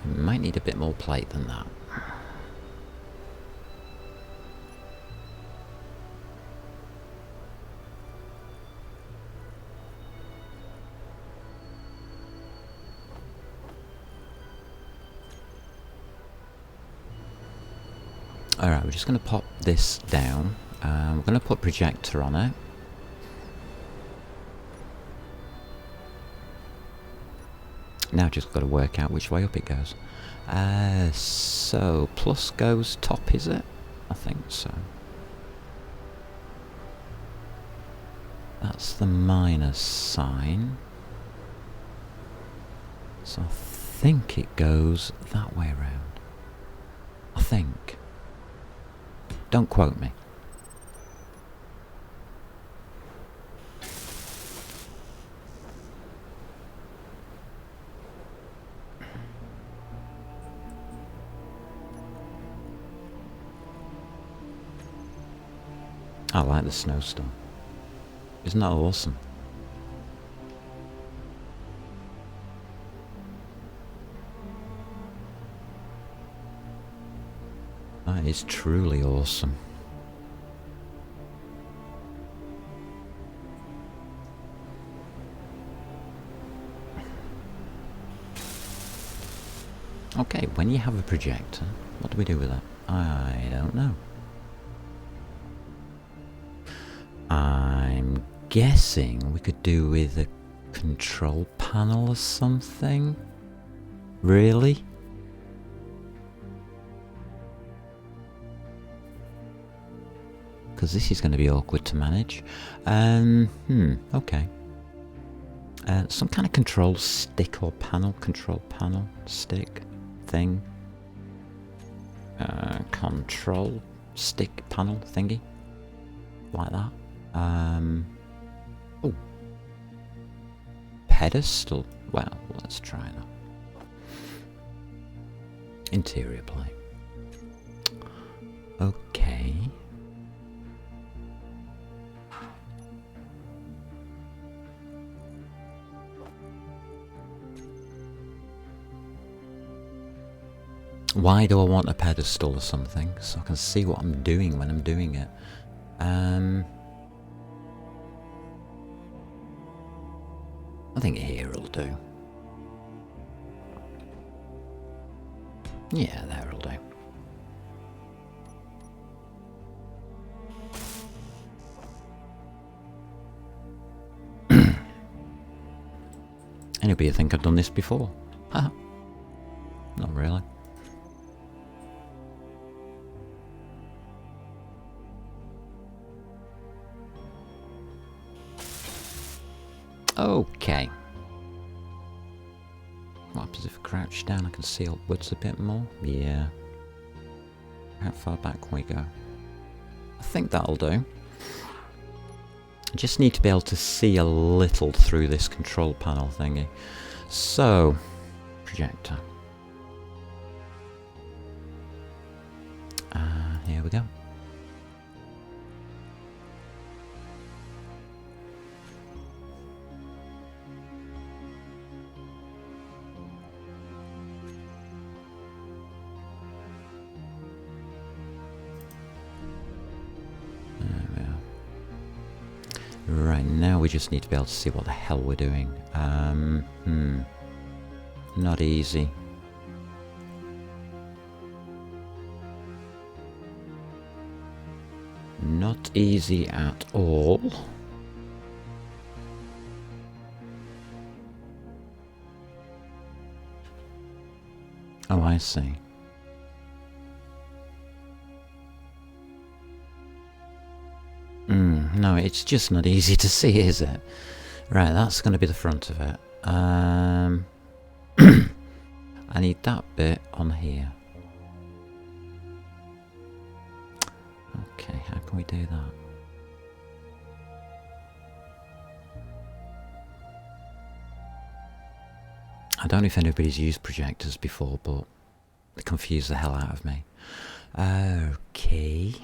Might need a bit more plate than that. Alright, we're just going to pop this down. We're going to put projector on it. Now just got to work out which way up it goes. So, plus goes top, is it? I think so. That's the minus sign. So I think it goes that way around. I think. Don't quote me. I like the snowstorm. Isn't that awesome? That is truly awesome. Okay, when you have a projector, what do we do with that? I don't know. I'm guessing we could do with a control panel or something? Really? Because this is going to be awkward to manage. Okay. Some kind of control stick or panel, control panel, stick, thing. Control stick panel thingy. Like that. Oh. Pedestal. Well, let's try that. Interior plate. Okay. Why do I want a pedestal or something? So I can see what I'm doing when I'm doing it. I think here will do. Yeah, there'll do. Anybody think I've done this before? Haha. Not really. Okay. What happens if I crouch down? I can see upwards a bit more. Yeah. How far back can we go? I think that'll do. I just need to be able to see a little through this control panel thingy. So, projector. Here we go. Right, now we just need to be able to see what the hell we're doing. Not easy. Not easy at all. Oh, I see. No, it's just not easy to see, is it? Right, that's going to be the front of it. I need that bit on here. Okay, how can we do that? I don't know if anybody's used projectors before, but they confuse the hell out of me. Okay.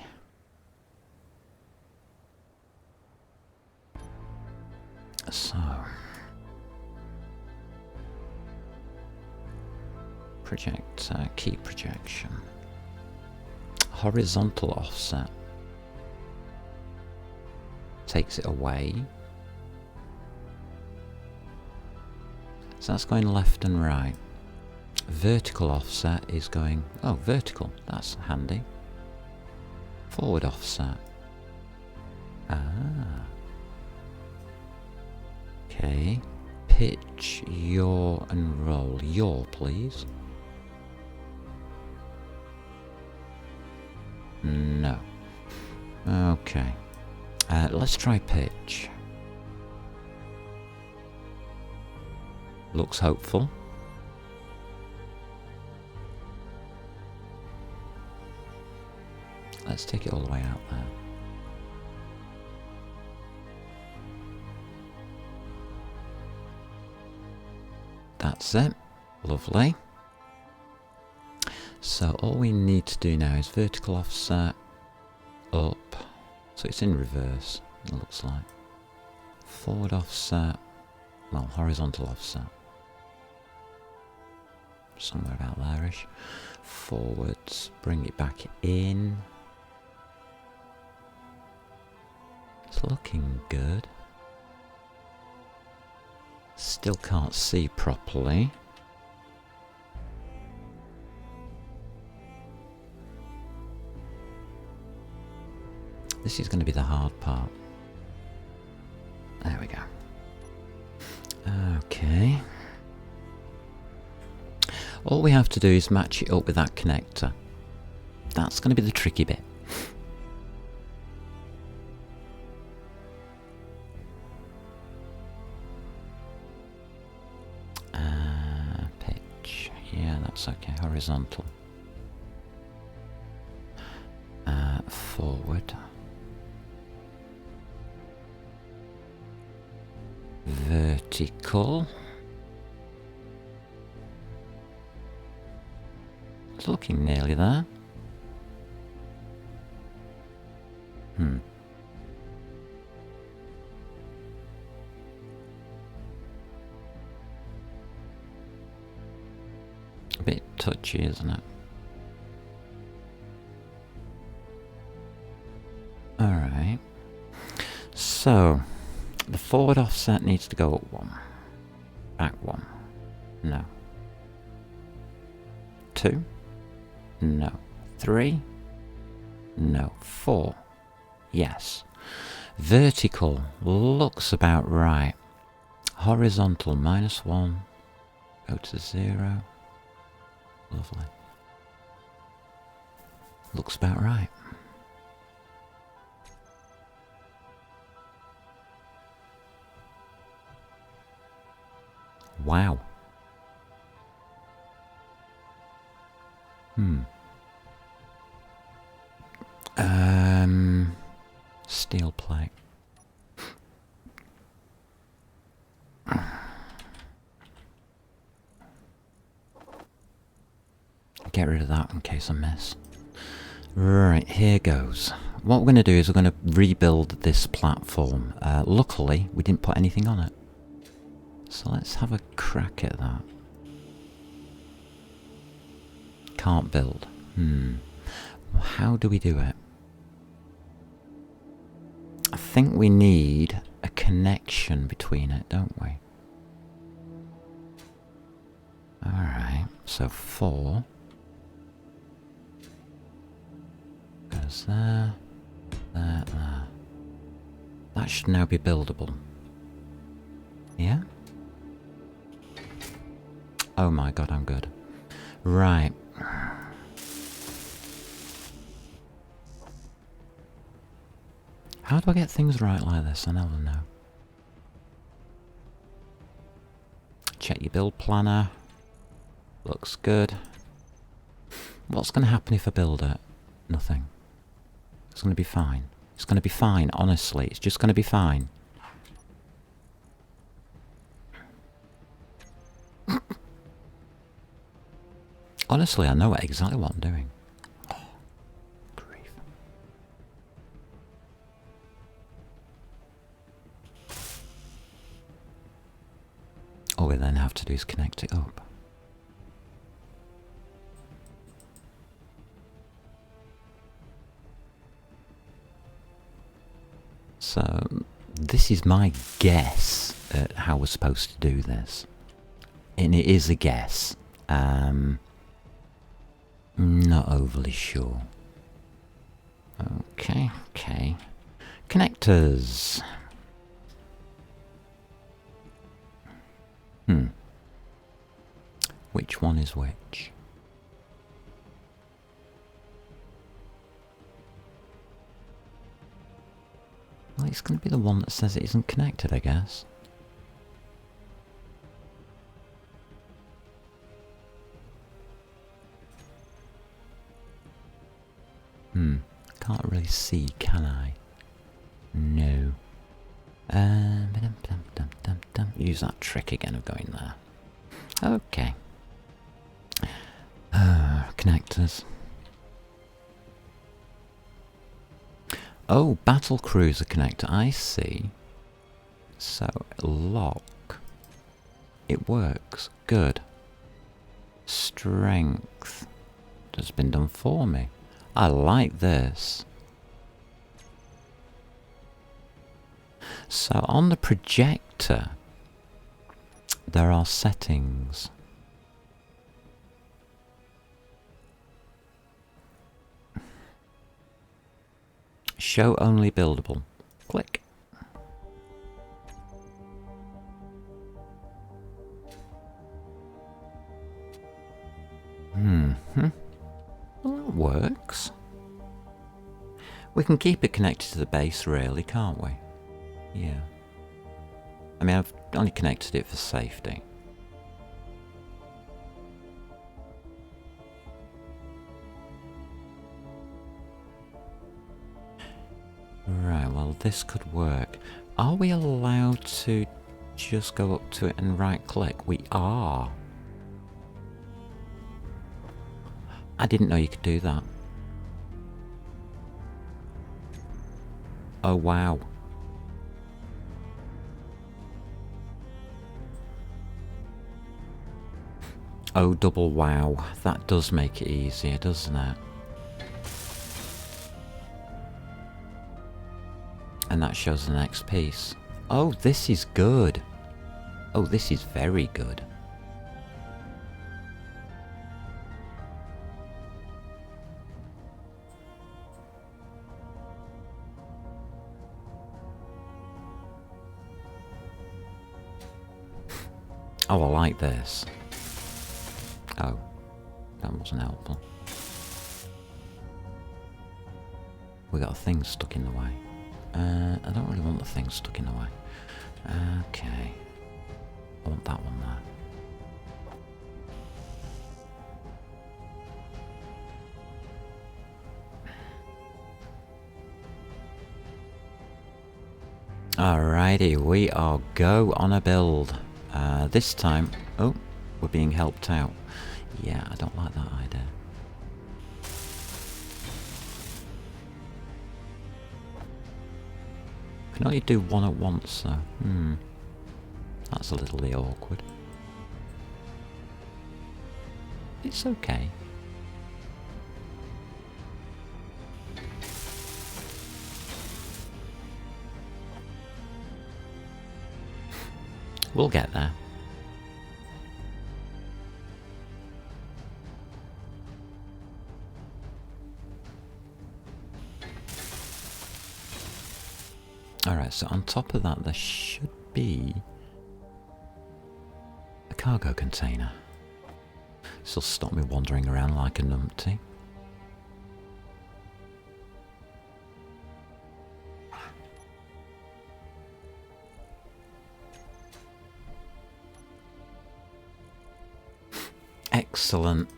So, project, key projection, horizontal offset, takes it away, so that's going left and right. Vertical offset is going, oh, vertical, that's handy. Forward offset, okay, pitch, yaw and roll. Yaw, please. No. Okay. Let's try pitch. Looks hopeful. Let's take it all the way out there. That's it. Lovely. So all we need to do now is vertical offset up. So it's in reverse, it looks like. Forward offset. Well, horizontal offset. Somewhere about there-ish. Forwards. Bring it back in. It's looking good. Still can't see properly. This is going to be the hard part. There we go. Okay. All we have to do is match it up with that connector. That's going to be the tricky bit. Pitch. Yeah, that's okay. Horizontal. Forward. Vertical. It's looking nearly there. A bit touchy, isn't it? Alright. So, the forward offset needs to go up 1. Back 1. No. 2. No. 3. No. 4. Yes. Vertical looks about right. Horizontal -1. Go to 0. Lovely. Looks about right. Wow. Steel plate. Get rid of that in case I miss. Right, here goes. What we're going to do is we're going to rebuild this platform. Luckily, we didn't put anything on it. So let's have a crack at that. Can't build. How do we do it? I think we need a connection between it, don't we? Alright, so 4 goes there, there, there. That should now be buildable. Yeah? Oh my god, I'm good. Right. How do I get things right like this? I never know. Check your build planner. Looks good. What's going to happen if I build it? Nothing. It's going to be fine. It's going to be fine, honestly. It's just going to be fine. Honestly, I know exactly what I'm doing. Oh, grief. All we then have to do is connect it up. So, this is my guess at how we're supposed to do this. And it is a guess. Not overly sure. Okay. Connectors. Which one is which? Well, it's going to be the one that says it isn't connected, I guess. Can't really see, can I? No. Use that trick again of going there. Okay. Connectors. Oh, battle cruiser connector, I see. So, lock. It works. Good. Strength. Has been done for me. I like this. So, on the projector, there are settings. Show only buildable. Click. Well, that works. We can keep it connected to the base, really, can't we? Yeah. I mean, I've only connected it for safety. Right, well, this could work. Are we allowed to just go up to it and right-click? We are. I didn't know you could do that. Oh, wow. Oh, double wow. That does make it easier, doesn't it? And that shows the next piece. Oh, this is good. Oh, this is very good. Oh, I like this. Oh, that wasn't helpful. We got a thing stuck in the way. I don't really want the thing stuck in the way. Okay. I want that one there. Alrighty, we are go on a build. This time, oh, we're being helped out. Yeah, I don't like that idea. Can only do one at once, though. That's a little bit awkward. It's okay. We'll get there. Alright, so on top of that there should be a cargo container. This will stop me wandering around like a numpty. Excellent.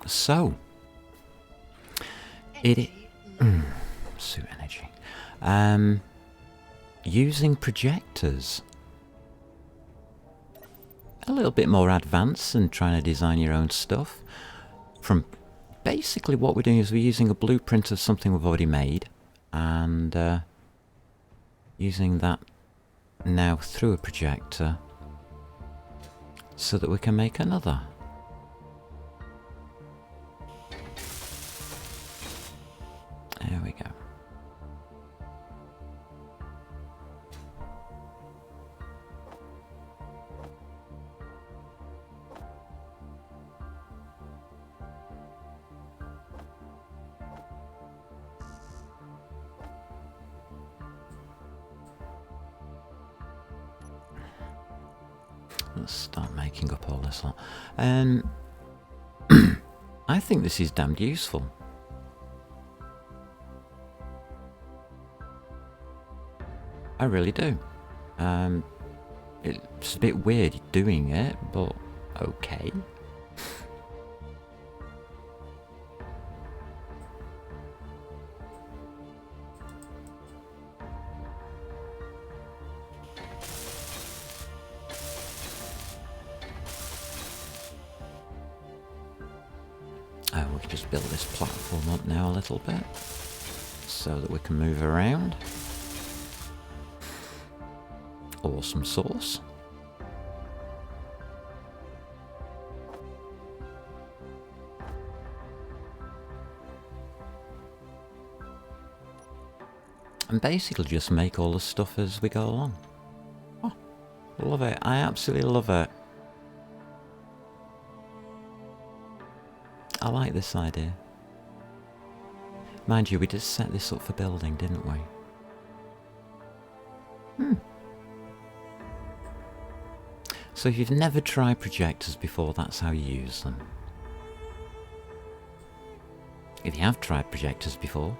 So, suit energy. Using projectors. A little bit more advanced than trying to design your own stuff. From basically what we're doing is we're using a blueprint of something we've already made and using that now through a projector so that we can make another. There we go. Let's start making up all this lot. I think this is damned useful. I really do. It's a bit weird doing it, but okay. And we can just build this platform up now a little bit so that we can move around. Awesome sauce. And basically just make all the stuff as we go along. Oh, love it. I absolutely love it. I like this idea. Mind you, we did set this up for building, didn't we? So if you've never tried projectors before, that's how you use them. If you have tried projectors before,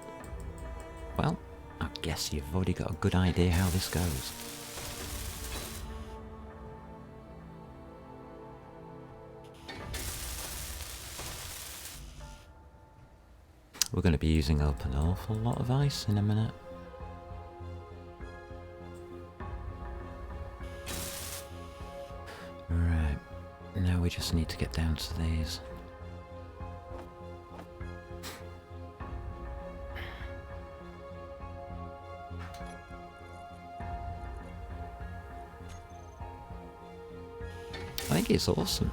well, I guess you've already got a good idea how this goes. We're going to be using up an awful lot of ice in a minute. Right, now we just need to get down to these. I think it's awesome.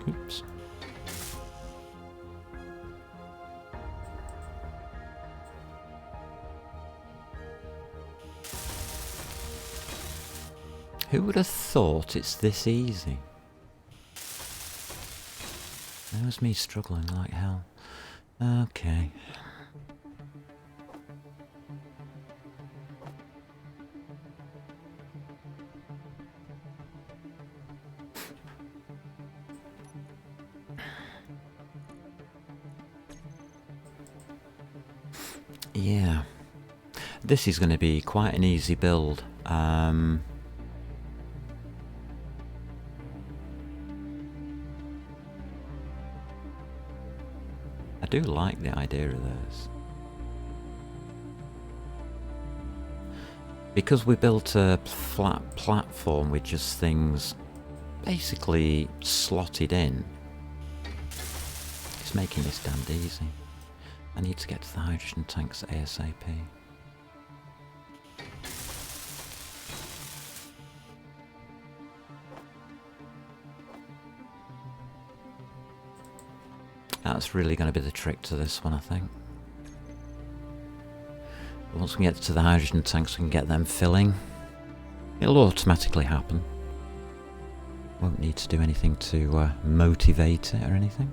Oops. Who would have thought it's this easy? That was me struggling like hell. Okay. Yeah, this is going to be quite an easy build. I do like the idea of this. Because we built a flat platform with just things basically slotted in, it's making this damned easy. I need to get to the hydrogen tanks ASAP. That's really going to be the trick to this one, I think. Once we get to the hydrogen tanks, we can get them filling. It'll automatically happen. Won't need to do anything to motivate it or anything.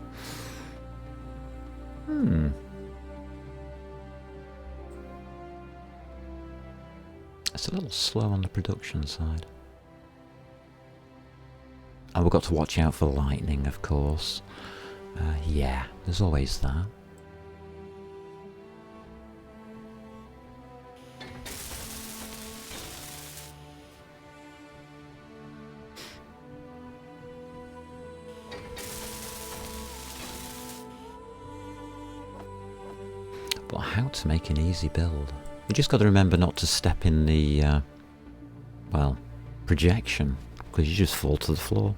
It's a little slow on the production side. And we've got to watch out for lightning, of course. Yeah, there's always that. But how to make an easy build? You just got to remember not to step in the, well, projection, because you just fall to the floor.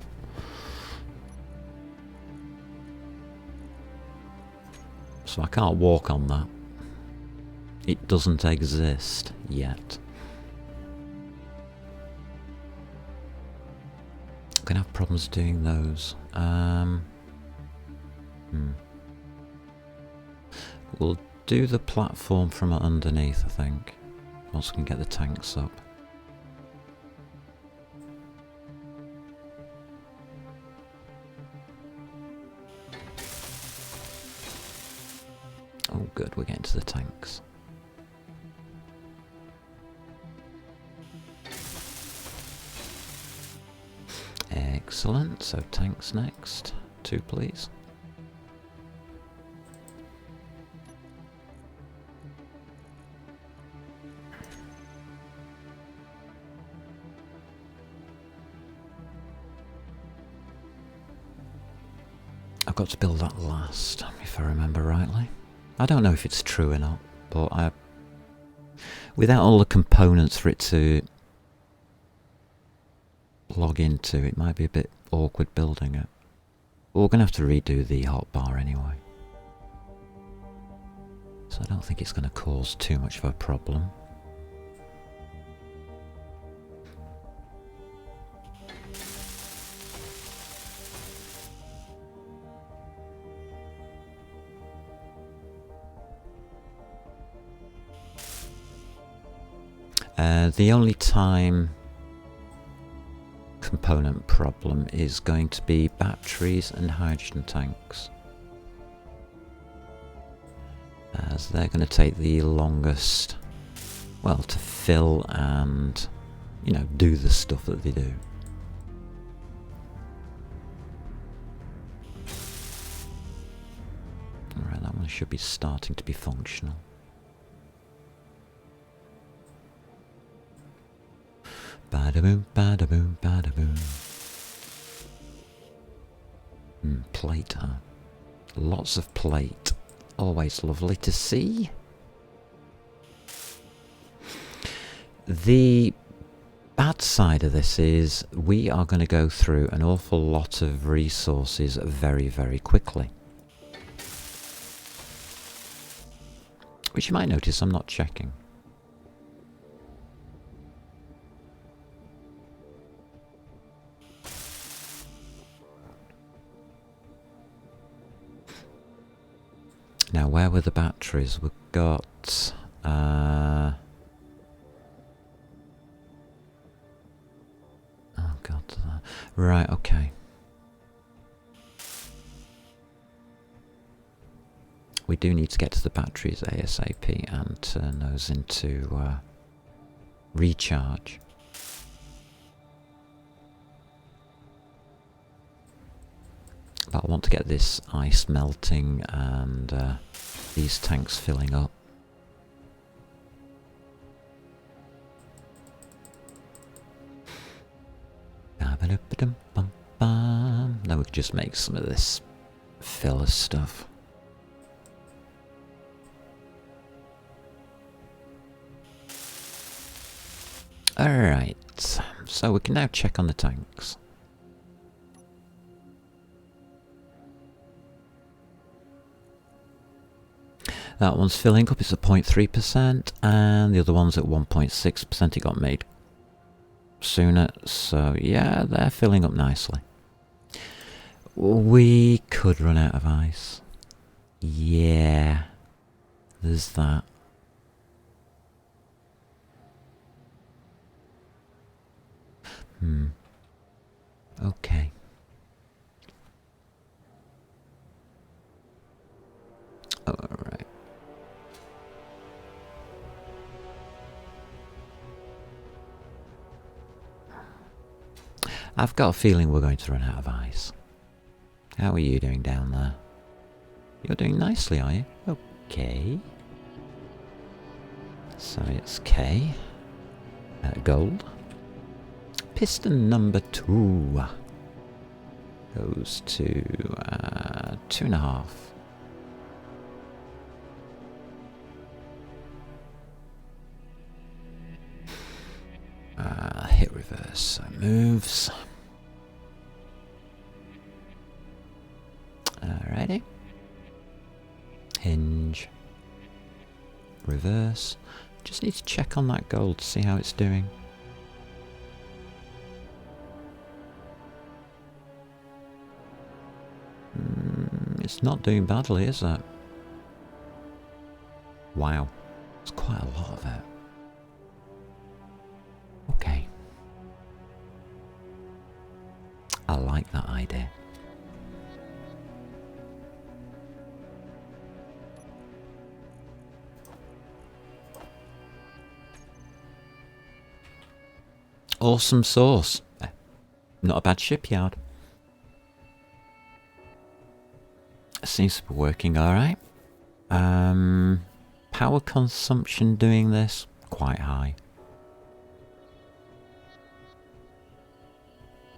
So I can't walk on that. It doesn't exist yet. I'm gonna have problems doing those. We'll do the platform from underneath, I think. Once we can get the tanks up. Oh good, we're getting to the tanks. Excellent, so tanks next. 2 please. I've got to build that last, if I remember rightly. I don't know if it's true or not, but without all the components for it to log into. It might be a bit awkward building it. But we're going to have to redo the hotbar anyway. So I don't think it's going to cause too much of a problem. The only time component problem is going to be batteries and hydrogen tanks, as they're going to take the longest, well, to fill and, you know, do the stuff that they do. Alright, that one should be starting to be functional. Bada-boom, bada-boom, bada-boom. Plate, huh? Lots of plate. Always lovely to see. The bad side of this is we are going to go through an awful lot of resources very, very quickly. Which you might notice I'm not checking. Now, where were the batteries? We've got... oh god. Right, okay. We do need to get to the batteries ASAP and turn those into recharge. But I want to get this ice melting and these tanks filling up. Then we could just make some of this filler stuff. Alright, so we can now check on the tanks. That one's filling up, it's at 0.3%, and the other one's at 1.6%. It got made sooner, so yeah, they're filling up nicely. We could run out of ice. Yeah, there's that. Okay. Alright. I've got a feeling we're going to run out of ice. How are you doing down there? You're doing nicely, are you? Okay. So it's K. Gold. Piston number 2 goes to 2.5. Hit reverse, so moves. Alrighty. Hinge. Reverse. Just need to check on that gold to see how it's doing. It's not doing badly, is it? Wow. It's quite a lot of it. Okay. I like that idea. Awesome sauce. Not a bad shipyard. Seems to be working alright. Power consumption doing this, quite high.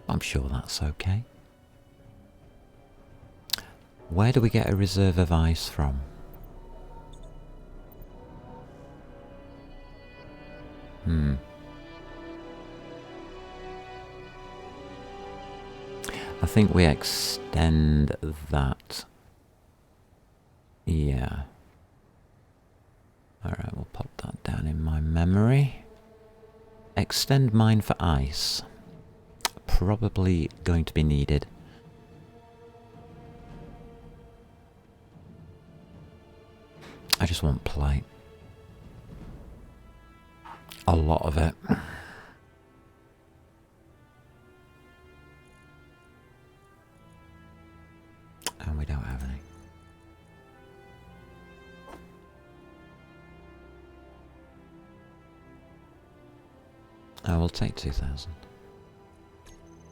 I'm sure that's okay. Where do we get a reserve of ice from? think we extend that. Yeah. Alright, we'll pop that down in my memory. Extend mine for ice. Probably going to be needed. I just want plate. A lot of it. And we don't have any. I will take 2,000.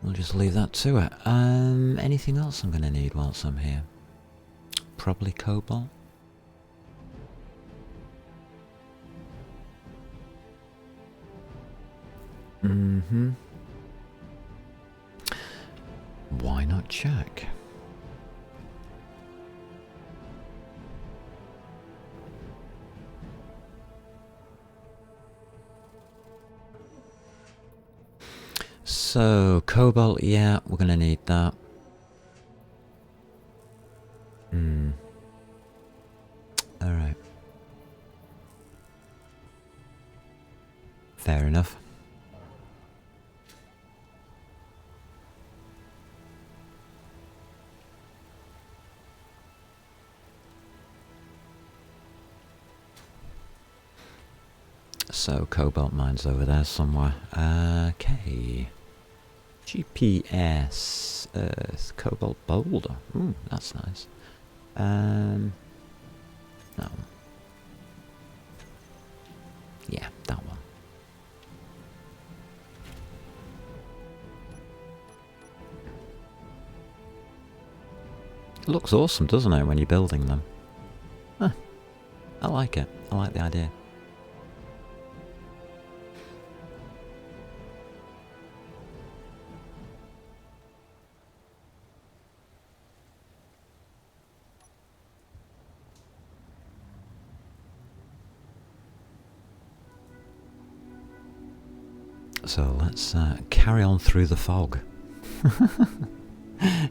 We'll just leave that to it. Anything else I'm going to need whilst I'm here? Probably cobalt. Mm-hmm. Why not check? So, cobalt, yeah, we're going to need that. Alright. Fair enough. So, cobalt mine's over there somewhere. Okay. GPS. Earth. Cobalt boulder. Ooh, that's nice. No. Yeah, that one. It looks awesome, doesn't it, when you're building them? Huh. I like it. I like the idea. So let's carry on through the fog.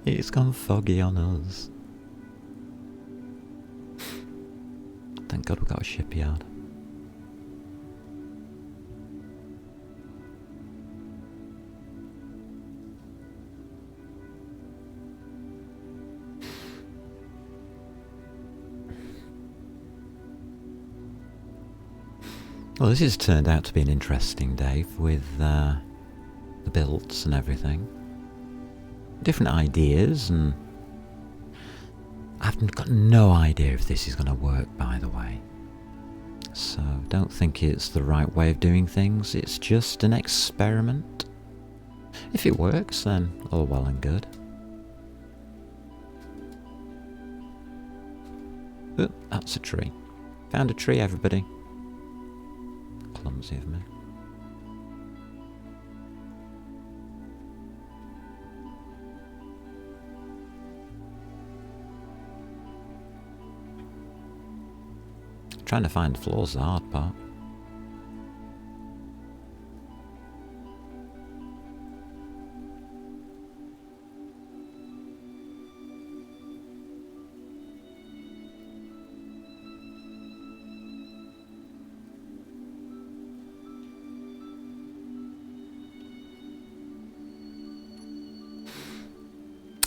It's gone foggy on us. Thank God we've got a shipyard. Well, this has turned out to be an interesting day with the builds and everything. Different ideas, and I've got no idea if this is going to work, by the way. So don't think it's the right way of doing things. It's just an experiment. If it works, then all well and good. Oh, that's a tree. Found a tree, everybody. Clumsy of me. Trying to find floors is the hard part.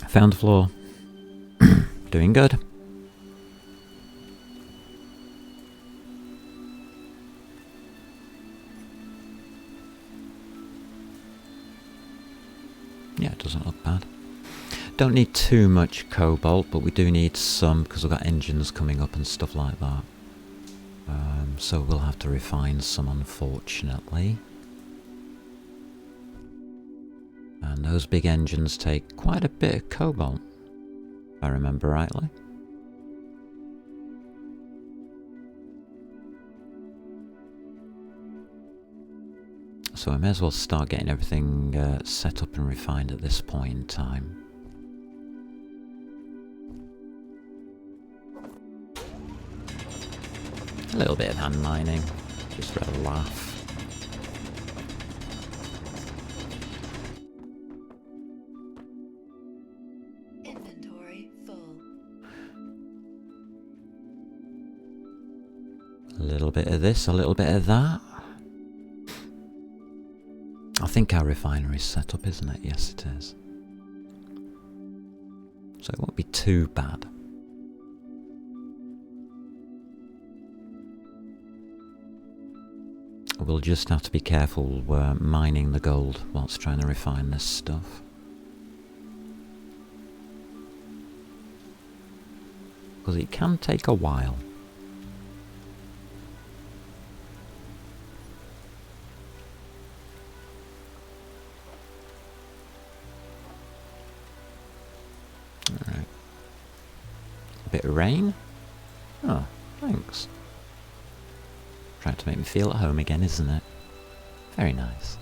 Found the floor. Doing good. Yeah, it doesn't look bad. Don't need too much cobalt, but we do need some because we've got engines coming up and stuff like that. So we'll have to refine some, unfortunately. And those big engines take quite a bit of cobalt, if I remember rightly. So I may as well start getting everything set up and refined at this point in time. A little bit of hand mining, just for a laugh. little bit of this, a little bit of that. I think our refinery's set up, isn't it? Yes, it is. So it won't be too bad. We'll just have to be careful mining the gold whilst trying to refine this stuff. Because it can take a while. Alright. A bit of rain? Oh, thanks. Trying to make me feel at home again, isn't it? Very nice.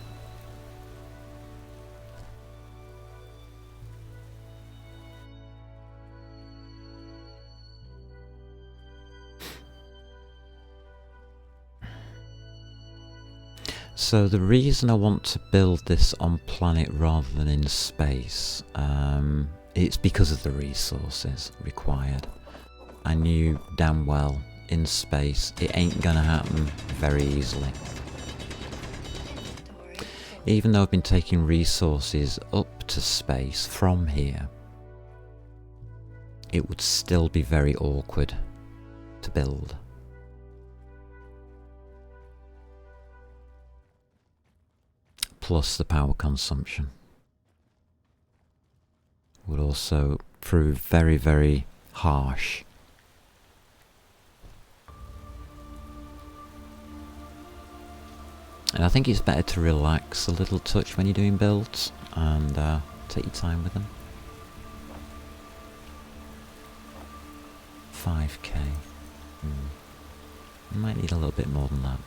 So the reason I want to build this on planet rather than in space, it's because of the resources required. I knew damn well in space it ain't gonna happen very easily. Even though I've been taking resources up to space from here, it would still be very awkward to build. Plus the power consumption would also prove very, very harsh. And I think it's better to relax a little touch when you're doing builds and take your time with them. 5k. Might need a little bit more than that.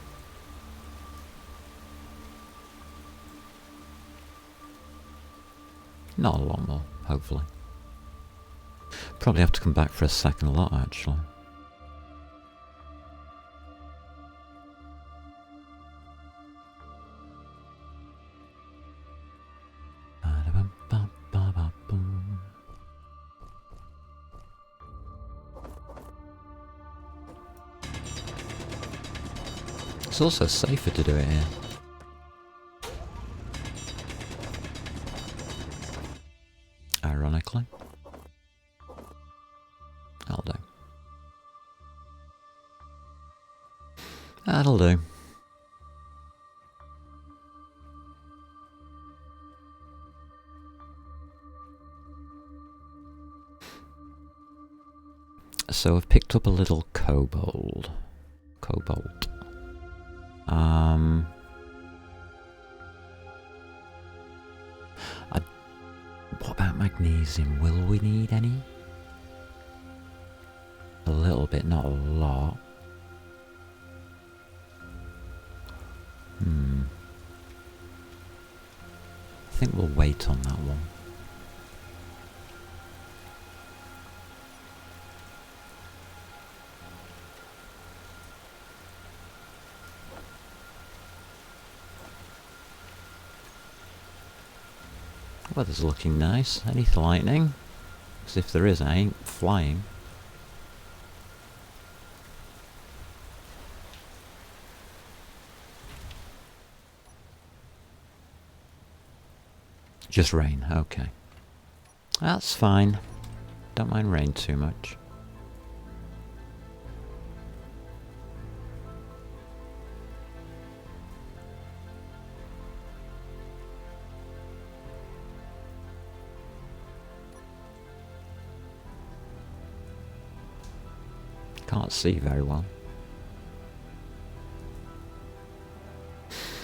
Not a lot more, hopefully. Probably have to come back for a second lot, actually. It's also safer to do it here. Ironically. That'll do. That'll do. So I've picked up a little cobalt. What about magnesium? Will we need any? A little bit, not a lot. I think we'll wait on that one. Weather's looking nice. Any lightning? Because if there is, I ain't flying. Just rain, okay. That's fine. Don't mind rain too much. Can't see very well.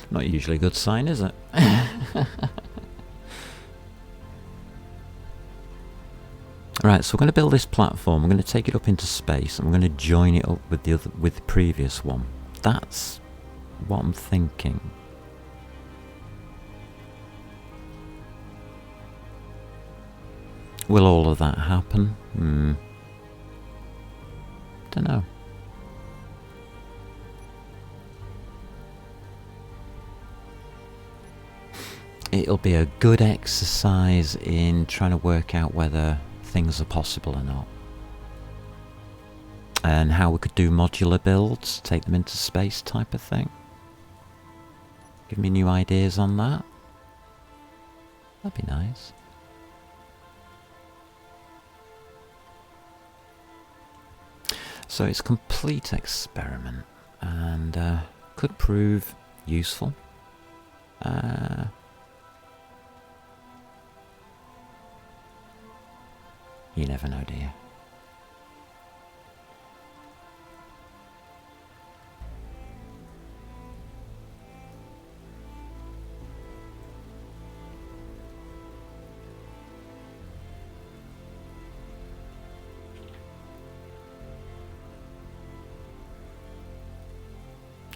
Not usually a good sign, is it? Right, so we're going to build this platform. We're going to take it up into space, and we're going to join it up with the previous one. That's what I'm thinking. Will all of that happen? Don't know. It'll be a good exercise in trying to work out whether things are possible or not. and how we could do modular builds, take them into space type of thing. Give me new ideas on that. That'd be nice. So it's a complete experiment and could prove useful. You never know, do you?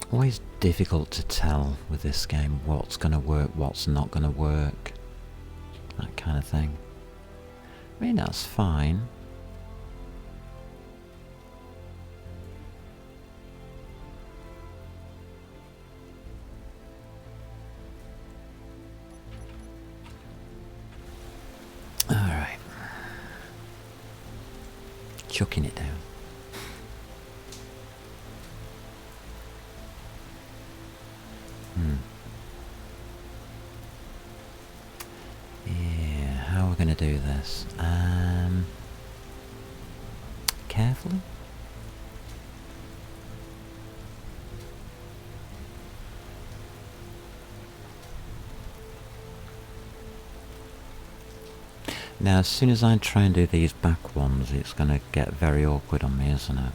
Always difficult to tell with this game what's going to work, what's not going to work, that kind of thing. I mean, that's fine. Alright. Chucking it down. Yeah, how are we going to do this? Carefully? Now, as soon as I try and do these back ones, it's going to get very awkward on me, isn't it?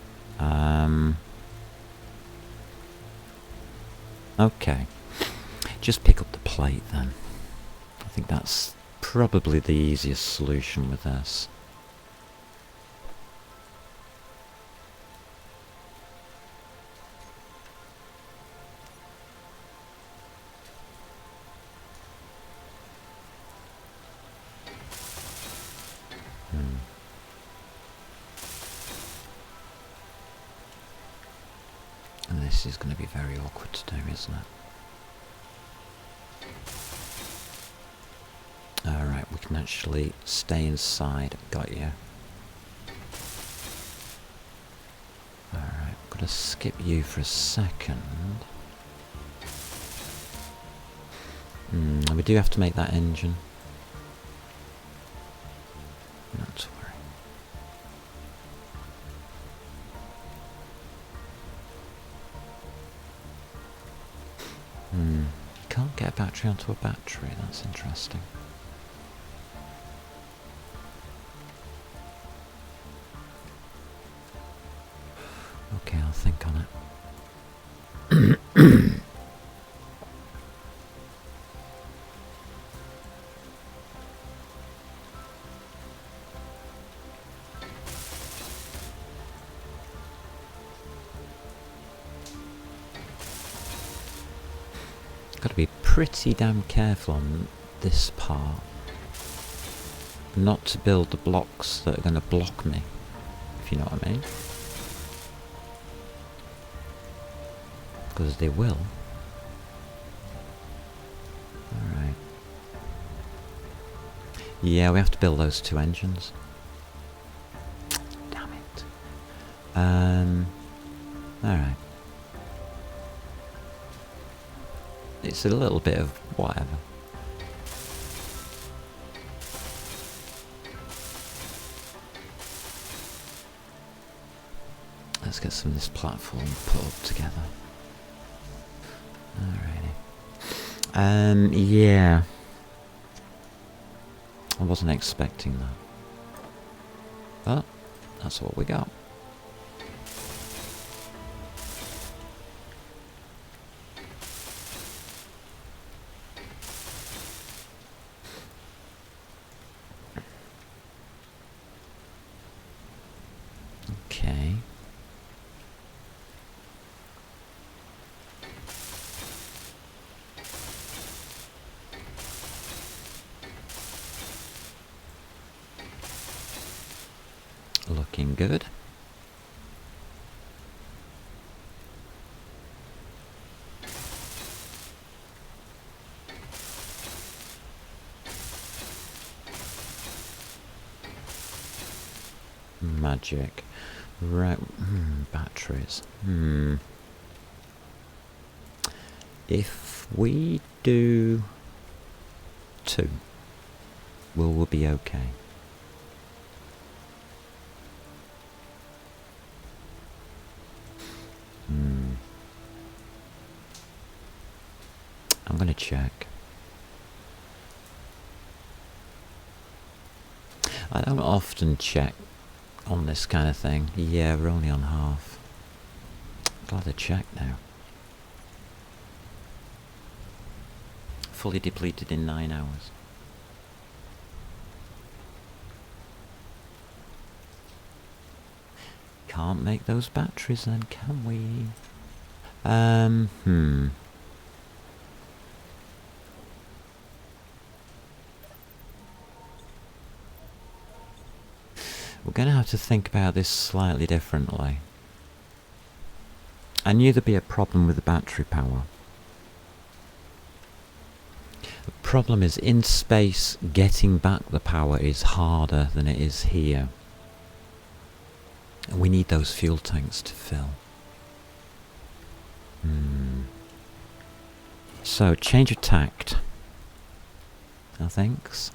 Okay. Just pick up the plate then. I think that's probably the easiest solution with this. And this is going to be very awkward to do, isn't it? Alright, we can actually stay inside. Got you. Alright, I'm going to skip you for a second. We do have to make that engine. Not to worry. Can't get a battery onto a battery, that's interesting. Okay, I'll think on it. Got to be pretty damn careful on this part. Not to build the blocks that are going to block me, if you know what I mean. Because they will. Alright. Yeah, we have to build those two engines. Damn it. Alright. It's a little bit of whatever. Let's get some of this platform put up together. Alrighty. Yeah. I wasn't expecting that. But that's what we got. Okay. Looking good. Magic. Right, batteries. If we do 2, will we be okay? I'm gonna check. I don't often check on this kind of thing. Yeah, we're only on half. Glad I checked now. Fully depleted in 9 hours. Can't make those batteries then, can we? We're going to have to think about this slightly differently. I knew there'd be a problem with the battery power. The problem is, in space, getting back the power is harder than it is here. And we need those fuel tanks to fill. So, change of tact. No thanks.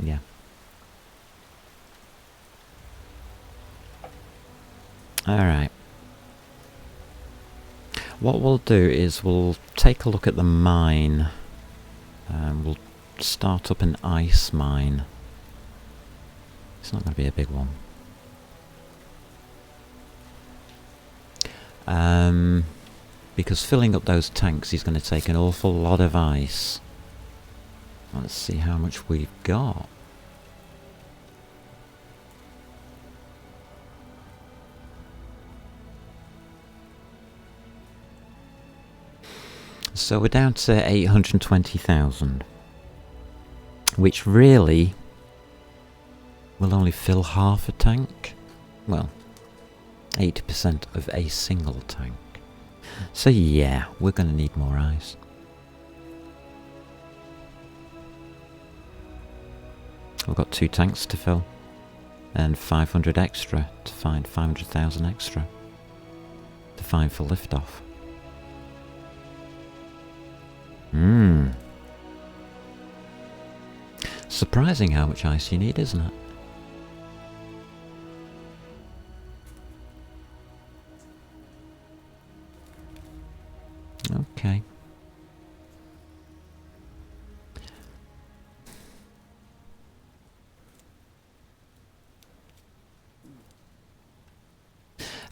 Yeah. Alright. What we'll do is we'll take a look at the mine. We'll start up an ice mine. It's not going to be a big one. Because filling up those tanks is going to take an awful lot of ice. Let's see how much we've got. So we're down to 820,000, which really will only fill half a tank. Well, 80% of a single tank. So yeah, we're going to need more ice. We've got 2 tanks to fill, and 500 extra to find 500,000 extra to find for liftoff. Surprising how much ice you need, isn't it? Okay.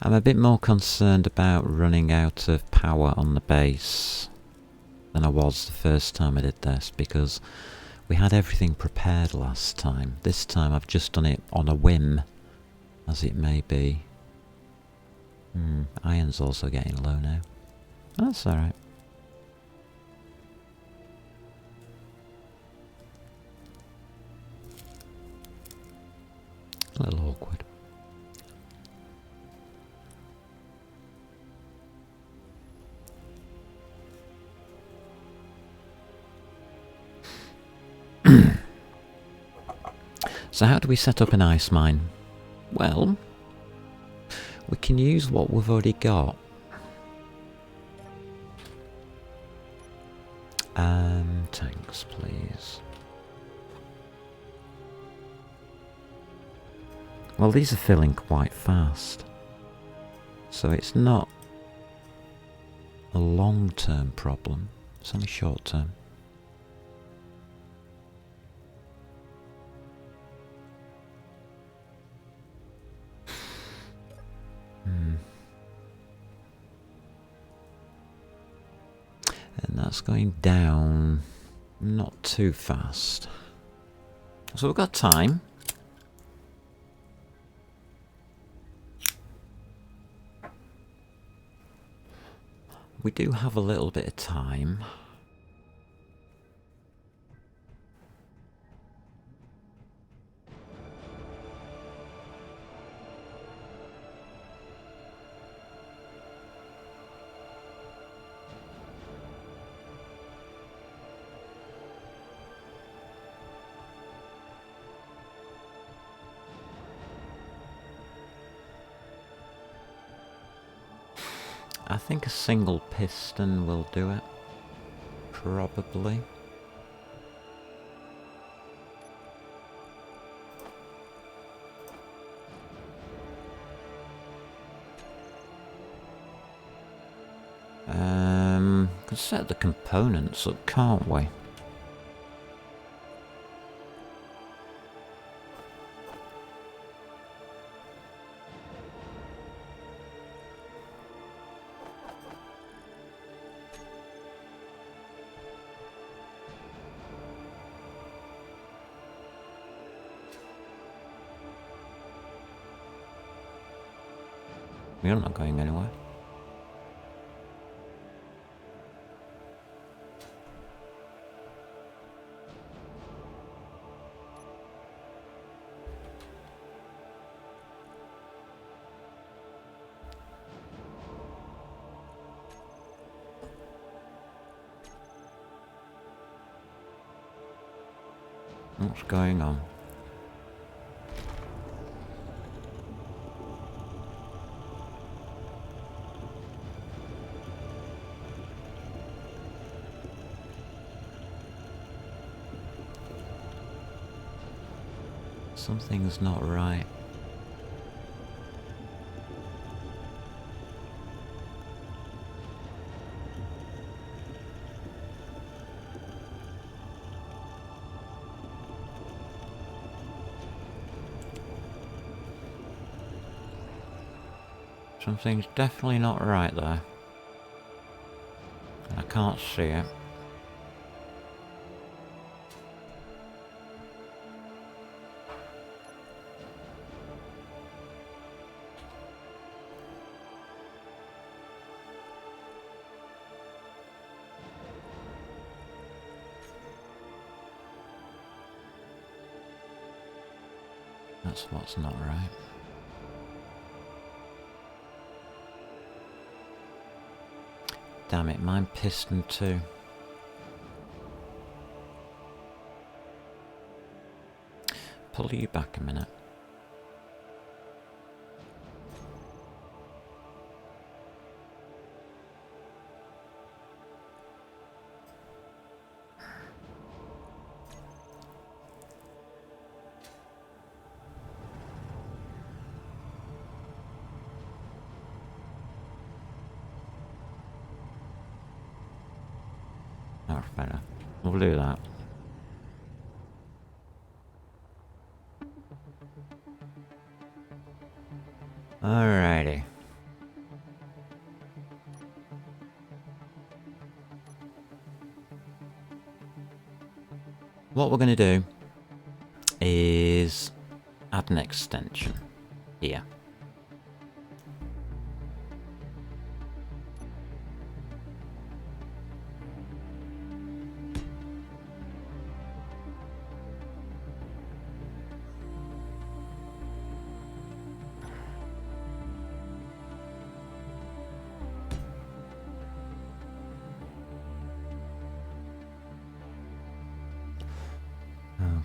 I'm a bit more concerned about running out of power on the base than I was the first time I did this, because we had everything prepared last time. This time I've just done it on a whim, as it may be. Iron's also getting low now. That's alright. A little awkward. So how do we set up an ice mine? Well, we can use what we've already got. Tanks, please. Well, these are filling quite fast, so it's not a long-term problem. It's only short-term. And that's going down not too fast. So we've got time. We do have a little bit of time. I think a single piston will do it. Probably. Could set the components up, can't we? We're not going anywhere. What's going on? Something's not right. Something's definitely not right there. I can't see it. That's what's not right. Damn it, mine piston too. Pull you back a minute. That's better. We'll do that. Alrighty. What we're going to do is add an extension here.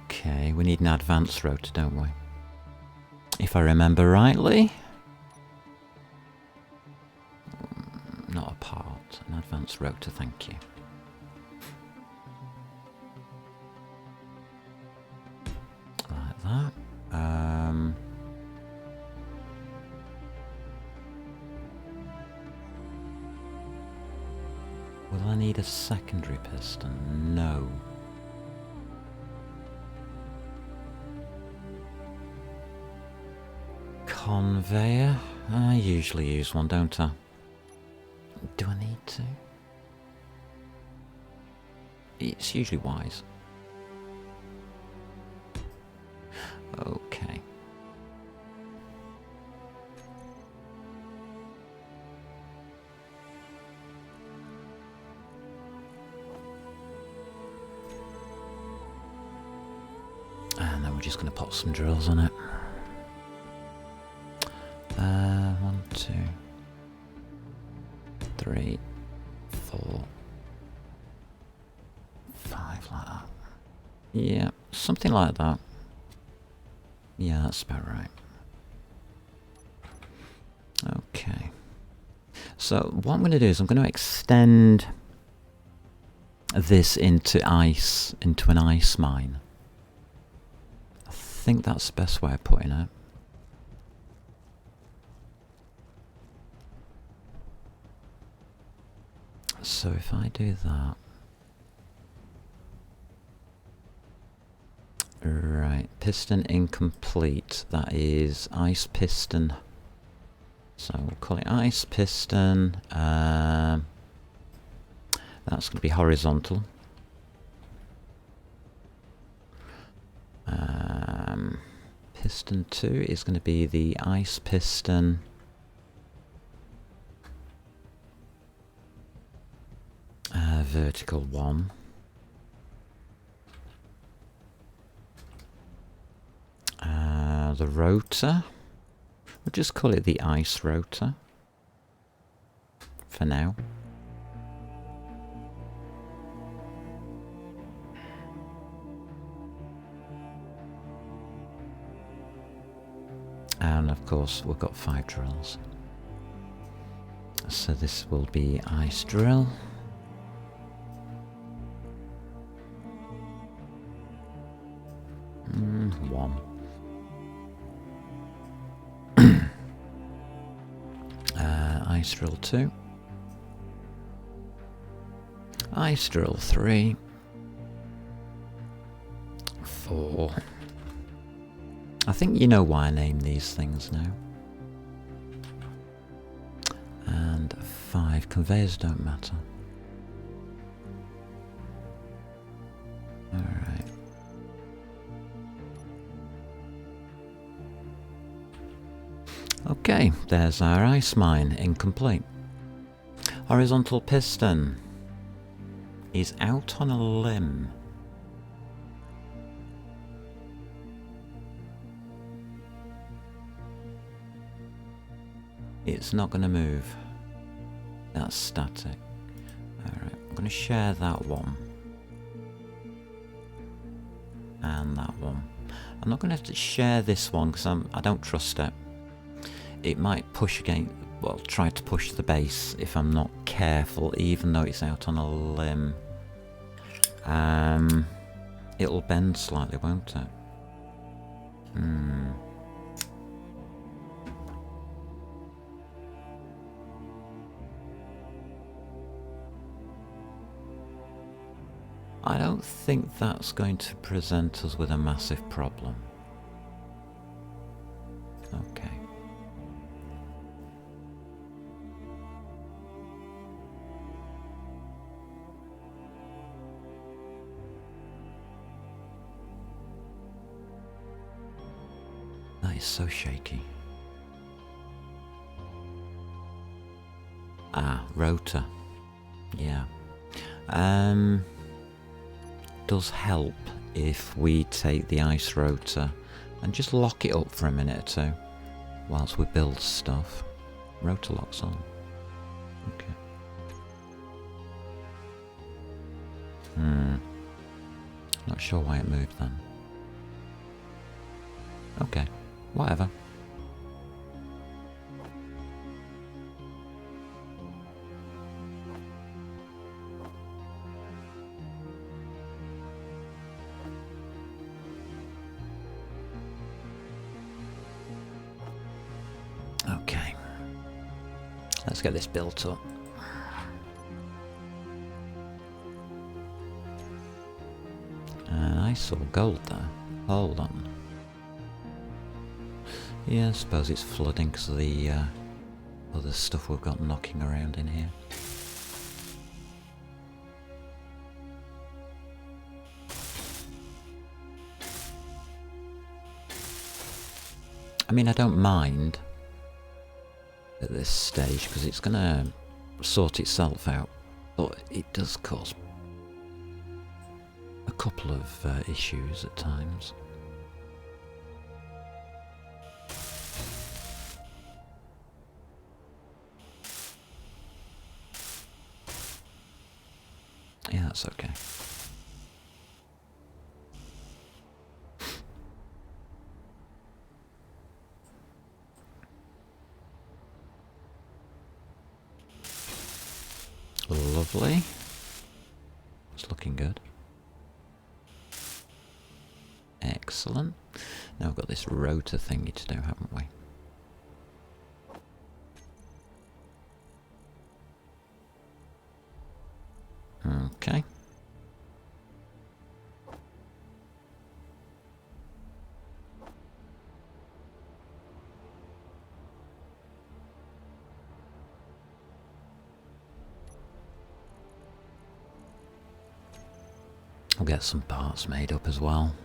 Okay, we need an advanced rotor, don't we? If I remember rightly. Not a part, an advanced rotor, thank you. Like that. Will I need a secondary piston? No. Conveyor? I usually use one, don't I? Do I need to? It's usually wise. Okay. And then we're just going to pop some drills on it. 1, 2, 3, 4, 5, like that. Yeah, something like that. Yeah, that's about right. Okay. So what I'm going to do is I'm going to extend this into an ice mine. I think that's the best way of putting it. So if I do that, right, piston incomplete, that is ice piston. So we'll call it ice piston. That's going to be horizontal. Piston 2 is going to be the ice piston. Vertical 1. The rotor, we'll just call it the ice rotor for now. And of course we've got 5 drills. So this will be ice drill. One. Ice drill 2. Ice drill 3. 4. I think you know why I name these things now. And 5. Conveyors don't matter. Alright. Okay, there's our ice mine, incomplete. Horizontal piston is out on a limb. It's not going to move. That's static. Alright, I'm going to share that one. And that one. I'm not going to have to share this one because I don't trust it. It might push against, well, try to push the base if I'm not careful, even though it's out on a limb. It'll bend slightly, won't it? I don't think that's going to present us with a massive problem. Okay. That is so shaky. Ah, rotor. Yeah. Does help if we take the ice rotor and just lock it up for a minute or two whilst we build stuff. Rotor locks on. Okay. Not sure why it moved then. Okay, whatever. Okay, let's get this built up. I saw gold there. Hold on. Yeah, I suppose it's flooding because of the other stuff we've got knocking around in here. I mean, I don't mind at this stage because it's going to sort itself out, but it does cause a couple of issues at times. Yeah, that's okay. Lovely. It's looking good. Excellent. Now we've got this rotor thingy to do, haven't we? Okay. We'll get some parts made up as well.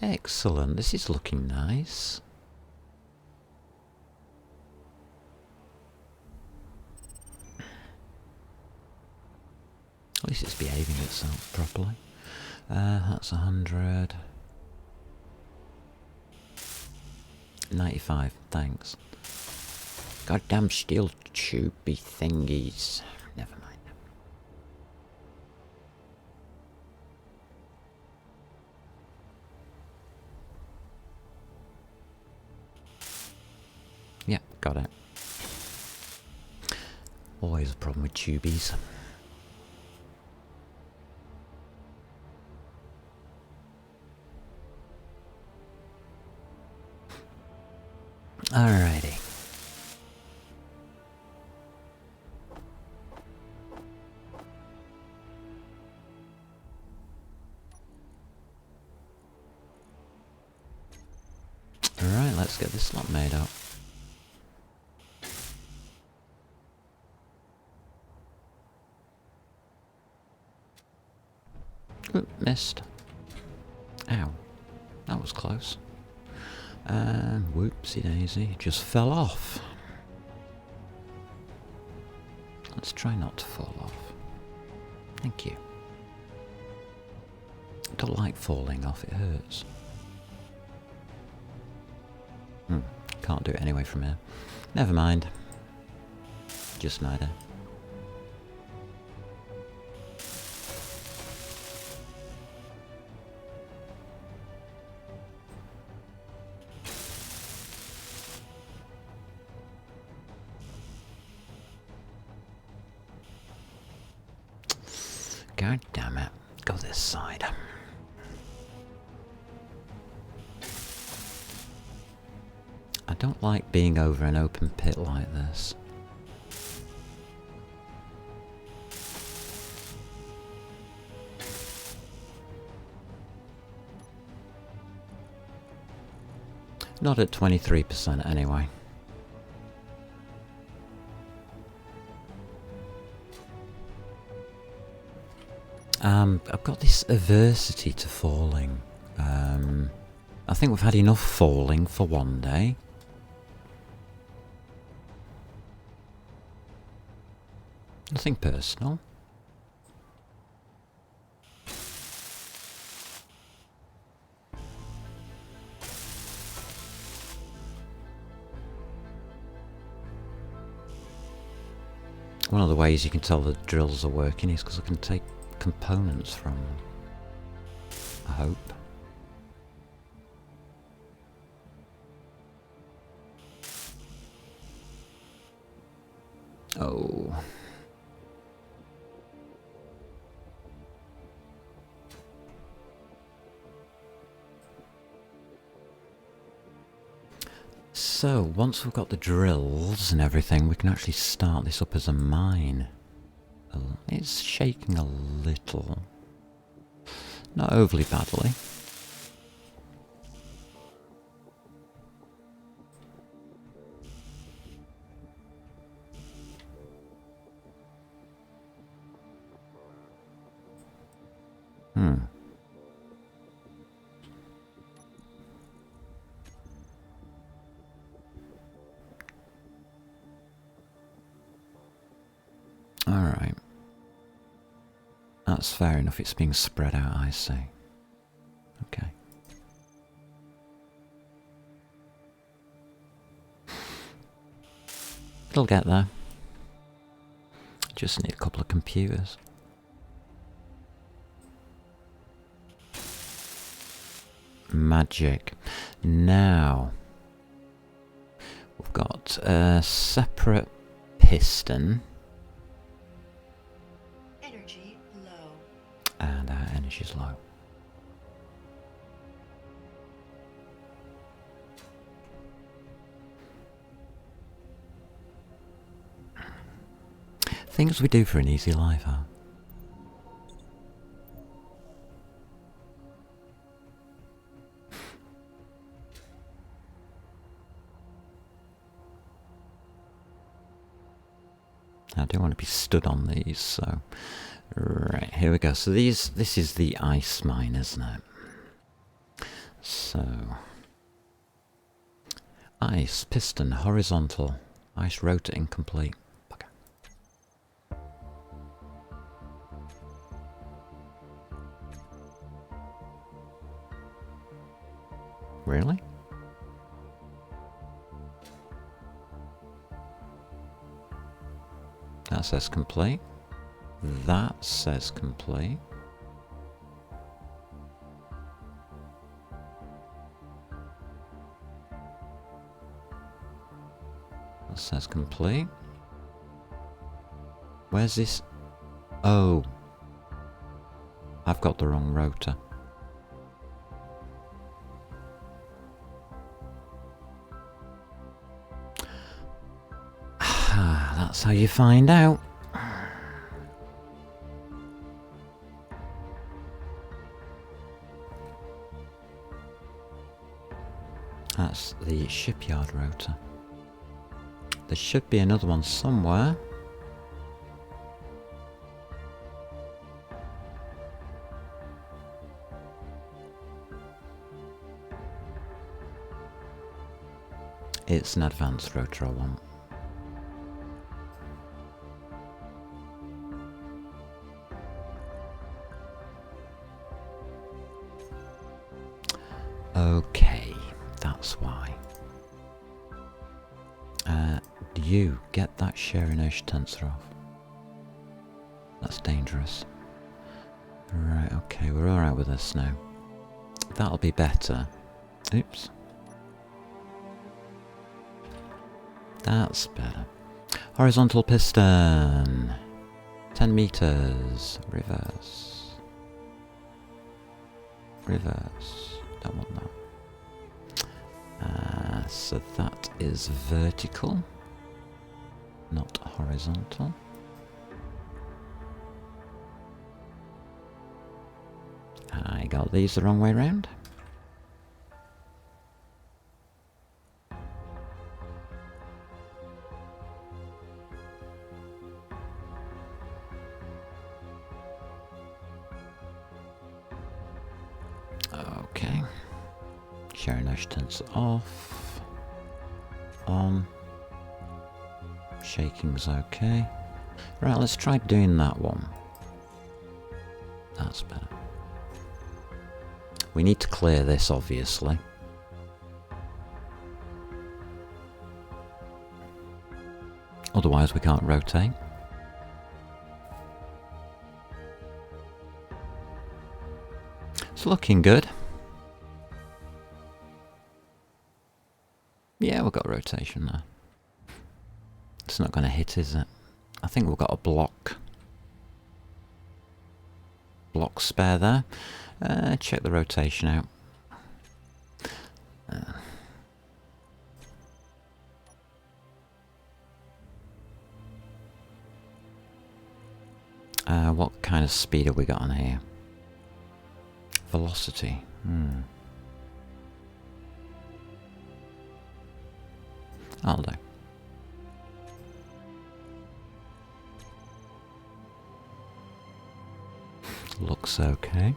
Excellent, this is looking nice. At least it's behaving itself properly. That's 100. 95, thanks. Goddamn steel tubey thingies. Never mind. Yeah, got it. Always a problem with tubies. Alrighty. Alright, let's get this lot made up. Oop, missed. Ow. That was close. And whoopsie daisy, just fell off. Let's try not to fall off. Thank you. I don't like falling off, it hurts. Can't do it anyway from here. Never mind. Just neither. God damn it. Go this side. I don't like being over an open pit like this. Not at 23% anyway. I've got this aversity to falling. I think we've had enough falling for one day. Nothing personal. One of the ways you can tell the drills are working is because I can take components from them. I hope. Oh. So, once we've got the drills and everything, we can actually start this up as a mine. It's shaking a little. Not overly badly. Alright. That's fair enough, it's being spread out, I see. Okay. It'll get there. Just need a couple of computers. Magic. Now, we've got a separate piston. Energy low. And our energy's low. Things we do for an easy life, huh? I don't want to be stood on these, so... Right, here we go. So this is the ice mine, isn't it? So... Ice, piston, horizontal. Ice rotor incomplete. Okay. Really? That says complete. That says complete. That says complete. Where's this? Oh. I've got the wrong rotor. That's how you find out. That's the shipyard rotor. There should be another one somewhere. It's an advanced rotor I want. Okay, that's why. Do you get that share inertia tensor off? That's dangerous. Right, okay, we're alright with this now. That'll be better. Oops. That's better. Horizontal piston. 10 meters. Reverse. Reverse. Don't want that. So that is vertical, not horizontal. I got these the wrong way round. Okay. Share inertia tensor off. On. Shaking's okay. Right, let's try doing that one. That's better. We need to clear this, obviously. Otherwise we can't rotate. It's looking good. Yeah, we've got rotation there. It's not going to hit, is it? I think we've got a block spare there. Check the rotation out. What kind of speed have we got on here? Velocity. I'll do. Looks okay.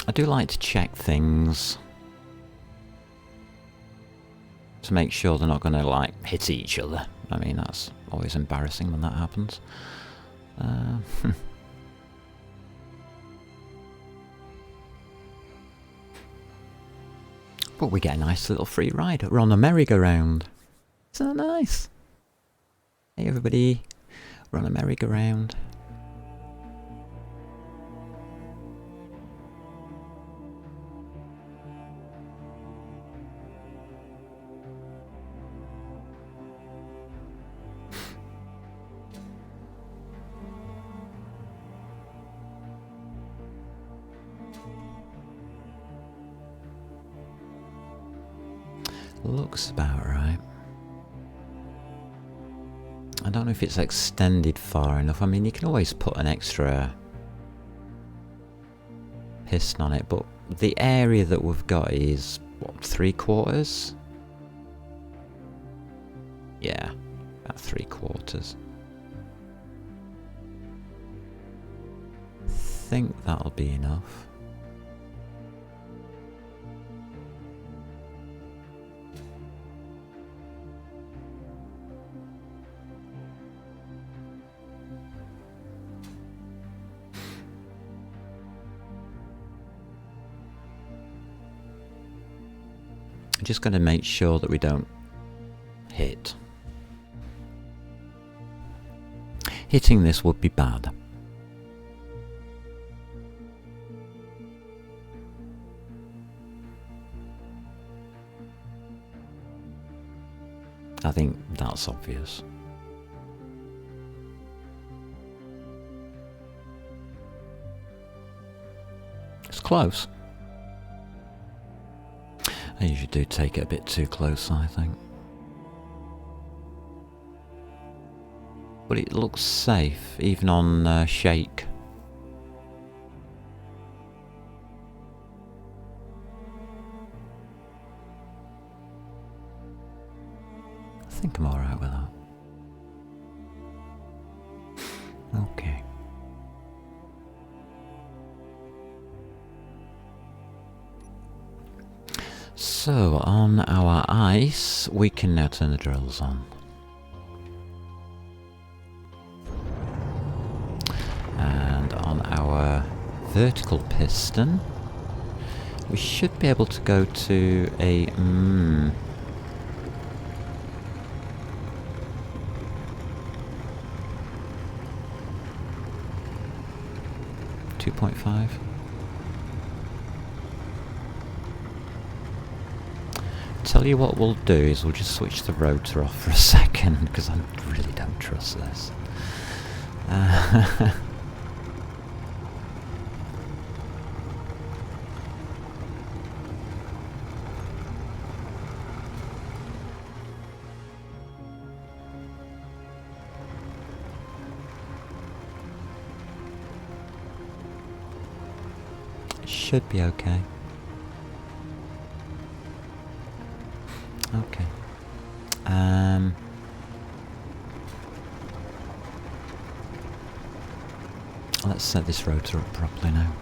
I do like to check things to make sure they're not going to like hit each other. I mean, that's always embarrassing when that happens. But we get a nice little free ride. We're on the merry-go-round. Isn't that nice? Hey everybody, Run a merry-go-round. Looks about right. I don't know if it's extended far enough. I mean, you can always put an extra piston on it, but the area that we've got is, what, 3/4? Yeah, about 3/4. Think that'll be enough. Just going to make sure that we don't hit. Hitting this would be bad. I think that's obvious. It's close. I usually do take it a bit too close, I think. But it looks safe, even on shake. I think I'm alright with that. Okay. So, on our ice, we can now turn the drills on. And on our vertical piston, we should be able to go to a... 2.5. Tell you what we'll do is we'll just switch the rotor off for a second, because I really don't trust this. It should be okay. Okay. Let's set this rotor up properly now.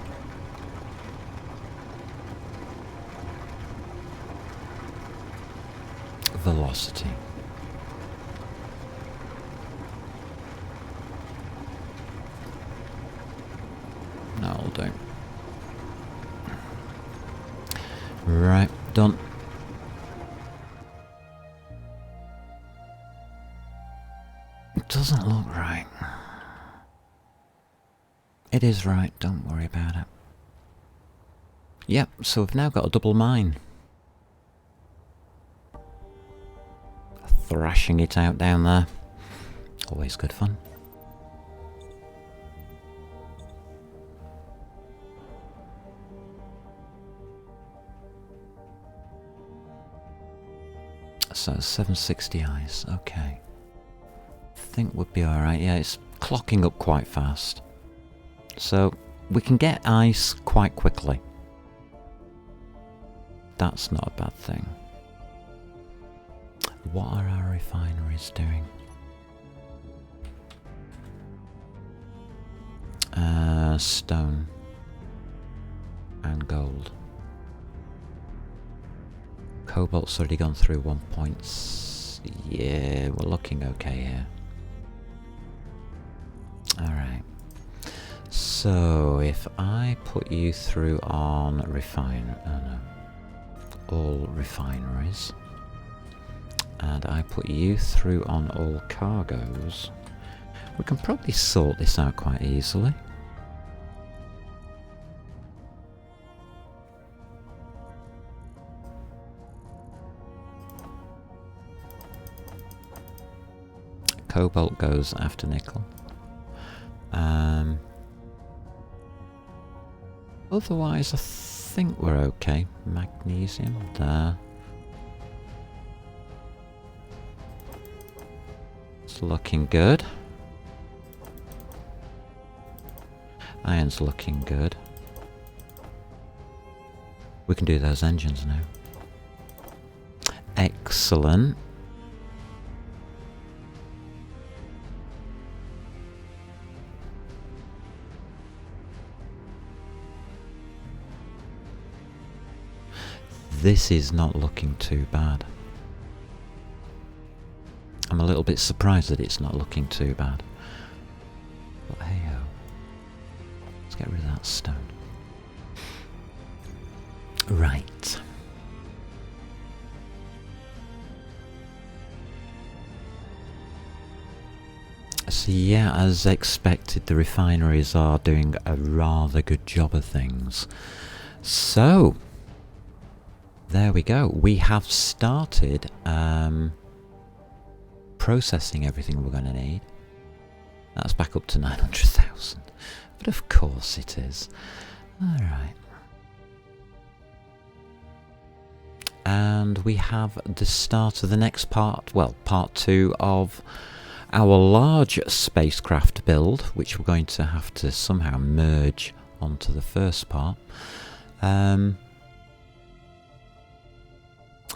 Velocity. That'll do. Right, done. It doesn't look right. It is right, don't worry about it. Yep, so we've now got a double mine. Thrashing it out down there. Always good fun. So 760 ice, okay. Think would be alright. Yeah, it's clocking up quite fast. So we can get ice quite quickly. That's not a bad thing. What are our refineries doing? Stone and gold. Cobalt's already gone through 1 point. Yeah, we're looking okay here. Alright. So, if I put you through on all refineries, and I put you through on all cargoes, We can probably sort this out quite easily. Cobalt goes after nickel. Otherwise, I think we're okay. Magnesium there. It's looking good. Iron's looking good. We can do those engines now. Excellent. This is not looking too bad. I'm a little bit surprised that it's not looking too bad. But hey ho. Let's get rid of that stone. Right. So yeah, as expected, the refineries are doing a rather good job of things. So, there we go. We have started processing everything we're going to need. That's back up to 900,000. But of course it is. Alright. And we have the start of the next part, well, part 2 of our large spacecraft build, which we're going to have to somehow merge onto the first part.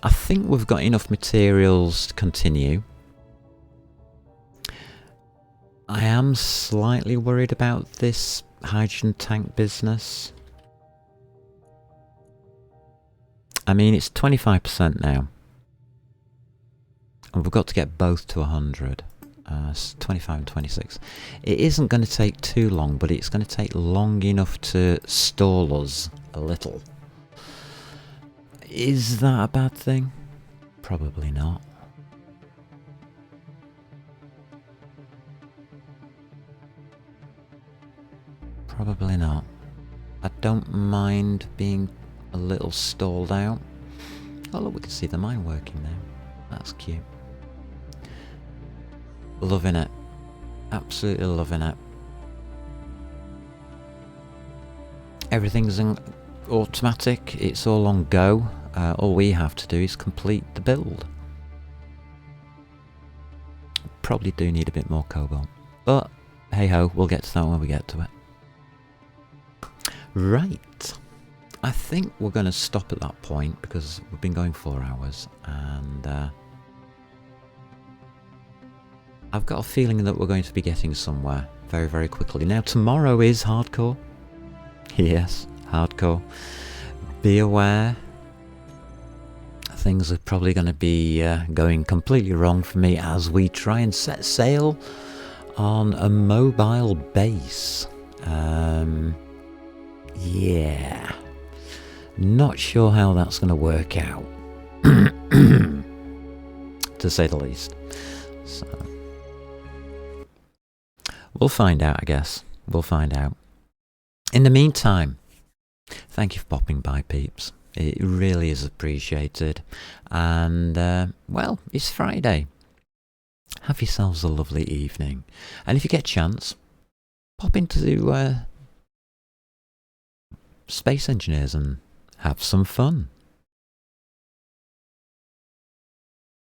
I think we've got enough materials to continue. I am slightly worried about this hydrogen tank business. I mean, it's 25% now. And we've got to get both to 100. 25 and 26. It isn't going to take too long, but it's going to take long enough to stall us a little. Is that a bad thing? Probably not. Probably not. I don't mind being a little stalled out. Oh look, we can see the mine working now. That's cute. Loving it. Absolutely loving it. Everything's in automatic. It's all on go. All we have to do is complete the build. Probably do need a bit more cobalt. But hey ho, we'll get to that when we get to it. Right. I think we're going to stop at that point because we've been going 4 hours and I've got a feeling that we're going to be getting somewhere very, very quickly. Now tomorrow is hardcore. Yes, hardcore. Be aware. Things are probably going to be going completely wrong for me as we try and set sail on a mobile base. Yeah. Not sure how that's going to work out. To say the least. So we'll find out, I guess. We'll find out. In the meantime, thank you for popping by, peeps. It really is appreciated. And, well, it's Friday. Have yourselves a lovely evening. And if you get a chance, pop into Space Engineers and have some fun.